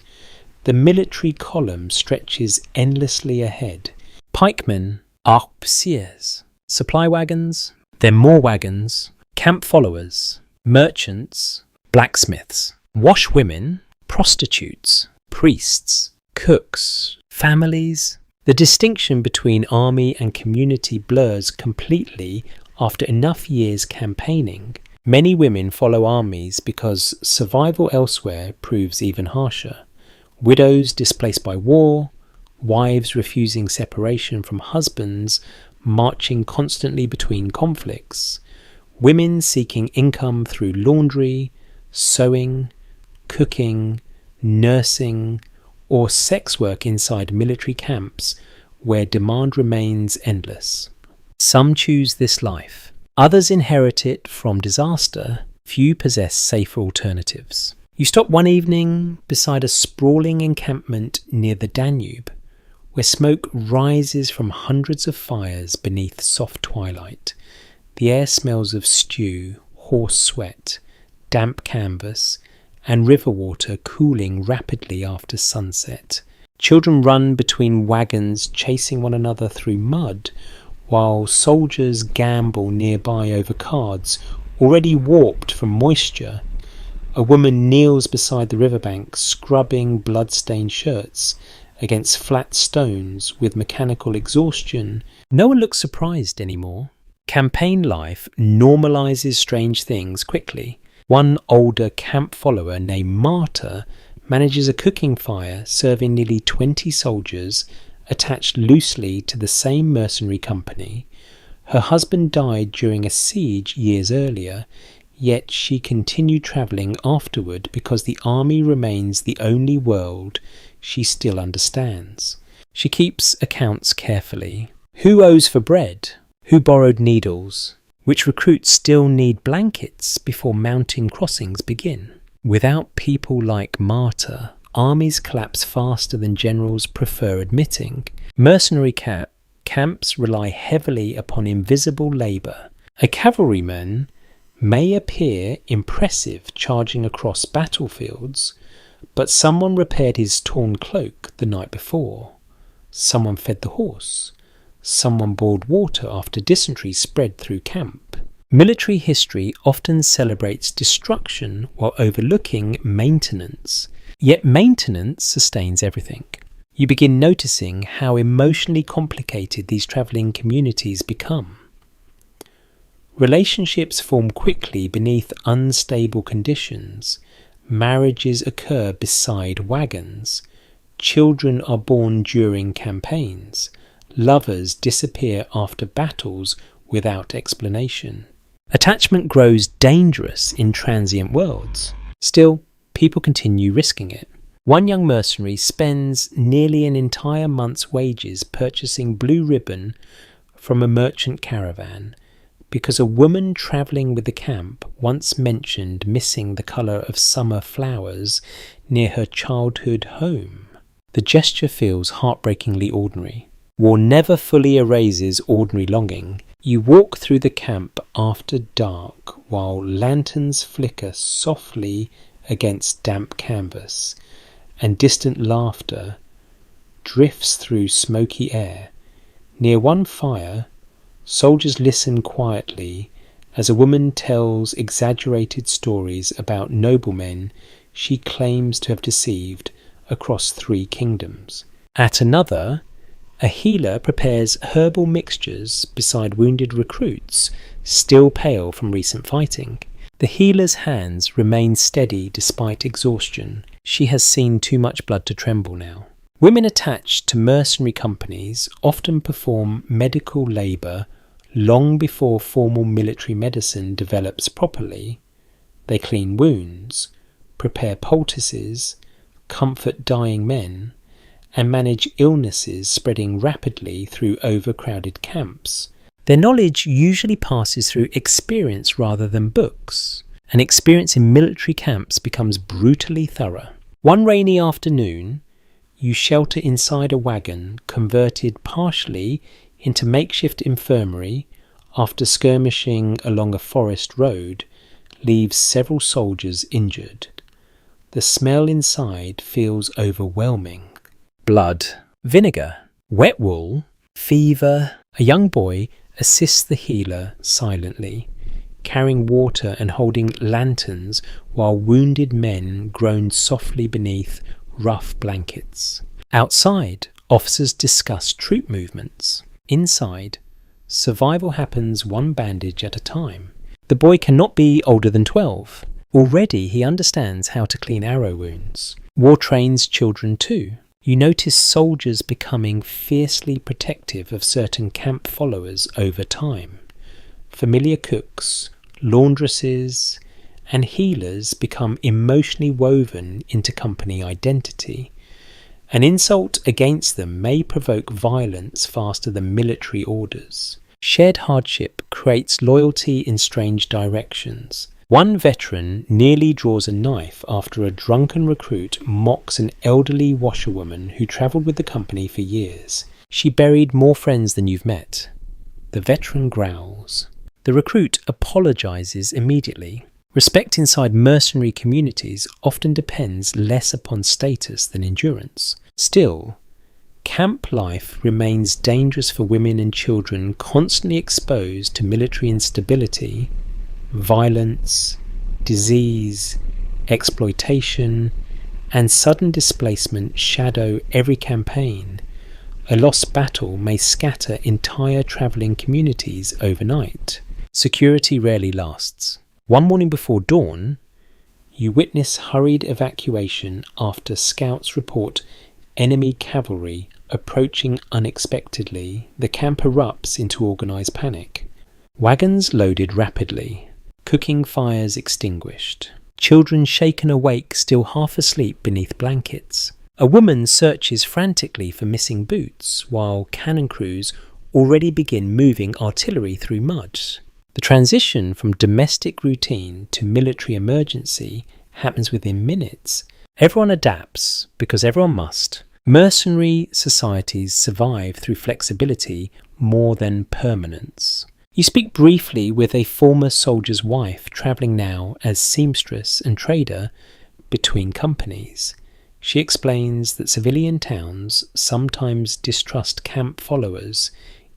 The military column stretches endlessly ahead. Pikemen, arquebusiers, supply wagons, then more wagons, camp followers, merchants, blacksmiths, washwomen, prostitutes, priests, cooks, families. The distinction between army and community blurs completely after enough years campaigning. Many women follow armies because survival elsewhere proves even harsher. Widows displaced by war, wives refusing separation from husbands, marching constantly between conflicts, women seeking income through laundry, sewing, cooking, nursing, or sex work inside military camps where demand remains endless. Some choose this life. Others inherit it from disaster. Few possess safer alternatives. You stop one evening beside a sprawling encampment near the Danube, where smoke rises from hundreds of fires beneath soft twilight. The air smells of stew, horse sweat, damp canvas, and river water cooling rapidly after sunset. Children run between wagons chasing one another through mud, while soldiers gamble nearby over cards already warped from moisture. A woman kneels beside the riverbank, scrubbing blood-stained shirts against flat stones with mechanical exhaustion. No one looks surprised anymore. Campaign life normalizes strange things quickly. One older camp follower named Marta manages a cooking fire serving nearly 20 soldiers attached loosely to the same mercenary company. Her husband died during a siege years earlier, yet she continued travelling afterward because the army remains the only world she still understands. She keeps accounts carefully. Who owes for bread? Who borrowed needles? Which recruits still need blankets before mountain crossings begin? Without people like Marta, armies collapse faster than generals prefer admitting. Mercenary camps rely heavily upon invisible labour. A cavalryman may appear impressive charging across battlefields, but someone repaired his torn cloak the night before. Someone fed the horse. Someone boiled water after dysentery spread through camp. Military history often celebrates destruction while overlooking maintenance. Yet maintenance sustains everything. You begin noticing how emotionally complicated these travelling communities become. Relationships form quickly beneath unstable conditions. Marriages occur beside wagons. Children are born during campaigns. Lovers disappear after battles without explanation. Attachment grows dangerous in transient worlds. Still, people continue risking it. One young mercenary spends nearly an entire month's wages purchasing blue ribbon from a merchant caravan, because a woman travelling with the camp once mentioned missing the colour of summer flowers near her childhood home. The gesture feels heartbreakingly ordinary. War never fully erases ordinary longing. You walk through the camp after dark while lanterns flicker softly against damp canvas, and distant laughter drifts through smoky air. Near one fire, soldiers listen quietly as a woman tells exaggerated stories about noblemen she claims to have deceived across 3 kingdoms. At another, a healer prepares herbal mixtures beside wounded recruits, still pale from recent fighting. The healer's hands remain steady despite exhaustion. She has seen too much blood to tremble now. Women attached to mercenary companies often perform medical labour long before formal military medicine develops properly. They clean wounds, prepare poultices, comfort dying men, and manage illnesses spreading rapidly through overcrowded camps. Their knowledge usually passes through experience rather than books, and experience in military camps becomes brutally thorough. One rainy afternoon, you shelter inside a wagon converted partially into makeshift infirmary after skirmishing along a forest road leaves several soldiers injured. The smell inside feels overwhelming. Blood, vinegar, wet wool, fever. A young boy assists the healer silently, carrying water and holding lanterns while wounded men groan softly beneath rough blankets. Outside, officers discuss troop movements. Inside, survival happens one bandage at a time. The boy cannot be older than 12. Already he understands how to clean arrow wounds. War trains children too. You notice soldiers becoming fiercely protective of certain camp followers over time. Familiar cooks, laundresses, and healers become emotionally woven into company identity. An insult against them may provoke violence faster than military orders. Shared hardship creates loyalty in strange directions. One veteran nearly draws a knife after a drunken recruit mocks an elderly washerwoman who travelled with the company for years. She buried more friends than you've met. The veteran growls. The recruit apologises immediately. Respect inside mercenary communities often depends less upon status than endurance. Still, camp life remains dangerous for women and children constantly exposed to military instability, violence, disease, exploitation, and sudden displacement shadow every campaign. A lost battle may scatter entire travelling communities overnight. Security rarely lasts. One morning before dawn, you witness hurried evacuation after scouts report enemy cavalry approaching unexpectedly. The camp erupts into organised panic. Wagons loaded rapidly. Cooking fires extinguished. Children shaken awake, still half asleep beneath blankets. A woman searches frantically for missing boots, while cannon crews already begin moving artillery through mud. The transition from domestic routine to military emergency happens within minutes. Everyone adapts because everyone must. Mercenary societies survive through flexibility more than permanence. You speak briefly with a former soldier's wife travelling now as seamstress and trader between companies. She explains that civilian towns sometimes distrust camp followers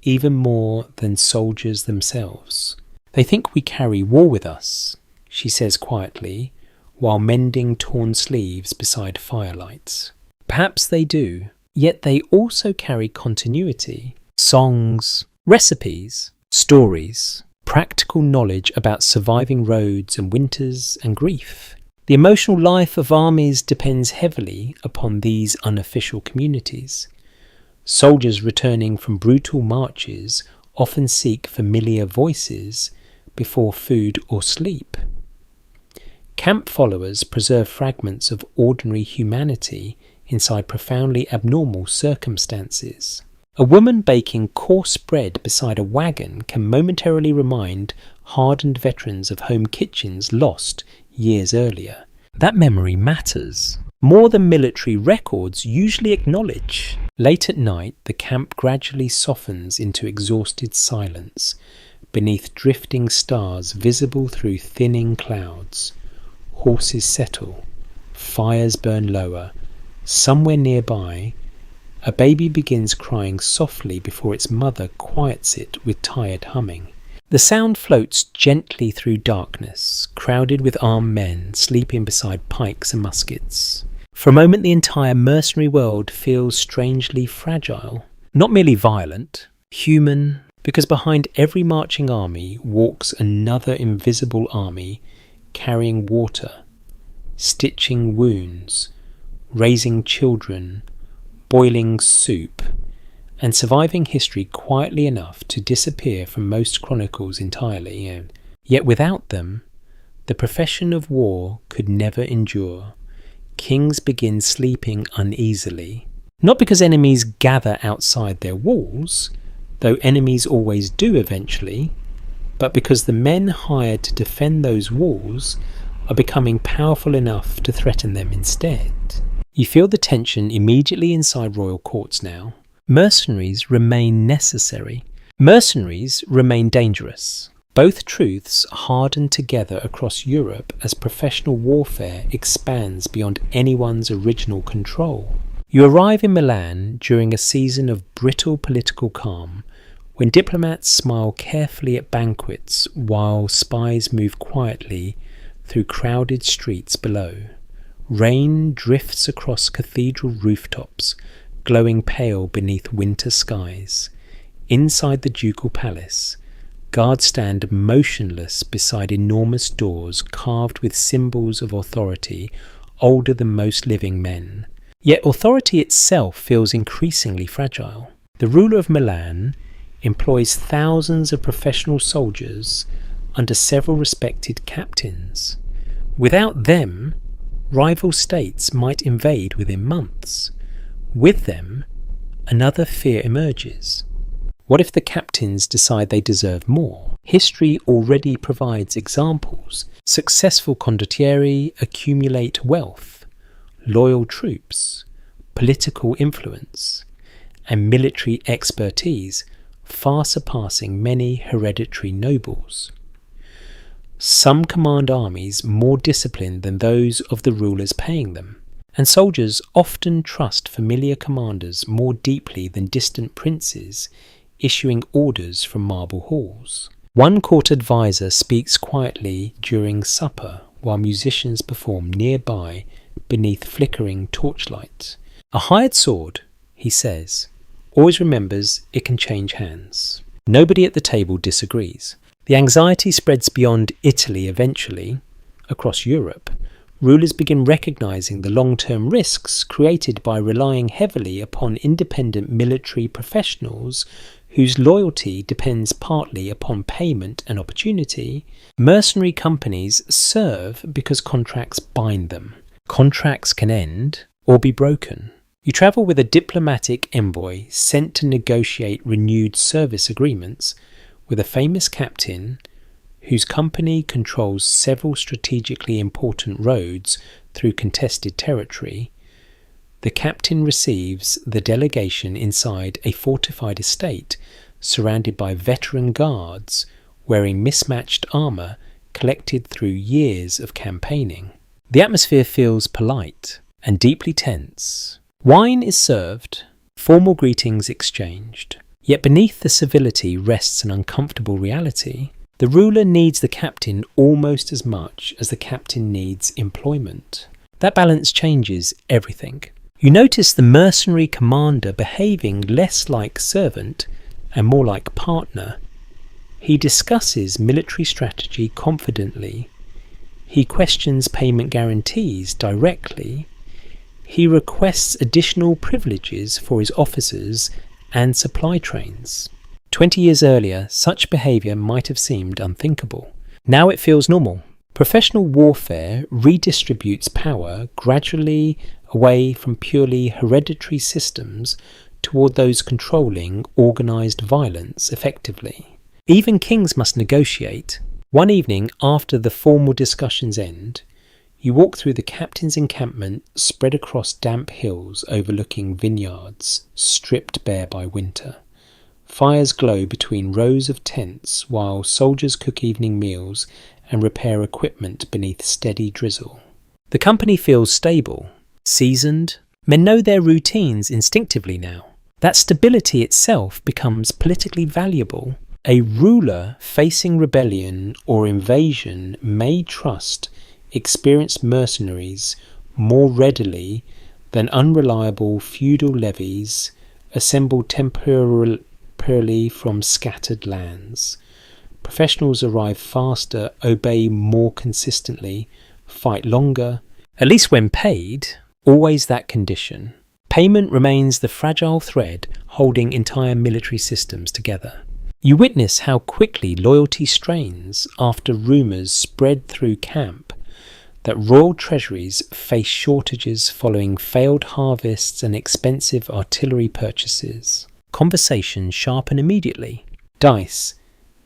even more than soldiers themselves. They think we carry war with us, she says quietly, while mending torn sleeves beside firelights. Perhaps they do, yet they also carry continuity, songs, recipes, stories, practical knowledge about surviving roads and winters and grief. The emotional life of armies depends heavily upon these unofficial communities. Soldiers returning from brutal marches often seek familiar voices before food or sleep. Camp followers preserve fragments of ordinary humanity inside profoundly abnormal circumstances. A woman baking coarse bread beside a wagon can momentarily remind hardened veterans of home kitchens lost years earlier. That memory matters more than military records usually acknowledge. Late at night, the camp gradually softens into exhausted silence, beneath drifting stars visible through thinning clouds. Horses settle, fires burn lower. Somewhere nearby, a baby begins crying softly before its mother quiets it with tired humming. The sound floats gently through darkness, crowded with armed men sleeping beside pikes and muskets. For a moment the entire mercenary world feels strangely fragile. Not merely violent, human, because behind every marching army walks another invisible army, carrying water, stitching wounds, raising children, boiling soup, and surviving history quietly enough to disappear from most chronicles entirely. Yet without them, the profession of war could never endure. Kings begin sleeping uneasily, not because enemies gather outside their walls, though enemies always do eventually, but because the men hired to defend those walls are becoming powerful enough to threaten them instead. You feel the tension immediately inside royal courts now. Mercenaries remain necessary. Mercenaries remain dangerous. Both truths harden together across Europe as professional warfare expands beyond anyone's original control. You arrive in Milan during a season of brittle political calm, when diplomats smile carefully at banquets while spies move quietly through crowded streets below. Rain drifts across cathedral rooftops, glowing pale beneath winter skies. Inside the ducal palace, guards stand motionless beside enormous doors carved with symbols of authority older than most living men. Yet authority itself feels increasingly fragile. The ruler of Milan employs thousands of professional soldiers under several respected captains. Without them, rival states might invade within months. With them, another fear emerges. What if the captains decide they deserve more? History already provides examples. Successful condottieri accumulate wealth, loyal troops, political influence, and military expertise, far surpassing many hereditary nobles. Some command armies more disciplined than those of the rulers paying them, and soldiers often trust familiar commanders more deeply than distant princes issuing orders from marble halls. One court advisor speaks quietly during supper while musicians perform nearby beneath flickering torchlight. A hired sword, he says, always remembers it can change hands. Nobody at the table disagrees. The anxiety spreads beyond Italy eventually, across Europe. Rulers begin recognizing the long-term risks created by relying heavily upon independent military professionals whose loyalty depends partly upon payment and opportunity. Mercenary companies serve because contracts bind them. Contracts can end or be broken. You travel with a diplomatic envoy sent to negotiate renewed service agreements with a famous captain whose company controls several strategically important roads through contested territory. The captain receives the delegation inside a fortified estate surrounded by veteran guards wearing mismatched armour collected through years of campaigning. The atmosphere feels polite and deeply tense. Wine is served, formal greetings exchanged. Yet beneath the civility rests an uncomfortable reality. The ruler needs the captain almost as much as the captain needs employment. That balance changes everything. You notice the mercenary commander behaving less like servant and more like partner. He discusses military strategy confidently. He questions payment guarantees directly. He requests additional privileges for his officers and supply trains. 20 years earlier, such behaviour might have seemed unthinkable. Now it feels normal. Professional warfare redistributes power gradually away from purely hereditary systems toward those controlling organised violence effectively. Even kings must negotiate. One evening, after the formal discussions end, you walk through the captain's encampment spread across damp hills overlooking vineyards stripped bare by winter. Fires glow between rows of tents while soldiers cook evening meals and repair equipment beneath steady drizzle. The company feels stable, seasoned. Men know their routines instinctively now. That stability itself becomes politically valuable. A ruler facing rebellion or invasion may trust experienced mercenaries more readily than unreliable feudal levies assembled temporarily from scattered lands. Professionals arrive faster, obey more consistently, fight longer, at least when paid, always that condition. Payment remains the fragile thread holding entire military systems together. You witness how quickly loyalty strains after rumours spread through camp that royal treasuries face shortages following failed harvests and expensive artillery purchases. Conversations sharpen immediately. Dice,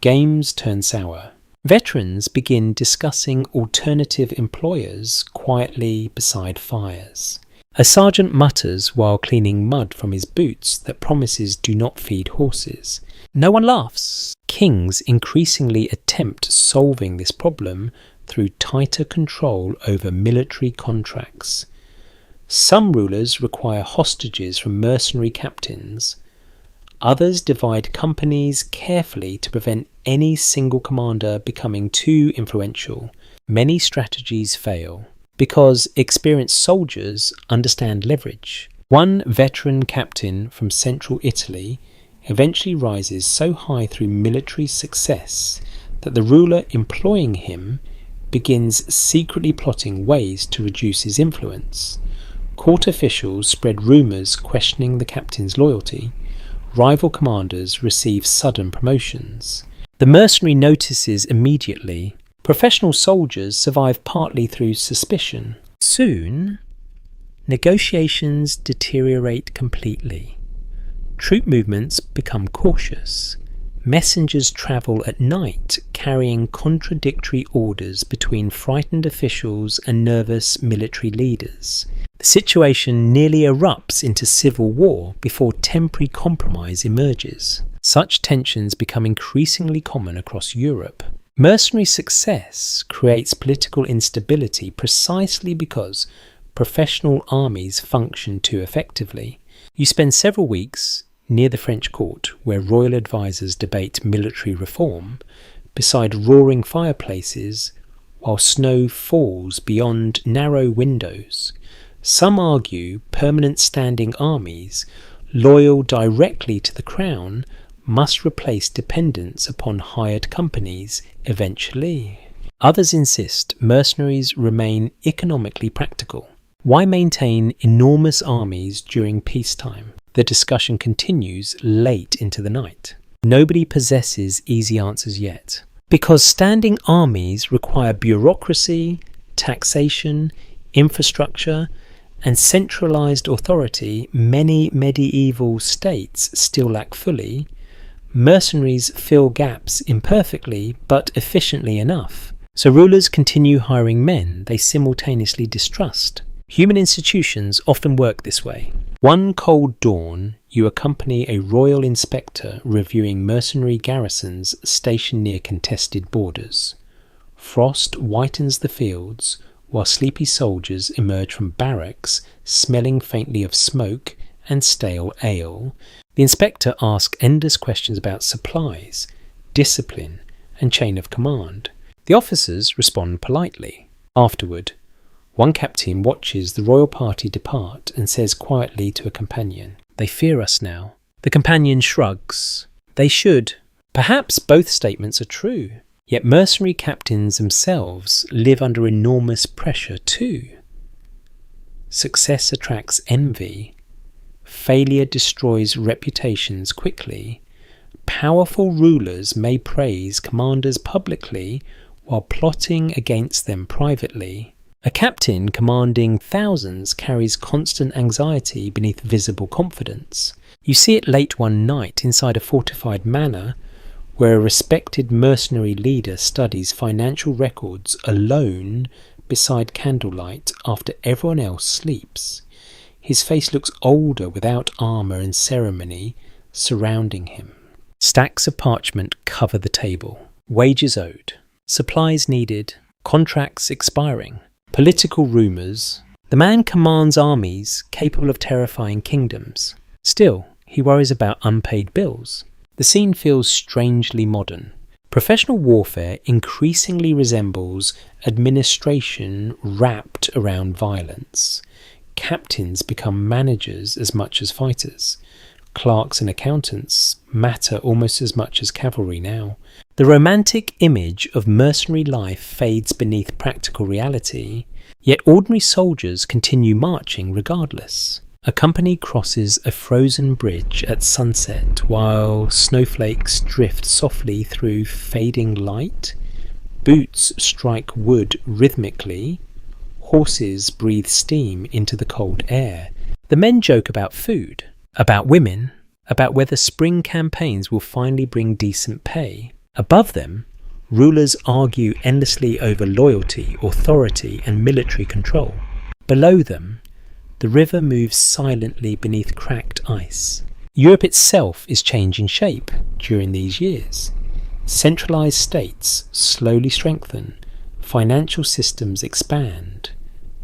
games turn sour. Veterans begin discussing alternative employers quietly beside fires. A sergeant mutters while cleaning mud from his boots that promises do not feed horses. No one laughs. Kings increasingly attempt solving this problem through tighter control over military contracts. Some rulers require hostages from mercenary captains. Others divide companies carefully to prevent any single commander becoming too influential. Many strategies fail because experienced soldiers understand leverage. One veteran captain from central Italy eventually rises so high through military success that the ruler employing him begins secretly plotting ways to reduce his influence. Court officials spread rumours questioning the captain's loyalty. Rival commanders receive sudden promotions. The mercenary notices immediately. Professional soldiers survive partly through suspicion. Soon, negotiations deteriorate completely. Troop movements become cautious. Messengers travel at night, carrying contradictory orders between frightened officials and nervous military leaders. The situation nearly erupts into civil war before temporary compromise emerges. Such tensions become increasingly common across Europe. Mercenary success creates political instability precisely because professional armies function too effectively. You spend several weeks near the French court, where royal advisors debate military reform, beside roaring fireplaces, while snow falls beyond narrow windows. Some argue permanent standing armies, loyal directly to the crown, must replace dependence upon hired companies eventually. Others insist mercenaries remain economically practical. Why maintain enormous armies during peacetime? The discussion continues late into the night. Nobody possesses easy answers yet. Because standing armies require bureaucracy, taxation, infrastructure, and centralised authority many medieval states still lack fully, mercenaries fill gaps imperfectly but efficiently enough. So rulers continue hiring men they simultaneously distrust. Human institutions often work this way. One cold dawn, you accompany a royal inspector reviewing mercenary garrisons stationed near contested borders. Frost whitens the fields, while sleepy soldiers emerge from barracks, smelling faintly of smoke and stale ale. The inspector asks endless questions about supplies, discipline, and chain of command. The officers respond politely. Afterward, one captain watches the royal party depart and says quietly to a companion, "They fear us now." The companion shrugs. They should. Perhaps both statements are true. Yet mercenary captains themselves live under enormous pressure too. Success attracts envy. Failure destroys reputations quickly. Powerful rulers may praise commanders publicly while plotting against them privately. A captain commanding thousands carries constant anxiety beneath visible confidence. You see it late one night inside a fortified manor where a respected mercenary leader studies financial records alone beside candlelight after everyone else sleeps. His face looks older without armour and ceremony surrounding him. Stacks of parchment cover the table. Wages owed. Supplies needed. Contracts expiring. Political rumours. The man commands armies capable of terrifying kingdoms. Still, he worries about unpaid bills. The scene feels strangely modern. Professional warfare increasingly resembles administration wrapped around violence. Captains become managers as much as fighters. Clerks and accountants matter almost as much as cavalry now. The romantic image of mercenary life fades beneath practical reality, yet ordinary soldiers continue marching regardless. A company crosses a frozen bridge at sunset while snowflakes drift softly through fading light. Boots strike wood rhythmically. Horses breathe steam into the cold air. The men joke about food, about women, about whether spring campaigns will finally bring decent pay. Above them, rulers argue endlessly over loyalty, authority, and military control. Below them, the river moves silently beneath cracked ice. Europe itself is changing shape during these years. Centralized states slowly strengthen, financial systems expand,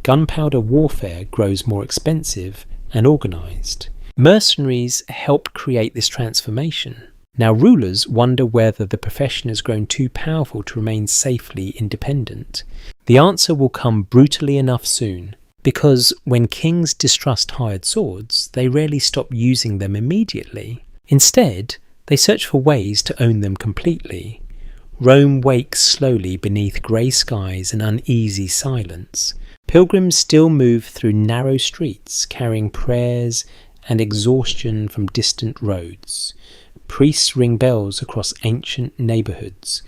gunpowder warfare grows more expensive and organized. Mercenaries helped create this transformation. Now rulers wonder whether the profession has grown too powerful to remain safely independent. The answer will come brutally enough soon, because when kings distrust hired swords, they rarely stop using them immediately. Instead, they search for ways to own them completely. Rome wakes slowly beneath grey skies and uneasy silence. Pilgrims still move through narrow streets, carrying prayers and exhaustion from distant roads. Priests ring bells across ancient neighbourhoods,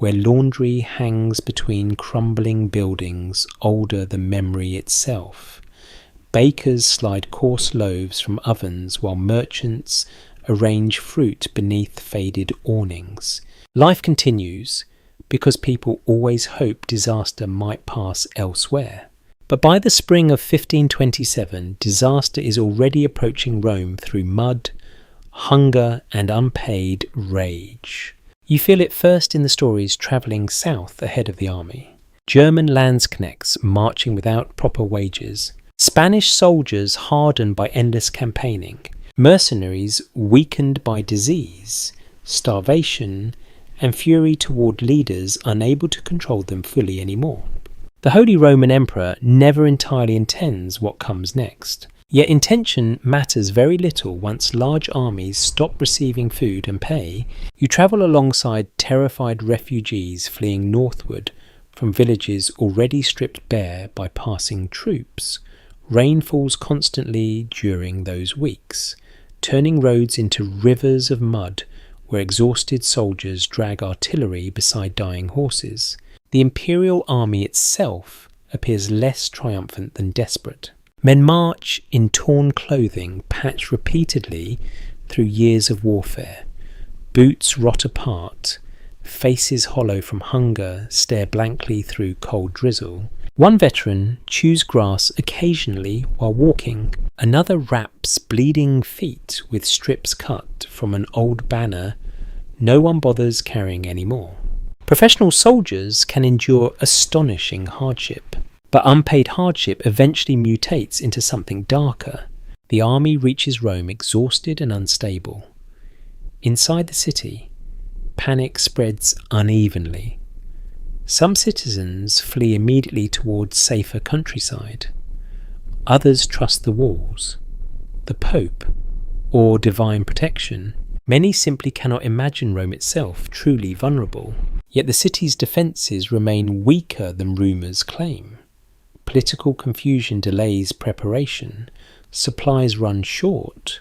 where laundry hangs between crumbling buildings older than memory itself. Bakers slide coarse loaves from ovens while merchants arrange fruit beneath faded awnings. Life continues because people always hope disaster might pass elsewhere. But by the spring of 1527, disaster is already approaching Rome through mud, hunger, and unpaid rage. You feel it first in the stories travelling south ahead of the army. German landsknechts marching without proper wages. Spanish soldiers hardened by endless campaigning. Mercenaries weakened by disease, starvation, and fury toward leaders unable to control them fully anymore. The Holy Roman Emperor never entirely intends what comes next. Yet intention matters very little once large armies stop receiving food and pay. You travel alongside terrified refugees fleeing northward from villages already stripped bare by passing troops. Rain falls constantly during those weeks, turning roads into rivers of mud where exhausted soldiers drag artillery beside dying horses. The imperial army itself appears less triumphant than desperate. Men march in torn clothing patched repeatedly through years of warfare. Boots rot apart, faces hollow from hunger stare blankly through cold drizzle. One veteran chews grass occasionally while walking. Another wraps bleeding feet with strips cut from an old banner no one bothers carrying anymore. Professional soldiers can endure astonishing hardship. But unpaid hardship eventually mutates into something darker. The army reaches Rome exhausted and unstable. Inside the city, panic spreads unevenly. Some citizens flee immediately towards safer countryside. Others trust the walls, the Pope, or divine protection. Many simply cannot imagine Rome itself truly vulnerable. Yet the city's defences remain weaker than rumours claim. Political confusion delays preparation, supplies run short,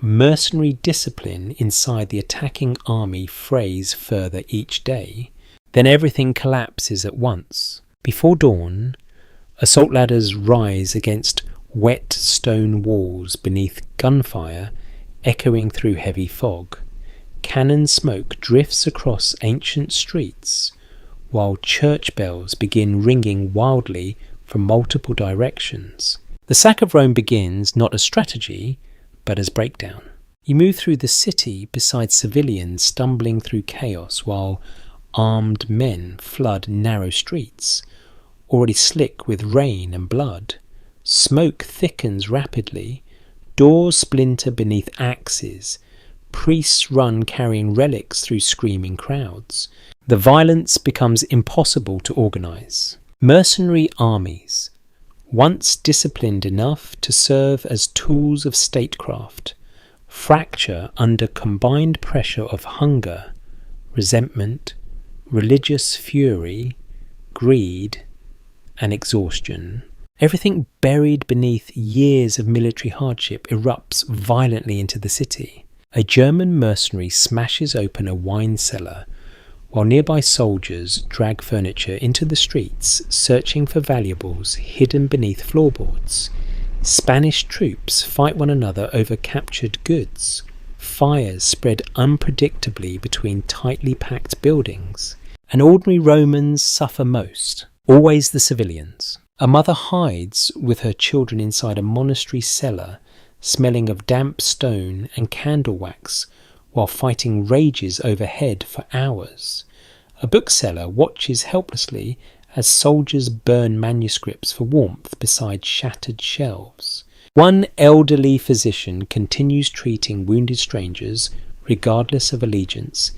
mercenary discipline inside the attacking army frays further each day, then everything collapses at once. Before dawn, assault ladders rise against wet stone walls beneath gunfire echoing through heavy fog. Cannon smoke drifts across ancient streets, while church bells begin ringing wildly from multiple directions. The sack of Rome begins not as strategy, but as breakdown. You move through the city beside civilians stumbling through chaos, while armed men flood narrow streets, already slick with rain and blood. Smoke thickens rapidly, doors splinter beneath axes, priests run carrying relics through screaming crowds. The violence becomes impossible to organise. Mercenary armies, once disciplined enough to serve as tools of statecraft, fracture under combined pressure of hunger, resentment, religious fury, greed, and exhaustion. Everything buried beneath years of military hardship erupts violently into the city. A German mercenary smashes open a wine cellar, while nearby soldiers drag furniture into the streets, searching for valuables hidden beneath floorboards. Spanish troops fight one another over captured goods. Fires spread unpredictably between tightly packed buildings. And ordinary Romans suffer most, always the civilians. A mother hides with her children inside a monastery cellar, smelling of damp stone and candle wax, while fighting rages overhead for hours. A bookseller watches helplessly as soldiers burn manuscripts for warmth beside shattered shelves. One elderly physician continues treating wounded strangers, regardless of allegiance,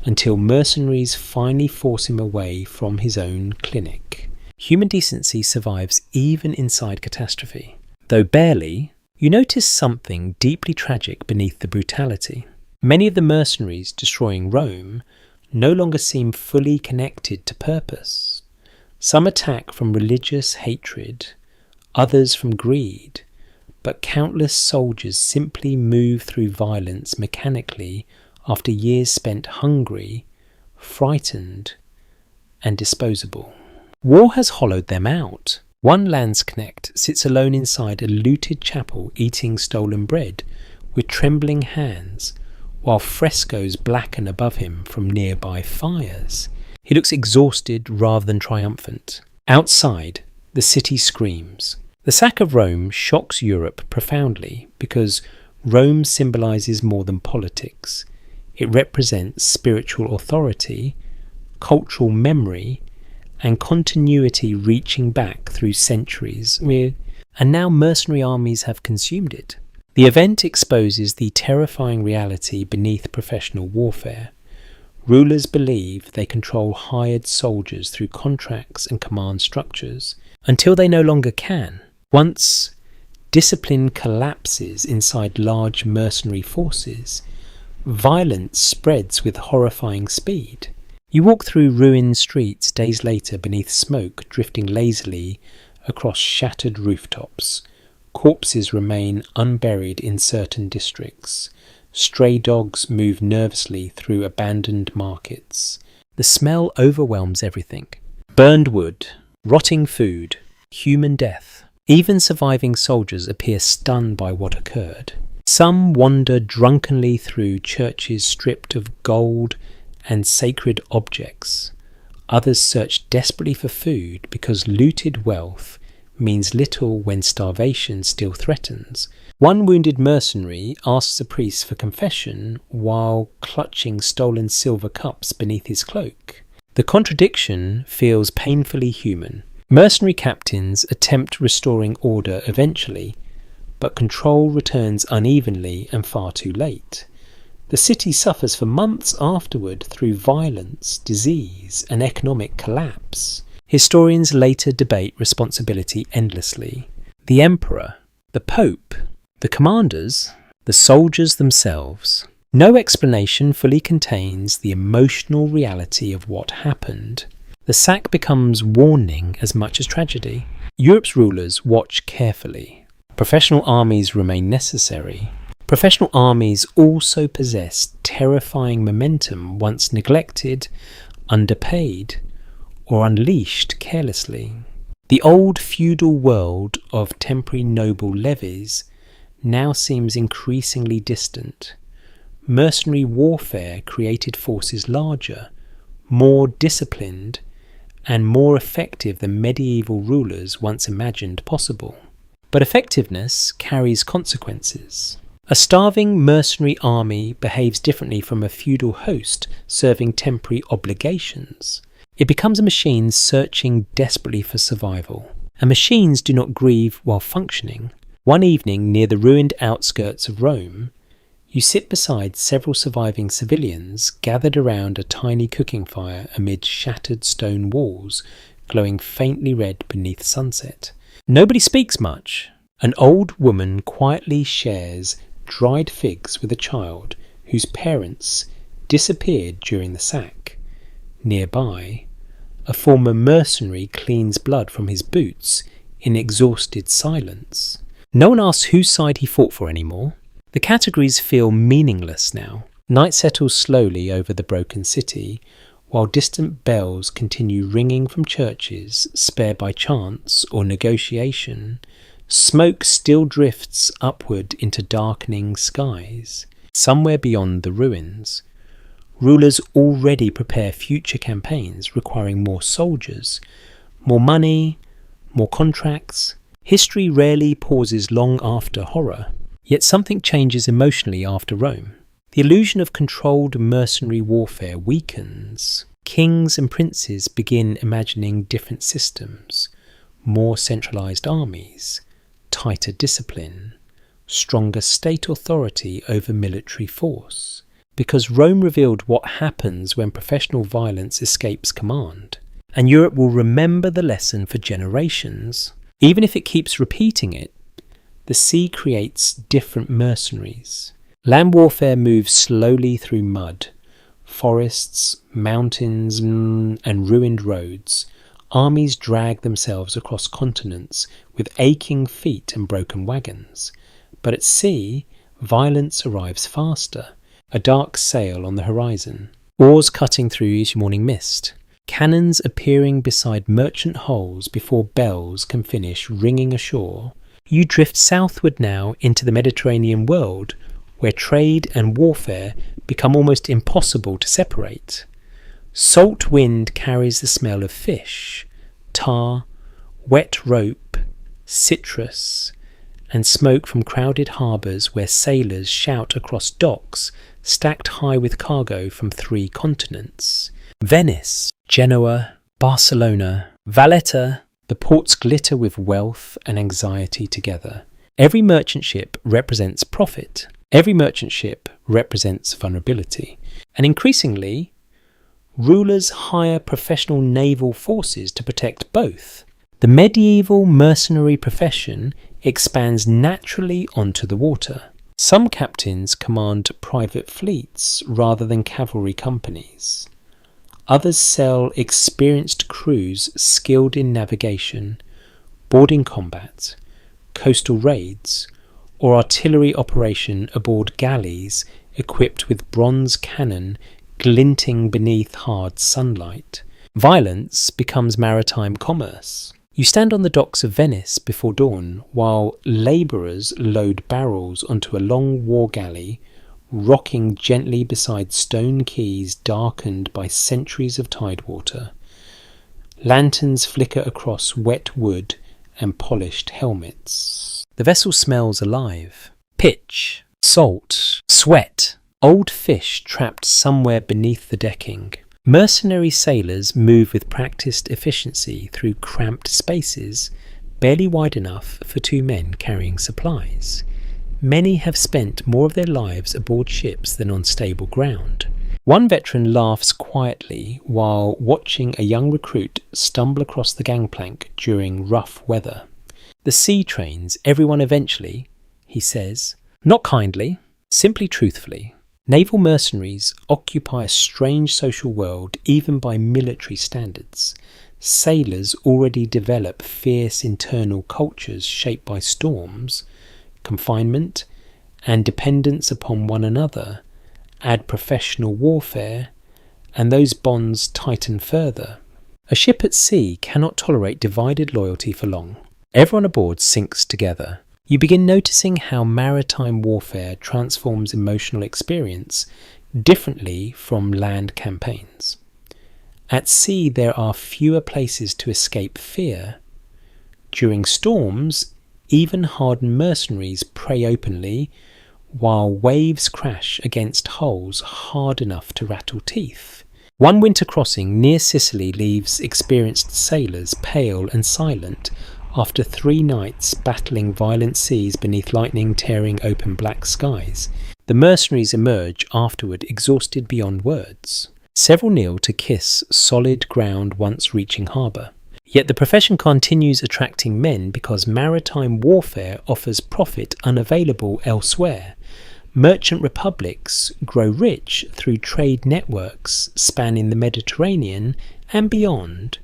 until mercenaries finally force him away from his own clinic. Human decency survives even inside catastrophe. Though barely, you notice something deeply tragic beneath the brutality. Many of the mercenaries destroying Rome no longer seem fully connected to purpose. Some attack from religious hatred, others from greed, but countless soldiers simply move through violence mechanically after years spent hungry, frightened, and disposable. War has hollowed them out. One landsknecht sits alone inside a looted chapel eating stolen bread with trembling hands, while frescoes blacken above him from nearby fires. He looks exhausted rather than triumphant. Outside, the city screams. The sack of Rome shocks Europe profoundly because Rome symbolises more than politics. It represents spiritual authority, cultural memory, and continuity reaching back through centuries, and now mercenary armies have consumed it. The event exposes the terrifying reality beneath professional warfare. Rulers believe they control hired soldiers through contracts and command structures, until they no longer can. Once discipline collapses inside large mercenary forces, violence spreads with horrifying speed. You walk through ruined streets days later beneath smoke drifting lazily across shattered rooftops. Corpses remain unburied in certain districts. Stray dogs move nervously through abandoned markets. The smell overwhelms everything. Burned wood, rotting food, human death. Even surviving soldiers appear stunned by what occurred. Some wander drunkenly through churches stripped of gold and sacred objects. Others search desperately for food because looted wealth means little when starvation still threatens. One wounded mercenary asks a priest for confession while clutching stolen silver cups beneath his cloak. The contradiction feels painfully human. Mercenary captains attempt restoring order eventually, but control returns unevenly and far too late. The city suffers for months afterward through violence, disease, and economic collapse. Historians later debate responsibility endlessly. The emperor, the pope, the commanders, the soldiers themselves. No explanation fully contains the emotional reality of what happened. The sack becomes warning as much as tragedy. Europe's rulers watch carefully. Professional armies remain necessary. Professional armies also possess terrifying momentum once neglected, underpaid, or unleashed carelessly. The old feudal world of temporary noble levies now seems increasingly distant. Mercenary warfare created forces larger, more disciplined, and more effective than medieval rulers once imagined possible. But effectiveness carries consequences. A starving mercenary army behaves differently from a feudal host serving temporary obligations. It becomes a machine searching desperately for survival. And machines do not grieve while functioning. One evening near the ruined outskirts of Rome, you sit beside several surviving civilians gathered around a tiny cooking fire amid shattered stone walls glowing faintly red beneath sunset. Nobody speaks much. An old woman quietly shares dried figs with a child whose parents disappeared during the sack. Nearby, a former mercenary cleans blood from his boots in exhausted silence. No one asks whose side he fought for anymore. The categories feel meaningless now. Night settles slowly over the broken city, while distant bells continue ringing from churches spared by chance or negotiation. Smoke still drifts upward into darkening skies. Somewhere beyond the ruins, rulers already prepare future campaigns requiring more soldiers, more money, more contracts. History rarely pauses long after horror, yet something changes emotionally after Rome. The illusion of controlled mercenary warfare weakens. Kings and princes begin imagining different systems, more centralised armies, tighter discipline, stronger state authority over military force. Because Rome revealed what happens when professional violence escapes command. And Europe will remember the lesson for generations. Even if it keeps repeating it, the sea creates different mercenaries. Land warfare moves slowly through mud, forests, mountains, and ruined roads. Armies drag themselves across continents with aching feet and broken wagons. But at sea, violence arrives faster. A dark sail on the horizon, oars cutting through each morning mist, cannons appearing beside merchant hulls before bells can finish ringing ashore. You drift southward now into the Mediterranean world, where trade and warfare become almost impossible to separate. Salt wind carries the smell of fish, tar, wet rope, citrus, and smoke from crowded harbours where sailors shout across docks stacked high with cargo from 3 continents. Venice, Genoa, Barcelona, Valletta, the ports glitter with wealth and anxiety together. Every merchant ship represents profit. Every merchant ship represents vulnerability. And increasingly, rulers hire professional naval forces to protect both. The medieval mercenary profession expands naturally onto the water. Some captains command private fleets rather than cavalry companies. Others sell experienced crews skilled in navigation, boarding combat, coastal raids, or artillery operation aboard galleys equipped with bronze cannon glinting beneath hard sunlight. Violence becomes maritime commerce. You stand on the docks of Venice before dawn while labourers load barrels onto a long war galley, rocking gently beside stone quays darkened by centuries of tidewater. Lanterns flicker across wet wood and polished helmets. The vessel smells alive. Pitch, salt, sweat, old fish trapped somewhere beneath the decking. Mercenary sailors move with practiced efficiency through cramped spaces, barely wide enough for 2 men carrying supplies. Many have spent more of their lives aboard ships than on stable ground. One veteran laughs quietly while watching a young recruit stumble across the gangplank during rough weather. The sea trains everyone eventually, he says, not kindly, simply truthfully. Naval mercenaries occupy a strange social world even by military standards. Sailors already develop fierce internal cultures shaped by storms, confinement, and dependence upon one another. Add professional warfare, and those bonds tighten further. A ship at sea cannot tolerate divided loyalty for long. Everyone aboard sinks together. You begin noticing how maritime warfare transforms emotional experience differently from land campaigns. At sea, there are fewer places to escape fear. During storms, even hardened mercenaries prey openly, while waves crash against hulls hard enough to rattle teeth. One winter crossing near Sicily leaves experienced sailors pale and silent after 3 nights battling violent seas beneath lightning tearing open black skies. The mercenaries emerge afterward exhausted beyond words. Several kneel to kiss solid ground once reaching harbour. Yet the profession continues attracting men because maritime warfare offers profit unavailable elsewhere. Merchant republics grow rich through trade networks spanning the Mediterranean and beyond.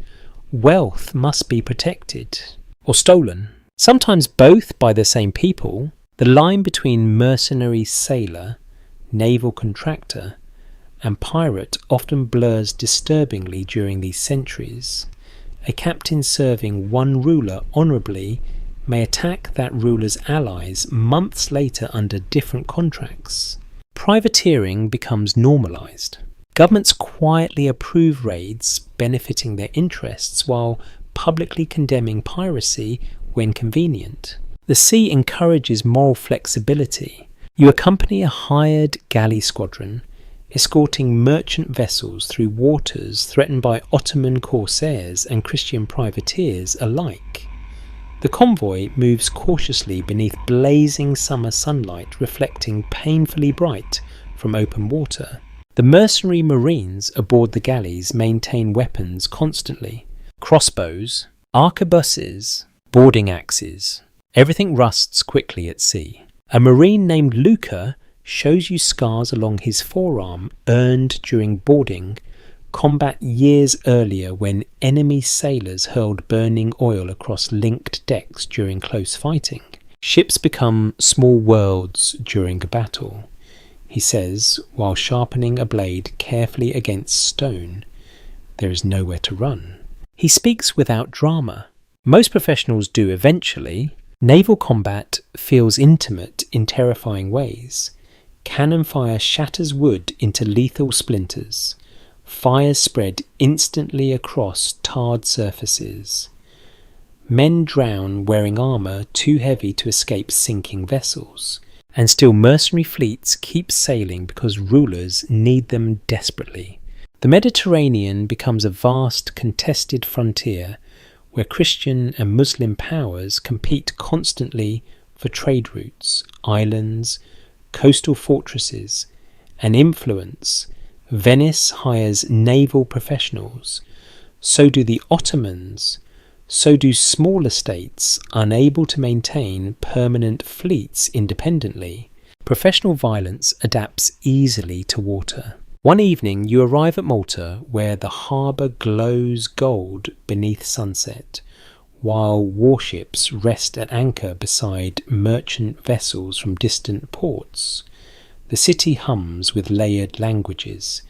Wealth must be protected or stolen, sometimes both by the same people. The line between mercenary sailor, naval contractor, and pirate often blurs disturbingly during these centuries. A captain serving one ruler honourably may attack that ruler's allies months later under different contracts. Privateering becomes normalised. Governments quietly approve raids benefiting their interests while publicly condemning piracy when convenient. The sea encourages moral flexibility. You accompany a hired galley squadron, escorting merchant vessels through waters threatened by Ottoman corsairs and Christian privateers alike. The convoy moves cautiously beneath blazing summer sunlight reflecting painfully bright from open water. The mercenary marines aboard the galleys maintain weapons constantly. Crossbows, arquebuses, boarding axes. Everything rusts quickly at sea. A marine named Luca shows you scars along his forearm earned during boarding combat years earlier when enemy sailors hurled burning oil across linked decks during close fighting. Ships become small worlds during a battle, he says, while sharpening a blade carefully against stone. There is nowhere to run. He speaks without drama. Most professionals do eventually. Naval combat feels intimate in terrifying ways. Cannon fire shatters wood into lethal splinters. Fires spread instantly across tarred surfaces. Men drown wearing armour too heavy to escape sinking vessels. And still mercenary fleets keep sailing because rulers need them desperately. The Mediterranean becomes a vast contested frontier where Christian and Muslim powers compete constantly for trade routes, islands, coastal fortresses, and influence. Venice hires naval professionals. So do the Ottomans. So do smaller states unable to maintain permanent fleets independently. Professional violence adapts easily to water. One evening you arrive at Malta where the harbour glows gold beneath sunset, while warships rest at anchor beside merchant vessels from distant ports. The city hums with layered languages,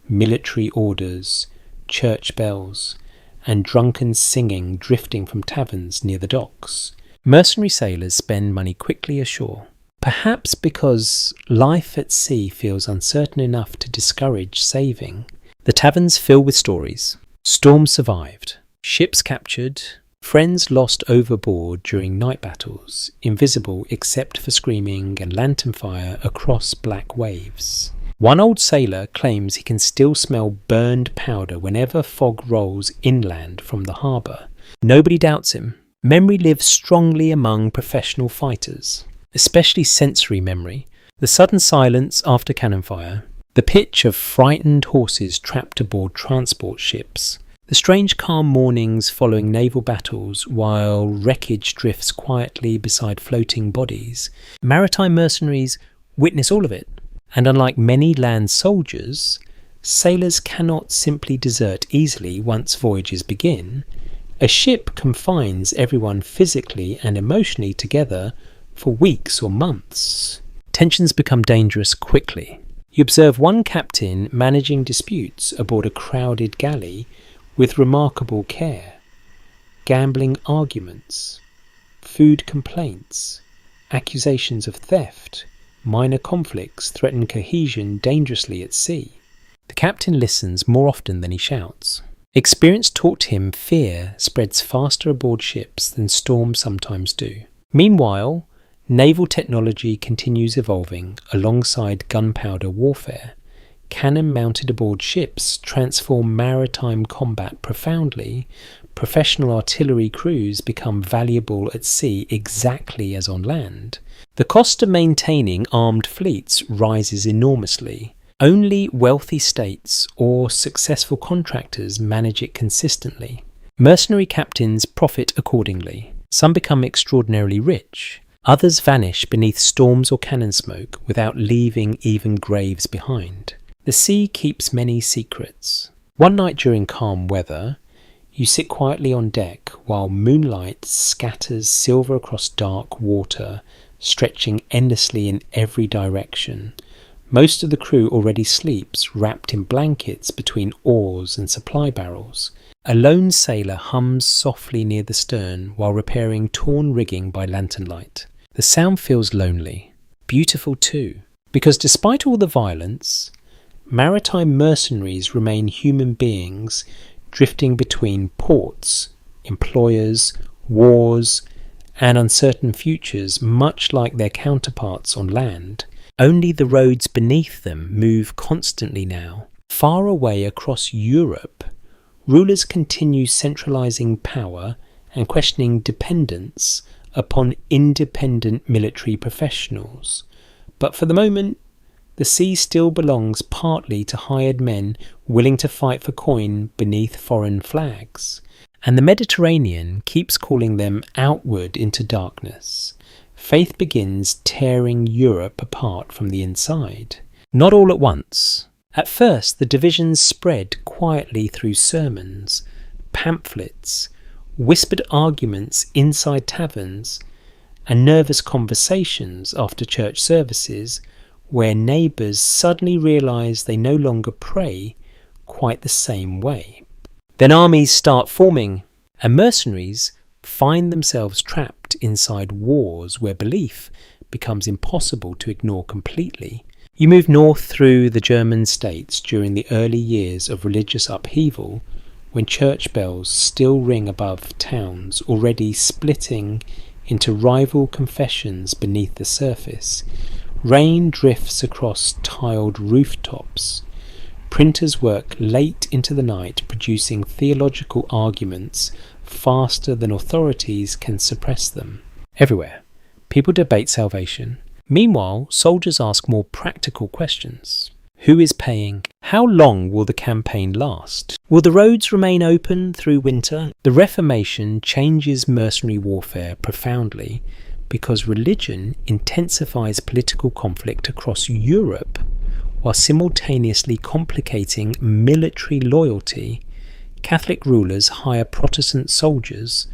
military orders, church bells, and drunken singing drifting from taverns near the docks. Mercenary sailors spend money quickly ashore, perhaps because life at sea feels uncertain enough to discourage saving. The taverns fill with stories. Storms survived, ships captured, friends lost overboard during night battles, invisible except for screaming and lantern fire across black waves. One old sailor claims he can still smell burned powder whenever fog rolls inland from the harbour. Nobody doubts him. Memory lives strongly among professional fighters, especially sensory memory. The sudden silence after cannon fire, the pitch of frightened horses trapped aboard transport ships, the strange calm mornings following naval battles while wreckage drifts quietly beside floating bodies. Maritime mercenaries witness all of it. And unlike many land soldiers, sailors cannot simply desert easily once voyages begin. A ship confines everyone physically and emotionally together for weeks or months. Tensions become dangerous quickly. You observe one captain managing disputes aboard a crowded galley with remarkable care. Gambling arguments, food complaints, accusations of theft, minor conflicts threaten cohesion dangerously at sea. The captain listens more often than he shouts. Experience taught him fear spreads faster aboard ships than storms sometimes do. Meanwhile, naval technology continues evolving alongside gunpowder warfare. Cannon mounted aboard ships transform maritime combat profoundly. Professional artillery crews become valuable at sea exactly as on land. The cost of maintaining armed fleets rises enormously. Only wealthy states or successful contractors manage it consistently. Mercenary captains profit accordingly. Some become extraordinarily rich. Others vanish beneath storms or cannon smoke without leaving even graves behind. The sea keeps many secrets. One night during calm weather, you sit quietly on deck while moonlight scatters silver across dark water, stretching endlessly in every direction. Most of the crew already sleeps, wrapped in blankets between oars and supply barrels. A lone sailor hums softly near the stern while repairing torn rigging by lantern light. The sound feels lonely, beautiful too, because despite all the violence, maritime mercenaries remain human beings drifting between ports, employers, wars, and uncertain futures, much like their counterparts on land. Only the roads beneath them move constantly now. Far away across Europe, rulers continue centralizing power and questioning dependence upon independent military professionals. But for the moment, the sea still belongs partly to hired men willing to fight for coin beneath foreign flags. And the Mediterranean keeps calling them outward into darkness. Faith begins tearing Europe apart from the inside. Not all at once. At first, the divisions spread quietly through sermons, pamphlets, whispered arguments inside taverns, and nervous conversations after church services where neighbours suddenly realise they no longer pray quite the same way. Then armies start forming, and mercenaries find themselves trapped inside wars where belief becomes impossible to ignore completely. You move north through the German states during the early years of religious upheaval, when church bells still ring above towns already splitting into rival confessions beneath the surface. Rain drifts across tiled rooftops. Printers work late into the night producing theological arguments faster than authorities can suppress them. Everywhere, people debate salvation. Meanwhile, soldiers ask more practical questions. Who is paying? How long will the campaign last? Will the roads remain open through winter? The Reformation changes mercenary warfare profoundly because religion intensifies political conflict across Europe while simultaneously complicating military loyalty. Catholic rulers hire Protestant soldiers.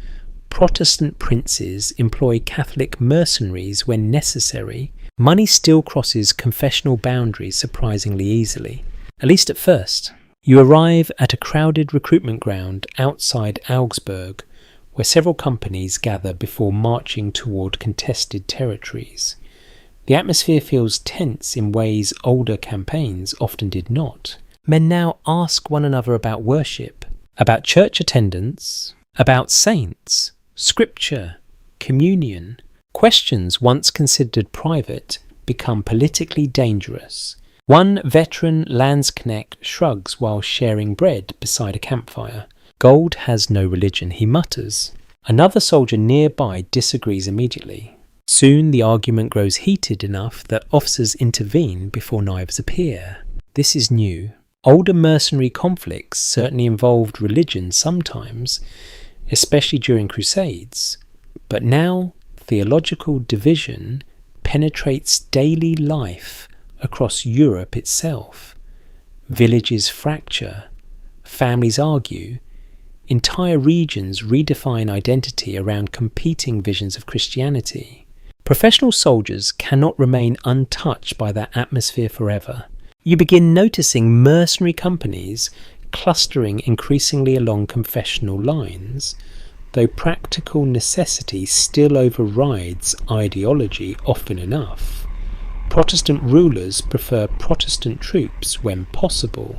Protestant princes employ Catholic mercenaries when necessary. Money still crosses confessional boundaries surprisingly easily, at least at first. You arrive at a crowded recruitment ground outside Augsburg, where several companies gather before marching toward contested territories. The atmosphere feels tense in ways older campaigns often did not. Men now ask one another about worship, about church attendance, about saints, scripture, communion. Questions once considered private become politically dangerous. One veteran landsknecht shrugs while sharing bread beside a campfire. Gold has no religion, he mutters. Another soldier nearby disagrees immediately. Soon the argument grows heated enough that officers intervene before knives appear. This is new. Older mercenary conflicts certainly involved religion sometimes, especially during crusades, but now theological division penetrates daily life across Europe itself. Villages fracture, families argue, entire regions redefine identity around competing visions of Christianity. Professional soldiers cannot remain untouched by that atmosphere forever. You begin noticing mercenary companies clustering increasingly along confessional lines, though practical necessity still overrides ideology often enough. Protestant rulers prefer Protestant troops when possible.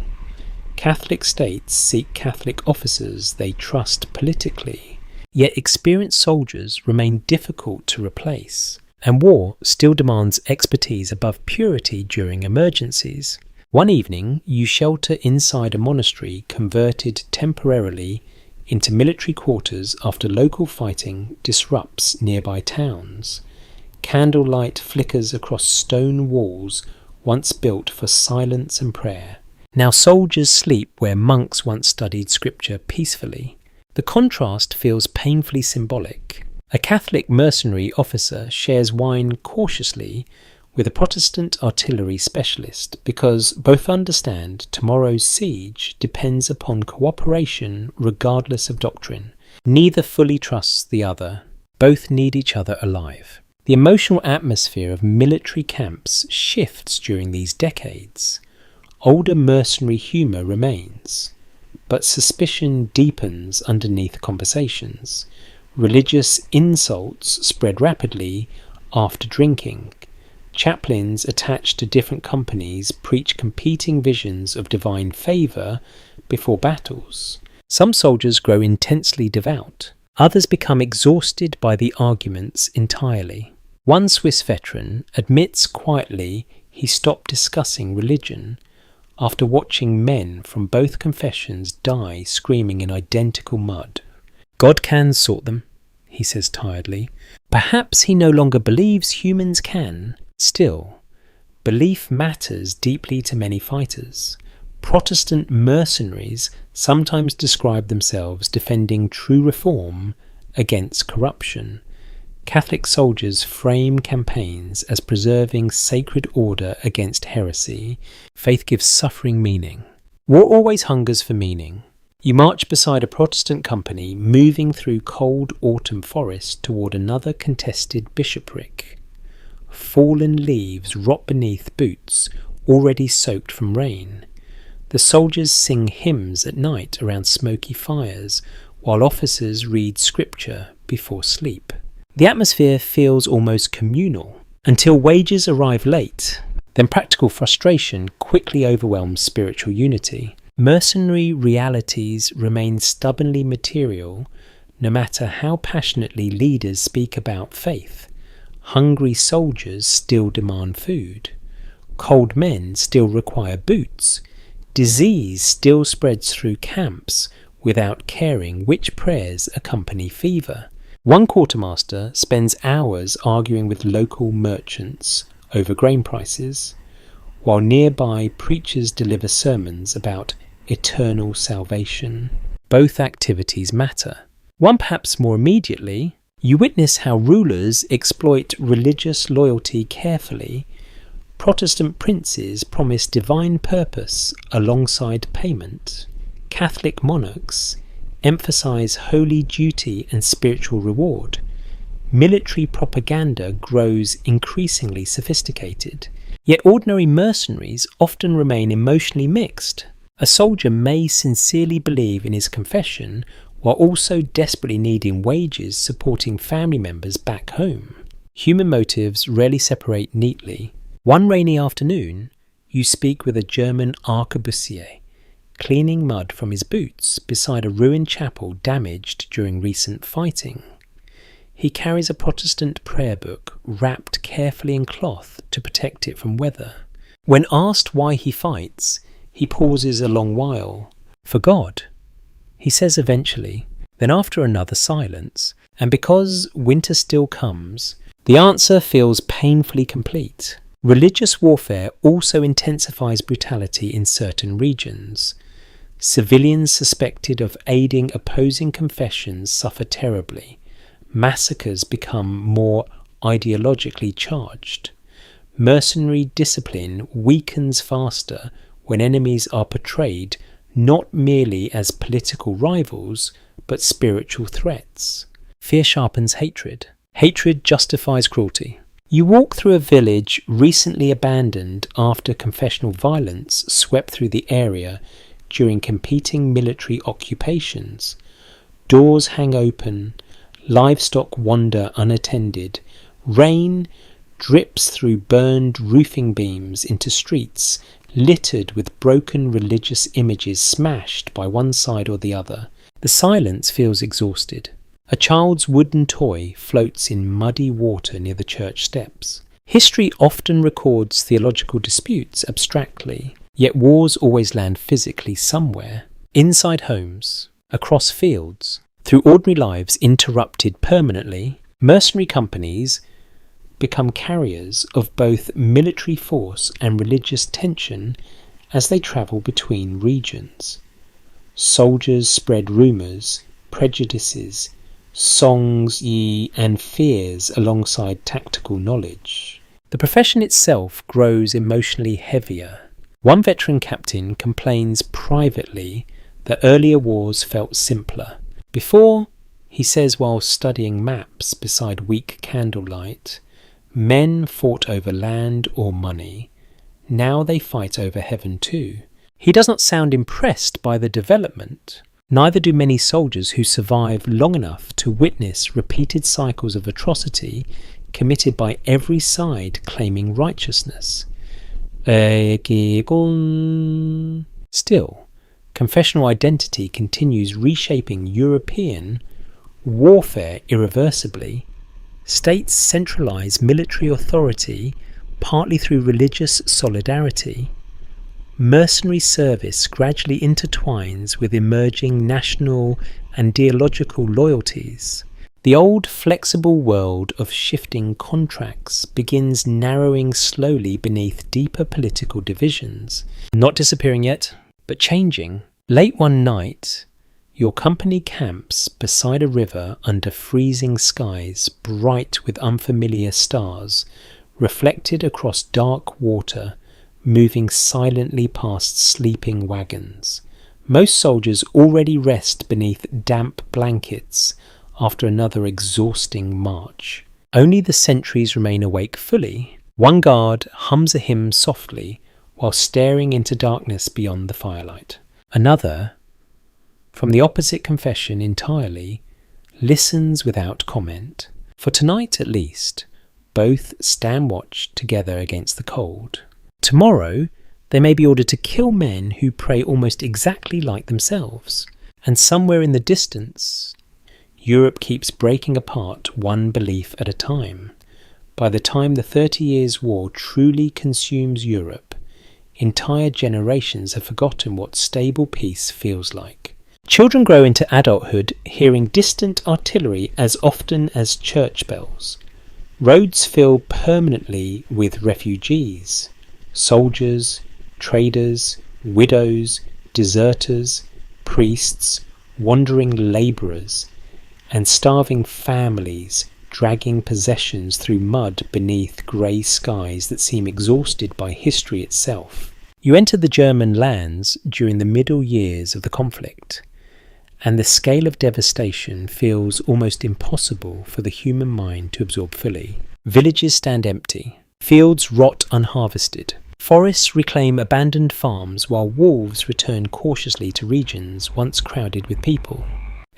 Catholic states seek Catholic officers they trust politically. Yet experienced soldiers remain difficult to replace, and war still demands expertise above purity during emergencies. One evening, you shelter inside a monastery converted temporarily into military quarters after local fighting disrupts nearby towns. Candlelight flickers across stone walls once built for silence and prayer. Now soldiers sleep where monks once studied scripture peacefully. The contrast feels painfully symbolic. A Catholic mercenary officer shares wine cautiously with a Protestant artillery specialist because both understand tomorrow's siege depends upon cooperation regardless of doctrine. Neither fully trusts the other. Both need each other alive. The emotional atmosphere of military camps shifts during these decades. Older mercenary humour remains, but suspicion deepens underneath conversations. Religious insults spread rapidly after drinking. Chaplains attached to different companies preach competing visions of divine favour before battles. Some soldiers grow intensely devout. Others become exhausted by the arguments entirely. One Swiss veteran admits quietly he stopped discussing religion after watching men from both confessions die screaming in identical mud. God can sort them, he says tiredly. Perhaps he no longer believes humans can. Still, belief matters deeply to many fighters. Protestant mercenaries sometimes describe themselves defending true reform against corruption. Catholic soldiers frame campaigns as preserving sacred order against heresy. Faith gives suffering meaning. War always hungers for meaning. You march beside a Protestant company moving through cold autumn forest toward another contested bishopric. Fallen leaves rot beneath boots already soaked from rain. The soldiers sing hymns at night around smoky fires while officers read scripture before sleep. The atmosphere feels almost communal until wages arrive late. Then practical frustration quickly overwhelms spiritual unity. Mercenary realities remain stubbornly material no matter how passionately leaders speak about faith. Hungry soldiers still demand food. Cold men still require boots. Disease still spreads through camps without caring which prayers accompany fever. One quartermaster spends hours arguing with local merchants over grain prices, while nearby preachers deliver sermons about eternal salvation. Both activities matter. One perhaps more immediately, you witness how rulers exploit religious loyalty carefully. Protestant princes promise divine purpose alongside payment. Catholic monarchs emphasize holy duty and spiritual reward. Military propaganda grows increasingly sophisticated. Yet ordinary mercenaries often remain emotionally mixed. A soldier may sincerely believe in his confession while also desperately needing wages supporting family members back home. Human motives rarely separate neatly. One rainy afternoon, you speak with a German arquebusier, cleaning mud from his boots beside a ruined chapel damaged during recent fighting. He carries a Protestant prayer book wrapped carefully in cloth to protect it from weather. When asked why he fights, he pauses a long while. For God, he says eventually, then after another silence, and because winter still comes, the answer feels painfully complete. Religious warfare also intensifies brutality in certain regions. Civilians suspected of aiding opposing confessions suffer terribly. Massacres become more ideologically charged. Mercenary discipline weakens faster when enemies are portrayed not merely as political rivals, but spiritual threats. Fear sharpens hatred. Hatred justifies cruelty. You walk through a village recently abandoned after confessional violence swept through the area during competing military occupations. Doors hang open, livestock wander unattended, rain drips through burned roofing beams into streets littered with broken religious images smashed by one side or the other. The silence feels exhausted. A child's wooden toy floats in muddy water near the church steps. History often records theological disputes abstractly, yet wars always land physically somewhere, inside homes, across fields. Through ordinary lives interrupted permanently, mercenary companies become carriers of both military force and religious tension as they travel between regions. Soldiers spread rumours, prejudices, songs, and fears alongside tactical knowledge. The profession itself grows emotionally heavier. One veteran captain complains privately that earlier wars felt simpler. Before, he says while studying maps beside weak candlelight, men fought over land or money. Now they fight over heaven too. He does not sound impressed by the development. Neither do many soldiers who survive long enough to witness repeated cycles of atrocity committed by every side claiming righteousness. Still, confessional identity continues reshaping European warfare irreversibly. States centralize military authority partly through religious solidarity. Mercenary service gradually intertwines with emerging national and ideological loyalties. The old flexible world of shifting contracts begins narrowing slowly beneath deeper political divisions, not disappearing yet, but changing. Late one night, your company camps beside a river under freezing skies, bright with unfamiliar stars, reflected across dark water, moving silently past sleeping wagons. Most soldiers already rest beneath damp blankets after another exhausting march. Only the sentries remain awake fully. One guard hums a hymn softly while staring into darkness beyond the firelight. Another, from the opposite confession entirely, listens without comment. For tonight at least, both stand watch together against the cold. Tomorrow, they may be ordered to kill men who pray almost exactly like themselves. And somewhere in the distance, Europe keeps breaking apart one belief at a time. By the time the 30 Years' War truly consumes Europe, entire generations have forgotten what stable peace feels like. Children grow into adulthood hearing distant artillery as often as church bells. Roads fill permanently with refugees, soldiers, traders, widows, deserters, priests, wandering labourers, and starving families dragging possessions through mud beneath grey skies that seem exhausted by history itself. You enter the German lands during the middle years of the conflict, and the scale of devastation feels almost impossible for the human mind to absorb fully. Villages stand empty, fields rot unharvested, forests reclaim abandoned farms while wolves return cautiously to regions once crowded with people.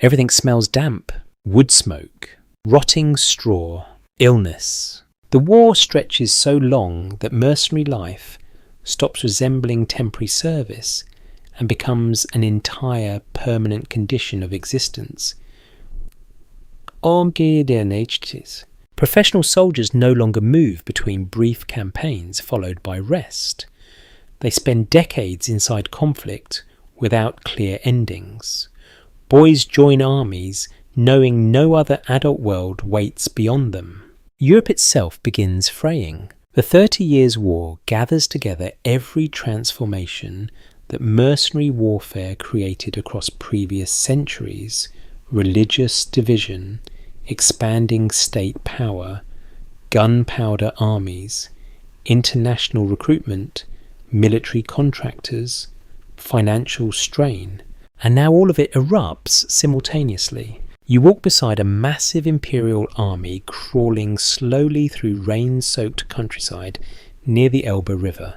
Everything smells damp, wood smoke, rotting straw, illness. The war stretches so long that mercenary life stops resembling temporary service and becomes an entire permanent condition of existence. Professional soldiers no longer move between brief campaigns followed by rest. They spend decades inside conflict without clear endings. Boys join armies knowing no other adult world waits beyond them. Europe itself begins fraying. The 30 Years' War gathers together every transformation that mercenary warfare created across previous centuries: religious division, expanding state power, gunpowder armies, international recruitment, military contractors, financial strain, and now all of it erupts simultaneously. You walk beside a massive imperial army crawling slowly through rain-soaked countryside near the Elbe River.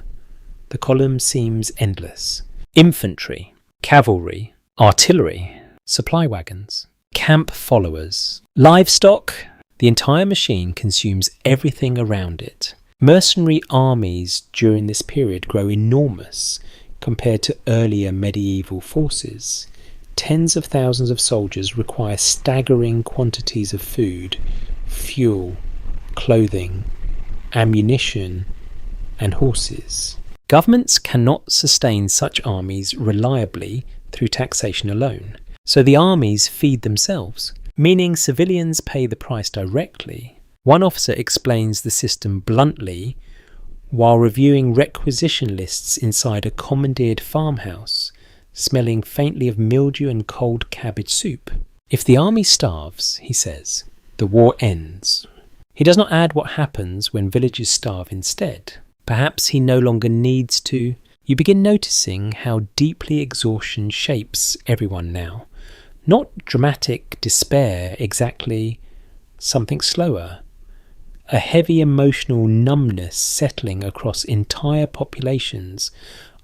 The column seems endless. Infantry, cavalry, artillery, supply wagons. camp followers. Livestock. The entire machine consumes everything around it. Mercenary armies during this period grow enormous compared to earlier medieval forces. Tens of thousands of soldiers require staggering quantities of food, fuel, clothing, ammunition, and horses. Governments cannot sustain such armies reliably through taxation alone, so the armies feed themselves, meaning civilians pay the price directly. One officer explains the system bluntly while reviewing requisition lists inside a commandeered farmhouse, smelling faintly of mildew and cold cabbage soup. If the army starves, he says, the war ends. He does not add what happens when villages starve instead. Perhaps he no longer needs to. You begin noticing how deeply exhaustion shapes everyone now. Not dramatic despair exactly, something slower. A heavy emotional numbness settling across entire populations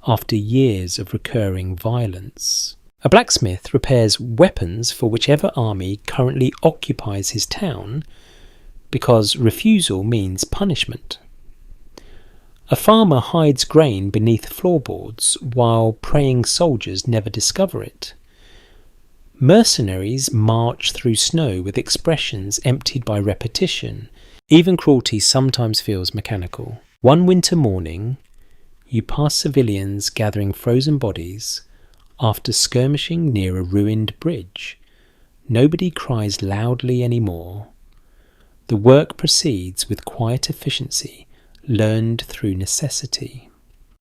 after years of recurring violence. A blacksmith repairs weapons for whichever army currently occupies his town, because refusal means punishment. A farmer hides grain beneath floorboards while praying soldiers never discover it. Mercenaries march through snow with expressions emptied by repetition. Even cruelty sometimes feels mechanical. One winter morning, you pass civilians gathering frozen bodies after skirmishing near a ruined bridge. Nobody cries loudly anymore. The work proceeds with quiet efficiency, learned through necessity.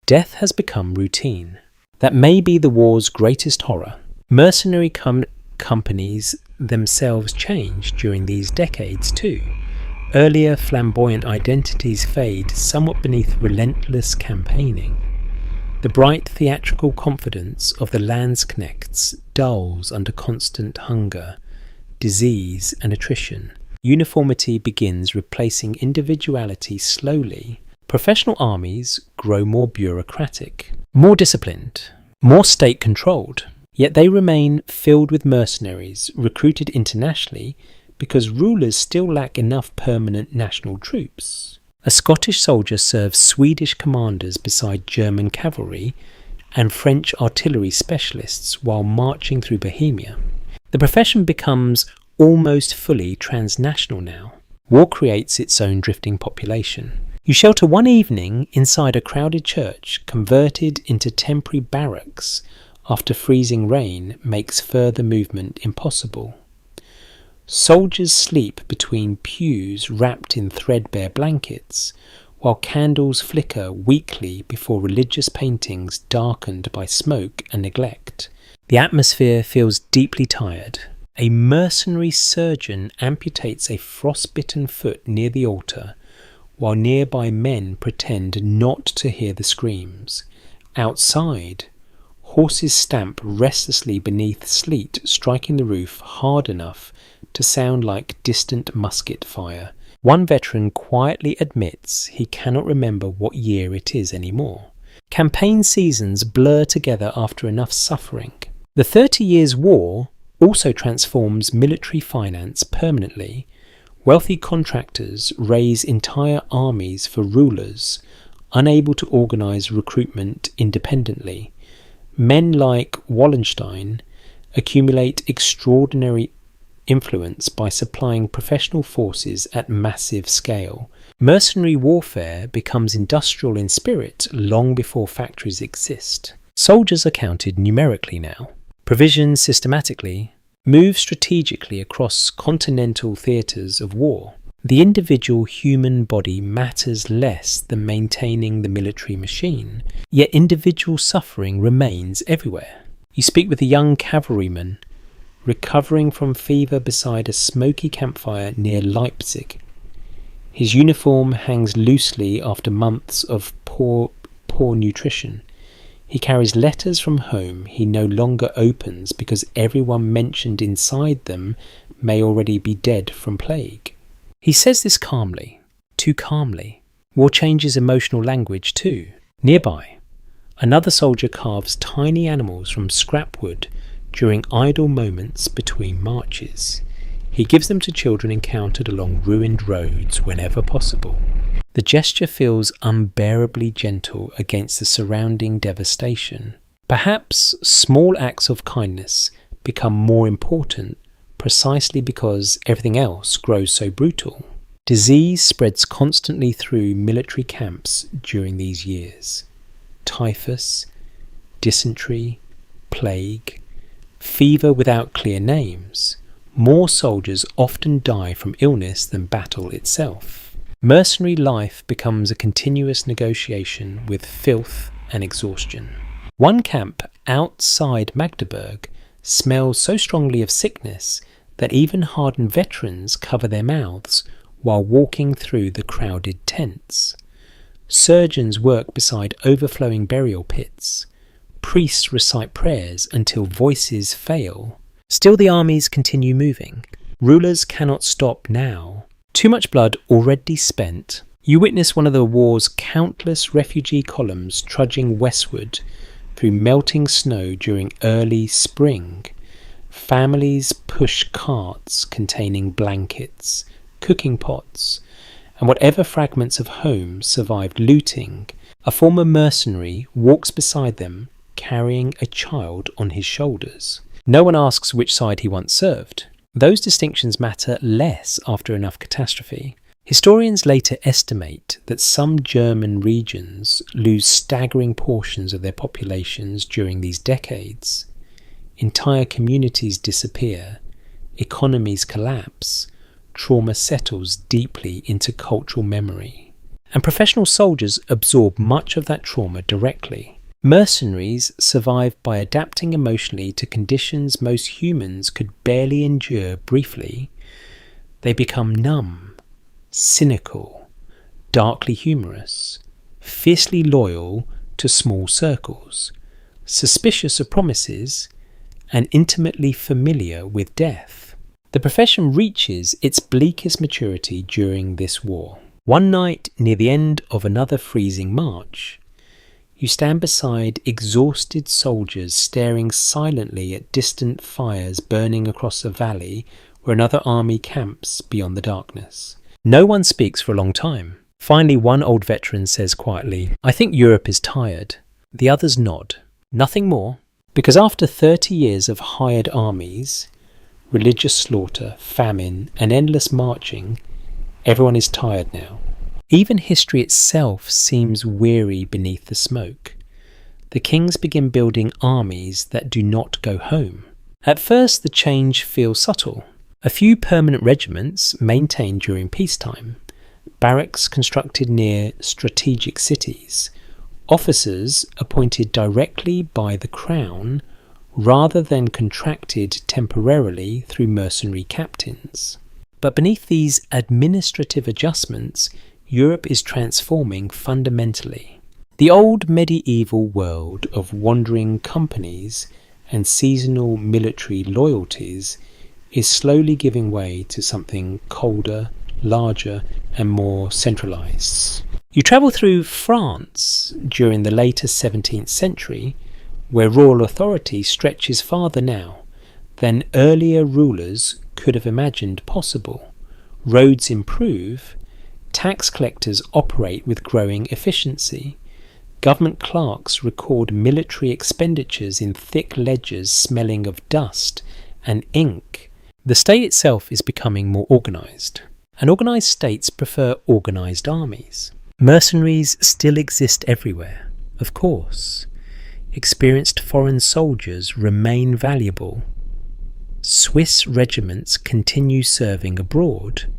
Death has become routine. That may be the war's greatest horror. Mercenary companies themselves change during these decades too. Earlier flamboyant identities fade somewhat beneath relentless campaigning. The bright theatrical confidence of the landsknechts dulls under constant hunger, disease and attrition. Uniformity begins replacing individuality slowly. Professional armies grow more bureaucratic, more disciplined, more state-controlled. Yet they remain filled with mercenaries recruited internationally because rulers still lack enough permanent national troops. A Scottish soldier serves Swedish commanders beside German cavalry and French artillery specialists while marching through Bohemia. The profession becomes almost fully transnational now. War creates its own drifting population. You shelter one evening inside a crowded church converted into temporary barracks after freezing rain makes further movement impossible. Soldiers sleep between pews wrapped in threadbare blankets, while candles flicker weakly before religious paintings darkened by smoke and neglect. The atmosphere feels deeply tired. A mercenary surgeon amputates a frostbitten foot near the altar, while nearby men pretend not to hear the screams. Outside, horses stamp restlessly beneath sleet, striking the roof hard enough to sound like distant musket fire. One veteran quietly admits he cannot remember what year it is anymore. Campaign seasons blur together after enough suffering. The 30 Years' War also transforms military finance permanently. Wealthy contractors raise entire armies for rulers, unable to organise recruitment independently. Men like Wallenstein accumulate extraordinary influence by supplying professional forces at massive scale. Mercenary warfare becomes industrial in spirit long before factories exist. Soldiers are counted numerically now, provisioned systematically, move strategically across continental theatres of war. The individual human body matters less than maintaining the military machine, yet individual suffering remains everywhere. You speak with a young cavalryman recovering from fever beside a smoky campfire near Leipzig. His uniform hangs loosely after months of poor nutrition. He carries letters from home he no longer opens because everyone mentioned inside them may already be dead from plague. He says this calmly, too calmly. War changes emotional language too. Nearby, another soldier carves tiny animals from scrap wood during idle moments between marches. He gives them to children encountered along ruined roads whenever possible. The gesture feels unbearably gentle against the surrounding devastation. Perhaps small acts of kindness become more important precisely because everything else grows so brutal. Disease spreads constantly through military camps during these years. Typhus, dysentery, plague, fever without clear names. More soldiers often die from illness than battle itself. Mercenary life becomes a continuous negotiation with filth and exhaustion. One camp outside Magdeburg smells so strongly of sickness that even hardened veterans cover their mouths while walking through the crowded tents. Surgeons work beside overflowing burial pits. Priests recite prayers until voices fail. Still the armies continue moving. Rulers cannot stop now. Too much blood already spent. You witness one of the war's countless refugee columns trudging westward through melting snow during early spring. Families push carts containing blankets, cooking pots, and whatever fragments of home survived looting. A former mercenary walks beside them, carrying a child on his shoulders. No one asks which side he once served. Those distinctions matter less after enough catastrophe. Historians later estimate that some German regions lose staggering portions of their populations during these decades. Entire communities disappear, economies collapse, trauma settles deeply into cultural memory, and professional soldiers absorb much of that trauma directly. Mercenaries survive by adapting emotionally to conditions most humans could barely endure briefly. They become numb, cynical, darkly humorous, fiercely loyal to small circles, suspicious of promises, and intimately familiar with death. The profession reaches its bleakest maturity during this war. One night, near the end of another freezing march, you stand beside exhausted soldiers staring silently at distant fires burning across a valley where another army camps beyond the darkness. No one speaks for a long time. Finally, one old veteran says quietly, "I think Europe is tired." The others nod. Nothing more. Because after 30 years of hired armies, religious slaughter, famine, and endless marching, everyone is tired now. Even history itself seems weary beneath the smoke. The kings begin building armies that do not go home. At first, the change feels subtle. A few permanent regiments maintained during peacetime, barracks constructed near strategic cities, officers appointed directly by the crown rather than contracted temporarily through mercenary captains. But beneath these administrative adjustments, Europe is transforming fundamentally. The old medieval world of wandering companies and seasonal military loyalties is slowly giving way to something colder, larger, and more centralized. You travel through France during the later 17th century, where royal authority stretches farther now than earlier rulers could have imagined possible. Roads improve, tax collectors operate with growing efficiency, government clerks record military expenditures in thick ledgers smelling of dust and ink. The state itself is becoming more organised, and organised states prefer organised armies. Mercenaries still exist everywhere, of course. Experienced foreign soldiers remain valuable. Swiss regiments continue serving abroad.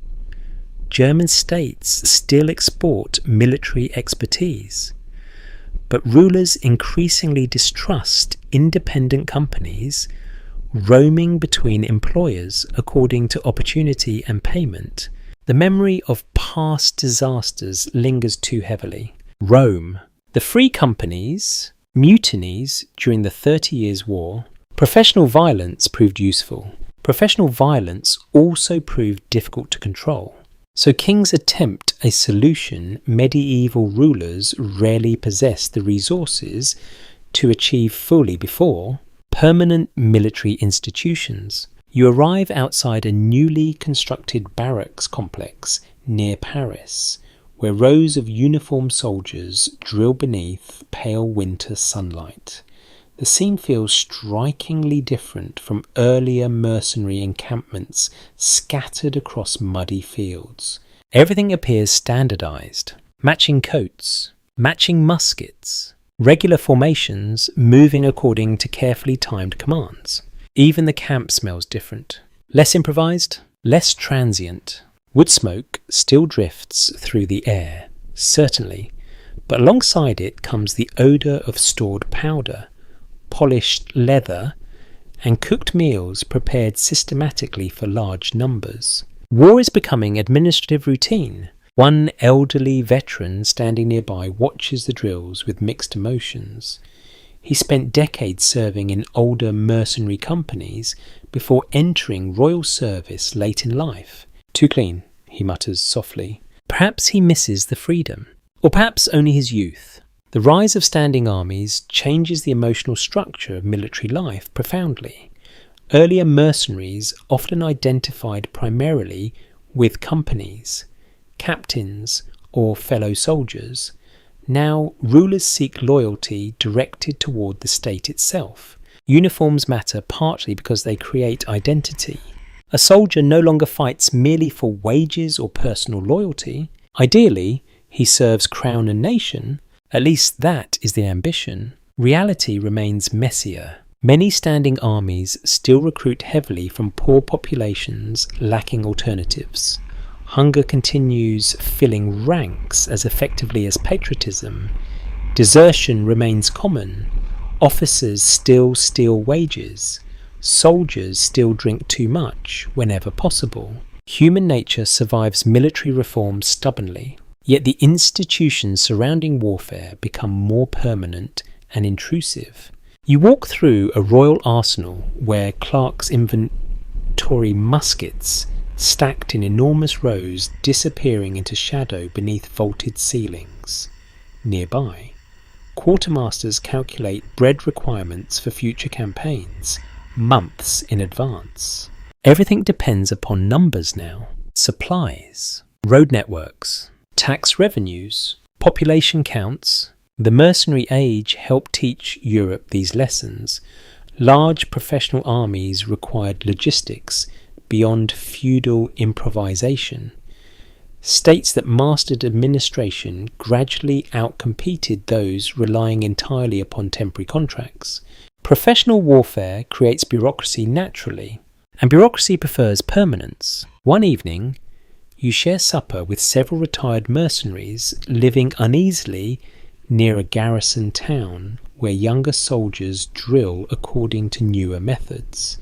German states still export military expertise. But rulers increasingly distrust independent companies roaming between employers according to opportunity and payment. The memory of past disasters lingers too heavily. Rome. The free companies, mutinies during the 30 Years' War. Professional violence proved useful. Professional violence also proved difficult to control. So kings attempt a solution medieval rulers rarely possessed the resources to achieve fully before: Permanent military institutions. You arrive outside a newly constructed barracks complex near Paris, where rows of uniformed soldiers drill beneath pale winter sunlight. The scene feels strikingly different from earlier mercenary encampments scattered across muddy fields. Everything appears standardized. Matching coats, matching muskets, regular formations moving according to carefully timed commands. Even the camp smells different. Less improvised, less transient. Wood smoke still drifts through the air, certainly, but alongside it comes the odour of stored powder, polished leather, and cooked meals prepared systematically for large numbers. War is becoming administrative routine. One elderly veteran standing nearby watches the drills with mixed emotions. He spent decades serving in older mercenary companies before entering royal service late in life. Too clean, he mutters softly. Perhaps he misses the freedom, or perhaps only his youth. The rise of standing armies changes the emotional structure of military life profoundly. Earlier mercenaries often identified primarily with companies, captains, or fellow soldiers. Now, rulers seek loyalty directed toward the state itself. Uniforms matter partly because they create identity. A soldier no longer fights merely for wages or personal loyalty. Ideally, he serves crown and nation. At least that is the ambition. Reality remains messier. Many standing armies still recruit heavily from poor populations lacking alternatives. Hunger continues filling ranks as effectively as patriotism. Desertion remains common. Officers still steal wages. Soldiers still drink too much whenever possible. Human nature survives military reform stubbornly, yet the institutions surrounding warfare become more permanent and intrusive. You walk through a royal arsenal where clerks inventory muskets stacked in enormous rows disappearing into shadow beneath vaulted ceilings. Nearby, quartermasters calculate bread requirements for future campaigns, months in advance. Everything depends upon numbers now. Supplies, road networks, tax revenues, population counts. The mercenary age helped teach Europe these lessons. Large professional armies required logistics beyond feudal improvisation. States that mastered administration gradually outcompeted those relying entirely upon temporary contracts. Professional warfare creates bureaucracy naturally, and bureaucracy prefers permanence. One evening, you share supper with several retired mercenaries living uneasily near a garrison town where younger soldiers drill according to newer methods.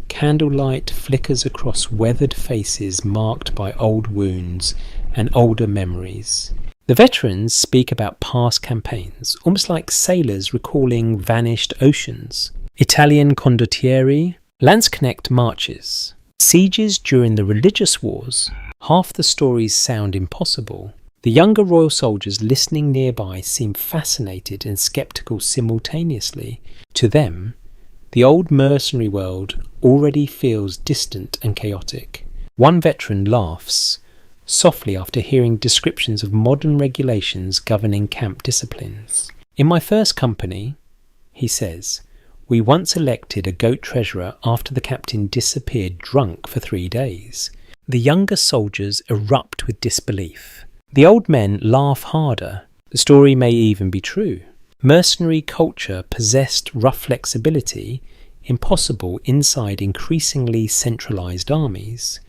Candlelight flickers across weathered faces marked by old wounds and older memories. The veterans speak about past campaigns, almost like sailors recalling vanished oceans. Italian condottieri, Landsknecht marches, sieges during the religious wars. Half the stories sound impossible. The younger royal soldiers listening nearby seem fascinated and sceptical simultaneously. To them, the old mercenary world already feels distant and chaotic. One veteran laughs softly after hearing descriptions of modern regulations governing camp disciplines. In my first company, he says, we once elected a goat treasurer after the captain disappeared drunk for 3 days. The younger soldiers erupt with disbelief. The old men laugh harder. The story may even be true. Mercenary culture possessed rough flexibility, impossible inside increasingly centralized armies.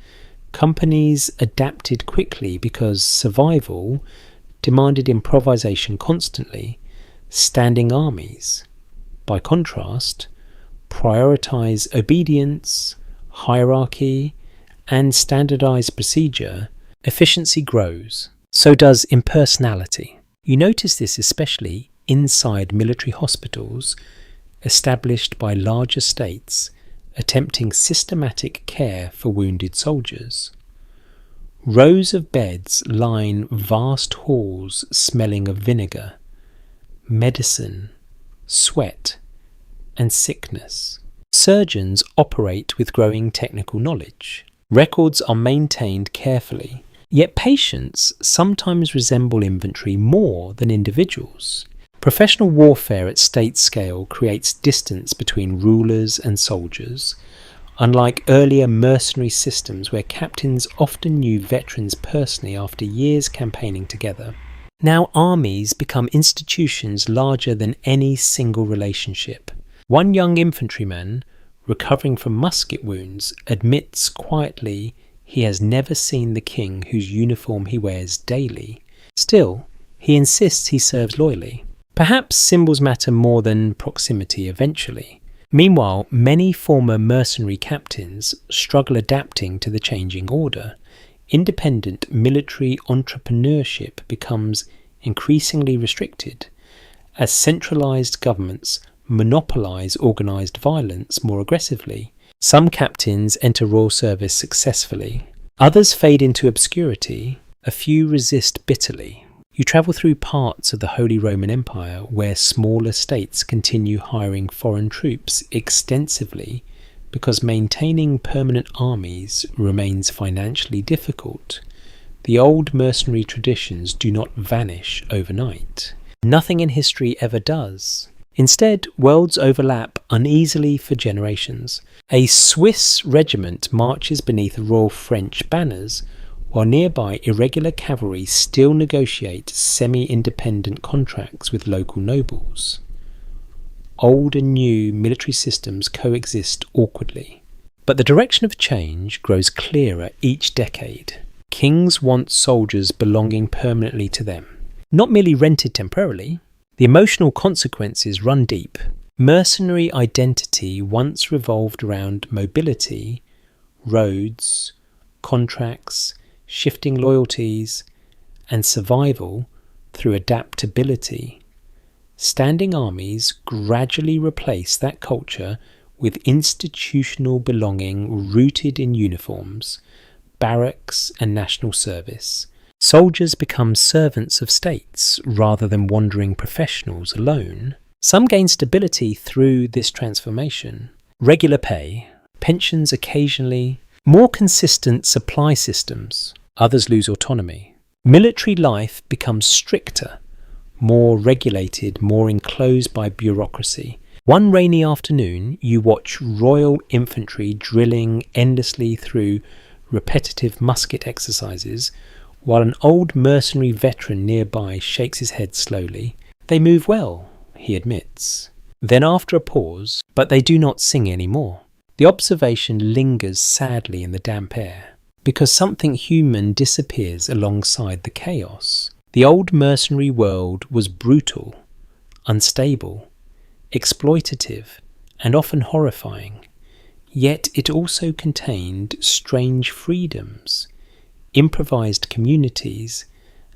Companies adapted quickly because survival demanded improvisation constantly. Standing armies, by contrast, prioritize obedience, hierarchy, and standardized procedure. Efficiency grows. So does impersonality. You notice this especially inside military hospitals established by larger states attempting systematic care for wounded soldiers. Rows of beds line vast halls smelling of vinegar, medicine, sweat, and sickness. Surgeons operate with growing technical knowledge. Records are maintained carefully, yet patients sometimes resemble inventory more than individuals. Professional warfare at state scale creates distance between rulers and soldiers, unlike earlier mercenary systems where captains often knew veterans personally after years campaigning together. Now armies become institutions larger than any single relationship. One young infantryman, recovering from musket wounds, admits quietly he has never seen the king whose uniform he wears daily. Still, he insists he serves loyally. Perhaps symbols matter more than proximity eventually. Meanwhile, many former mercenary captains struggle adapting to the changing order. Independent military entrepreneurship becomes increasingly restricted as centralised governments monopolise organised violence more aggressively. Some captains enter royal service successfully. Others fade into obscurity. A few resist bitterly. You travel through parts of the Holy Roman Empire where smaller states continue hiring foreign troops extensively because maintaining permanent armies remains financially difficult. The old mercenary traditions do not vanish overnight. Nothing in history ever does. Instead, worlds overlap uneasily for generations. A Swiss regiment marches beneath royal French banners, while nearby irregular cavalry still negotiate semi-independent contracts with local nobles. Old and new military systems coexist awkwardly. But the direction of change grows clearer each decade. Kings want soldiers belonging permanently to them, not merely rented temporarily. The emotional consequences run deep. Mercenary identity once revolved around mobility, roads, contracts, shifting loyalties, and survival through adaptability. Standing armies gradually replace that culture with institutional belonging rooted in uniforms, barracks, and national service. Soldiers become servants of states rather than wandering professionals alone. Some gain stability through this transformation. Regular pay, pensions occasionally, more consistent supply systems. Others lose autonomy. Military life becomes stricter, more regulated, more enclosed by bureaucracy. One rainy afternoon, you watch royal infantry drilling endlessly through repetitive musket exercises, while an old mercenary veteran nearby shakes his head slowly. They move well, he admits. Then after a pause, but they do not sing anymore. The observation lingers sadly in the damp air, because something human disappears alongside the chaos. The old mercenary world was brutal, unstable, exploitative, and often horrifying. Yet it also contained strange freedoms, improvised communities,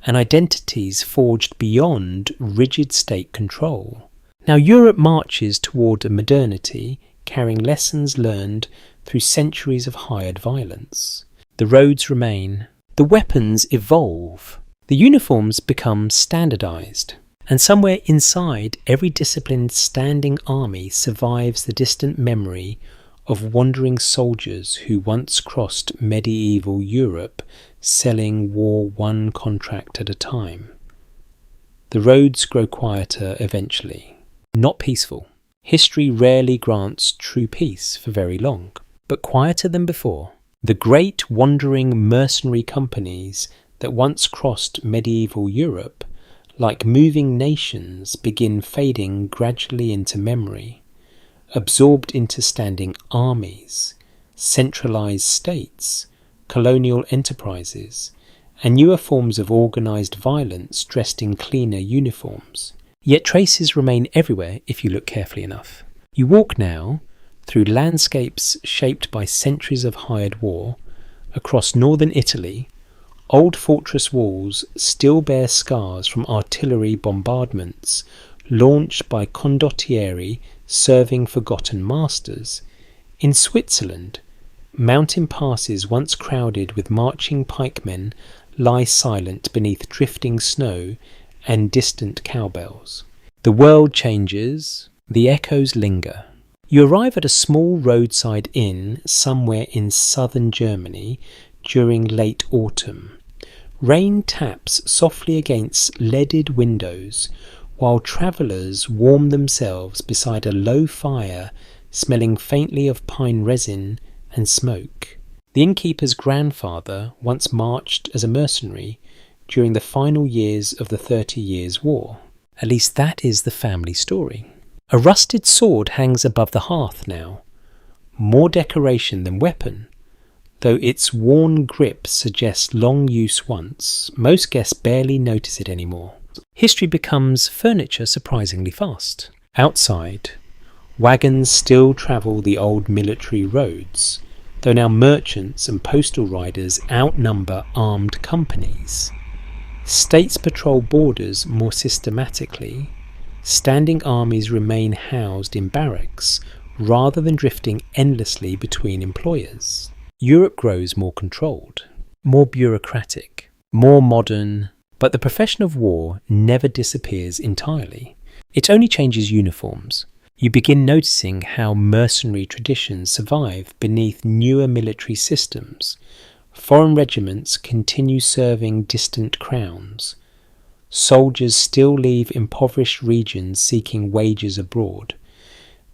and identities forged beyond rigid state control. Now Europe marches toward a modernity, carrying lessons learned through centuries of hired violence. The roads remain, the weapons evolve, the uniforms become standardized, and somewhere inside every disciplined standing army survives the distant memory of wandering soldiers who once crossed medieval Europe, selling war one contract at a time. The roads grow quieter eventually, not peaceful. History rarely grants true peace for very long, but quieter than before. The great wandering mercenary companies that once crossed medieval Europe, like moving nations, begin fading gradually into memory, absorbed into standing armies, centralized states, colonial enterprises, and newer forms of organized violence dressed in cleaner uniforms. Yet traces remain everywhere if you look carefully enough. You walk now through landscapes shaped by centuries of hired war. Across northern Italy, old fortress walls still bear scars from artillery bombardments launched by condottieri serving forgotten masters. In Switzerland, mountain passes once crowded with marching pikemen lie silent beneath drifting snow and distant cowbells. The world changes, The echoes linger. You arrive at a small roadside inn somewhere in southern Germany during late autumn. Rain taps softly against leaded windows while travellers warm themselves beside a low fire smelling faintly of pine resin and smoke. The innkeeper's grandfather once marched as a mercenary during the final years of the 30 Years' War. At least that is the family story. A rusted sword hangs above the hearth now, more decoration than weapon. Though its worn grip suggests long use once, most guests barely notice it anymore. History becomes furniture surprisingly fast. Outside, wagons still travel the old military roads, though now merchants and postal riders outnumber armed companies. States patrol borders more systematically. Standing armies remain housed in barracks rather than drifting endlessly between employers. Europe grows more controlled, more bureaucratic, more modern, but the profession of war never disappears entirely. It only changes uniforms. You begin noticing how mercenary traditions survive beneath newer military systems. Foreign regiments continue serving distant crowns. Soldiers still leave impoverished regions seeking wages abroad.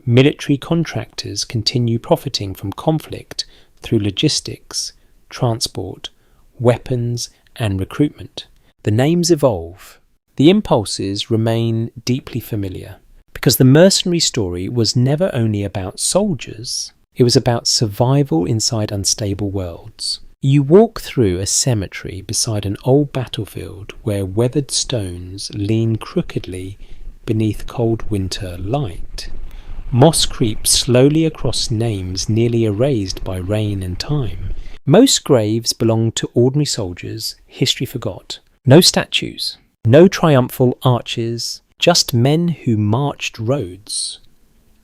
Military contractors continue profiting from conflict through logistics, transport, weapons, and recruitment. The names evolve. The impulses remain deeply familiar, because the mercenary story was never only about soldiers, it was about survival inside unstable worlds. You walk through a cemetery beside an old battlefield where weathered stones lean crookedly beneath cold winter light. Moss creeps slowly across names nearly erased by rain and time. Most graves belong to ordinary soldiers history forgot. No statues, no triumphal arches, just men who marched roads,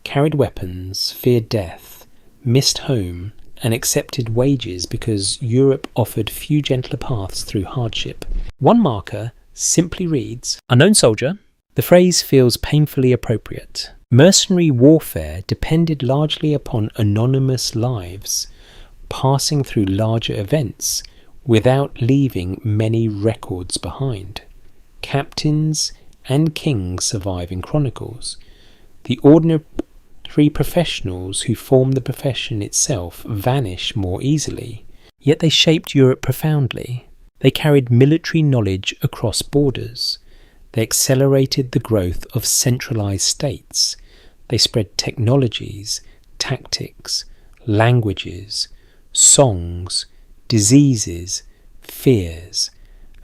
carried weapons, feared death, missed home, and accepted wages because Europe offered few gentler paths through hardship. One marker simply reads, "Unknown soldier." The phrase feels painfully appropriate. Mercenary warfare depended largely upon anonymous lives, passing through larger events without leaving many records behind. Captains and kings survive in chronicles. The ordinary professionals who form the profession itself vanish more easily. Yet they shaped Europe profoundly. They carried military knowledge across borders. They accelerated the growth of centralized states. They spread technologies, tactics, languages, songs, diseases, fears,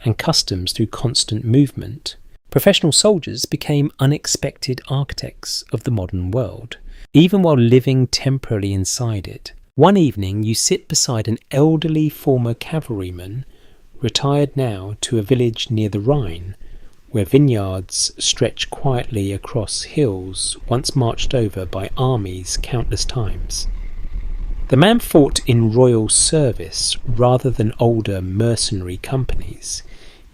and customs through constant movement. Professional soldiers became unexpected architects of the modern world, even while living temporarily inside it. One evening you sit beside an elderly former cavalryman, retired now to a village near the Rhine, where vineyards stretch quietly across hills once marched over by armies countless times. The man fought in royal service rather than older mercenary companies,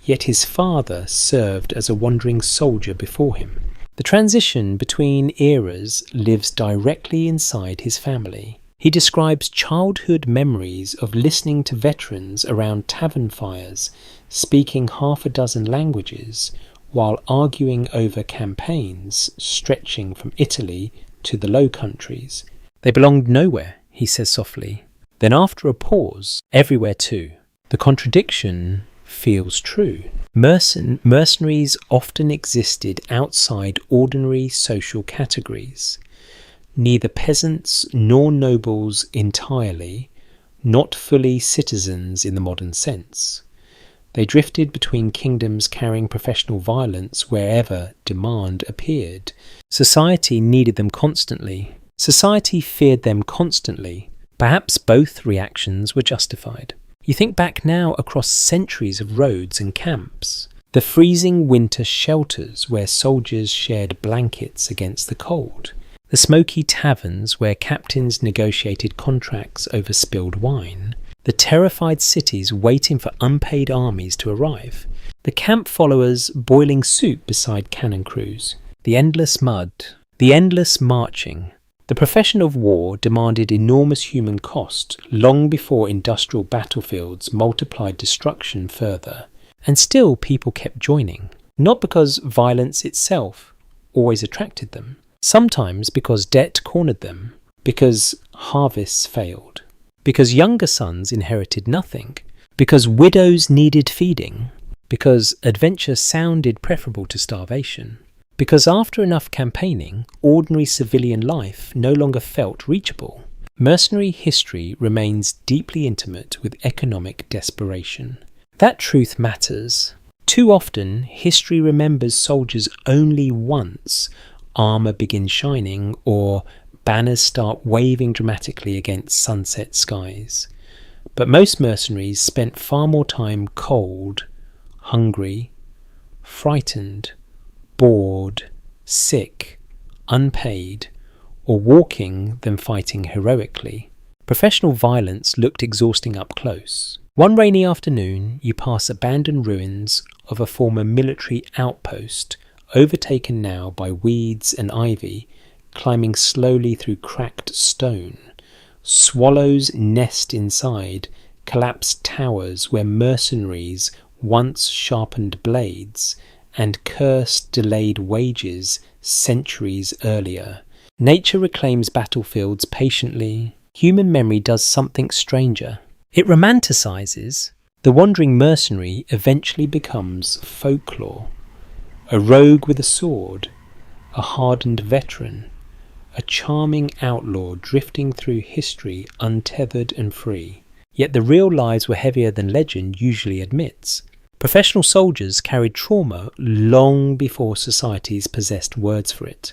yet his father served as a wandering soldier before him. The transition between eras lives directly inside his family. He describes childhood memories of listening to veterans around tavern fires, speaking half a dozen languages, while arguing over campaigns stretching from Italy to the Low Countries. They belonged nowhere, he says softly. Then after a pause, everywhere too. The contradiction feels true. Mercenaries often existed outside ordinary social categories. Neither peasants nor nobles entirely, not fully citizens in the modern sense. They drifted between kingdoms carrying professional violence wherever demand appeared. Society needed them constantly. Society feared them constantly. Perhaps both reactions were justified. You think back now across centuries of roads and camps. The freezing winter shelters where soldiers shared blankets against the cold. The smoky taverns where captains negotiated contracts over spilled wine. The terrified cities waiting for unpaid armies to arrive. The camp followers boiling soup beside cannon crews. The endless mud. The endless marching. The profession of war demanded enormous human cost long before industrial battlefields multiplied destruction further. And still people kept joining. Not because violence itself always attracted them. Sometimes because debt cornered them. Because harvests failed. Because younger sons inherited nothing. Because widows needed feeding. Because adventure sounded preferable to starvation. Because after enough campaigning, ordinary civilian life no longer felt reachable. Mercenary history remains deeply intimate with economic desperation. That truth matters. Too often, history remembers soldiers only once armour begins shining or banners start waving dramatically against sunset skies. But most mercenaries spent far more time cold, hungry, frightened, bored, sick, unpaid, or walking than fighting heroically. Professional violence looked exhausting up close. One rainy afternoon, you pass abandoned ruins of a former military outpost, overtaken now by weeds and ivy, climbing slowly through cracked stone. Swallows nest inside collapsed towers where mercenaries once sharpened blades, and cursed delayed wages centuries earlier. Nature reclaims battlefields patiently. Human memory does something stranger. It romanticizes. The wandering mercenary eventually becomes folklore. A rogue with a sword, a hardened veteran, a charming outlaw drifting through history untethered and free. Yet the real lives were heavier than legend usually admits. Professional soldiers carried trauma long before societies possessed words for it.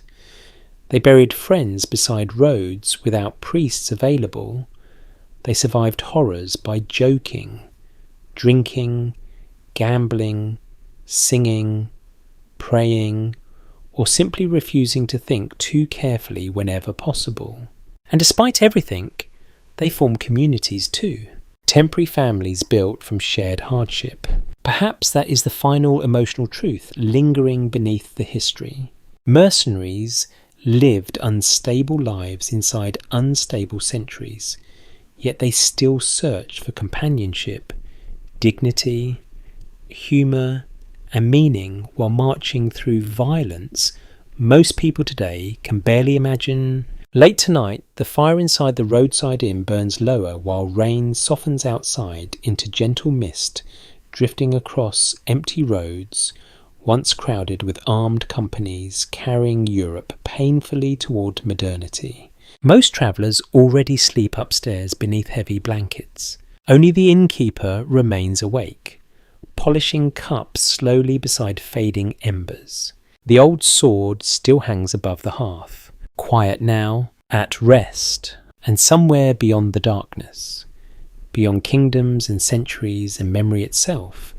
They buried friends beside roads without priests available. They survived horrors by joking, drinking, gambling, singing, praying, or simply refusing to think too carefully whenever possible. And despite everything, they formed communities too. Temporary families built from shared hardship. Perhaps that is the final emotional truth lingering beneath the history. Mercenaries lived unstable lives inside unstable centuries, yet they still searched for companionship, dignity, humour, and meaning while marching through violence most people today can barely imagine. Late tonight, the fire inside the roadside inn burns lower while rain softens outside into gentle mist drifting across empty roads, once crowded with armed companies carrying Europe painfully toward modernity. Most travellers already sleep upstairs beneath heavy blankets. Only the innkeeper remains awake, polishing cups slowly beside fading embers. The old sword still hangs above the hearth, quiet now, at rest, and somewhere beyond the darkness, beyond kingdoms and centuries and memory itself,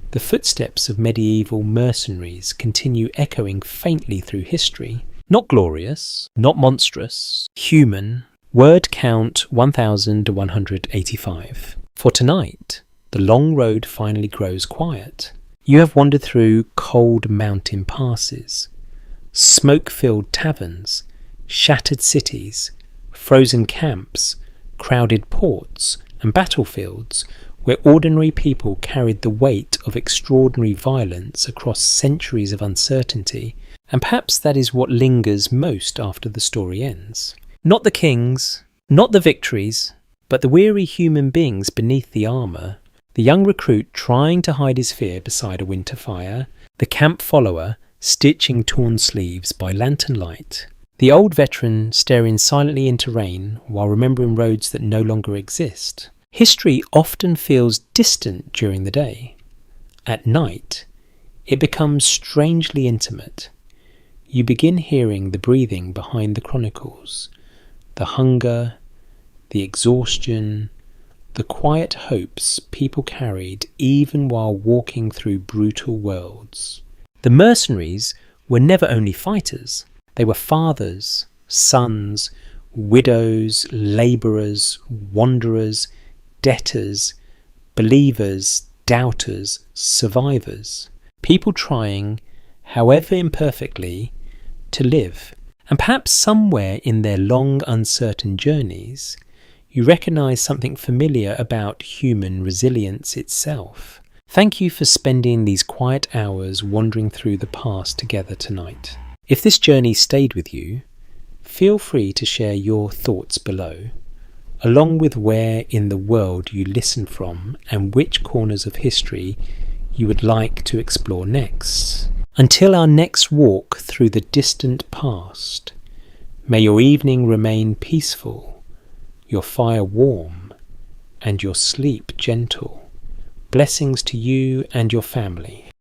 the footsteps of medieval mercenaries continue echoing faintly through history. Not glorious, not monstrous, human. Word count 1185. For tonight, the long road finally grows quiet. You have wandered through cold mountain passes, smoke-filled taverns, shattered cities, frozen camps, crowded ports, and battlefields where ordinary people carried the weight of extraordinary violence across centuries of uncertainty, and perhaps that is what lingers most after the story ends. Not the kings, not the victories, but the weary human beings beneath the armour, the young recruit trying to hide his fear beside a winter fire, the camp follower stitching torn sleeves by lantern light, the old veteran staring silently into rain while remembering roads that no longer exist. History often feels distant during the day. At night, it becomes strangely intimate. You begin hearing the breathing behind the chronicles, the hunger, the exhaustion, the quiet hopes people carried even while walking through brutal worlds. The mercenaries were never only fighters. They were fathers, sons, widows, labourers, wanderers, debtors, believers, doubters, survivors. People trying, however imperfectly, to live. And perhaps somewhere in their long, uncertain journeys, you recognise something familiar about human resilience itself. Thank you for spending these quiet hours wandering through the past together tonight. If this journey stayed with you, feel free to share your thoughts below, along with where in the world you listen from and which corners of history you would like to explore next. Until our next walk through the distant past, may your evening remain peaceful, your fire warm, and your sleep gentle. Blessings to you and your family.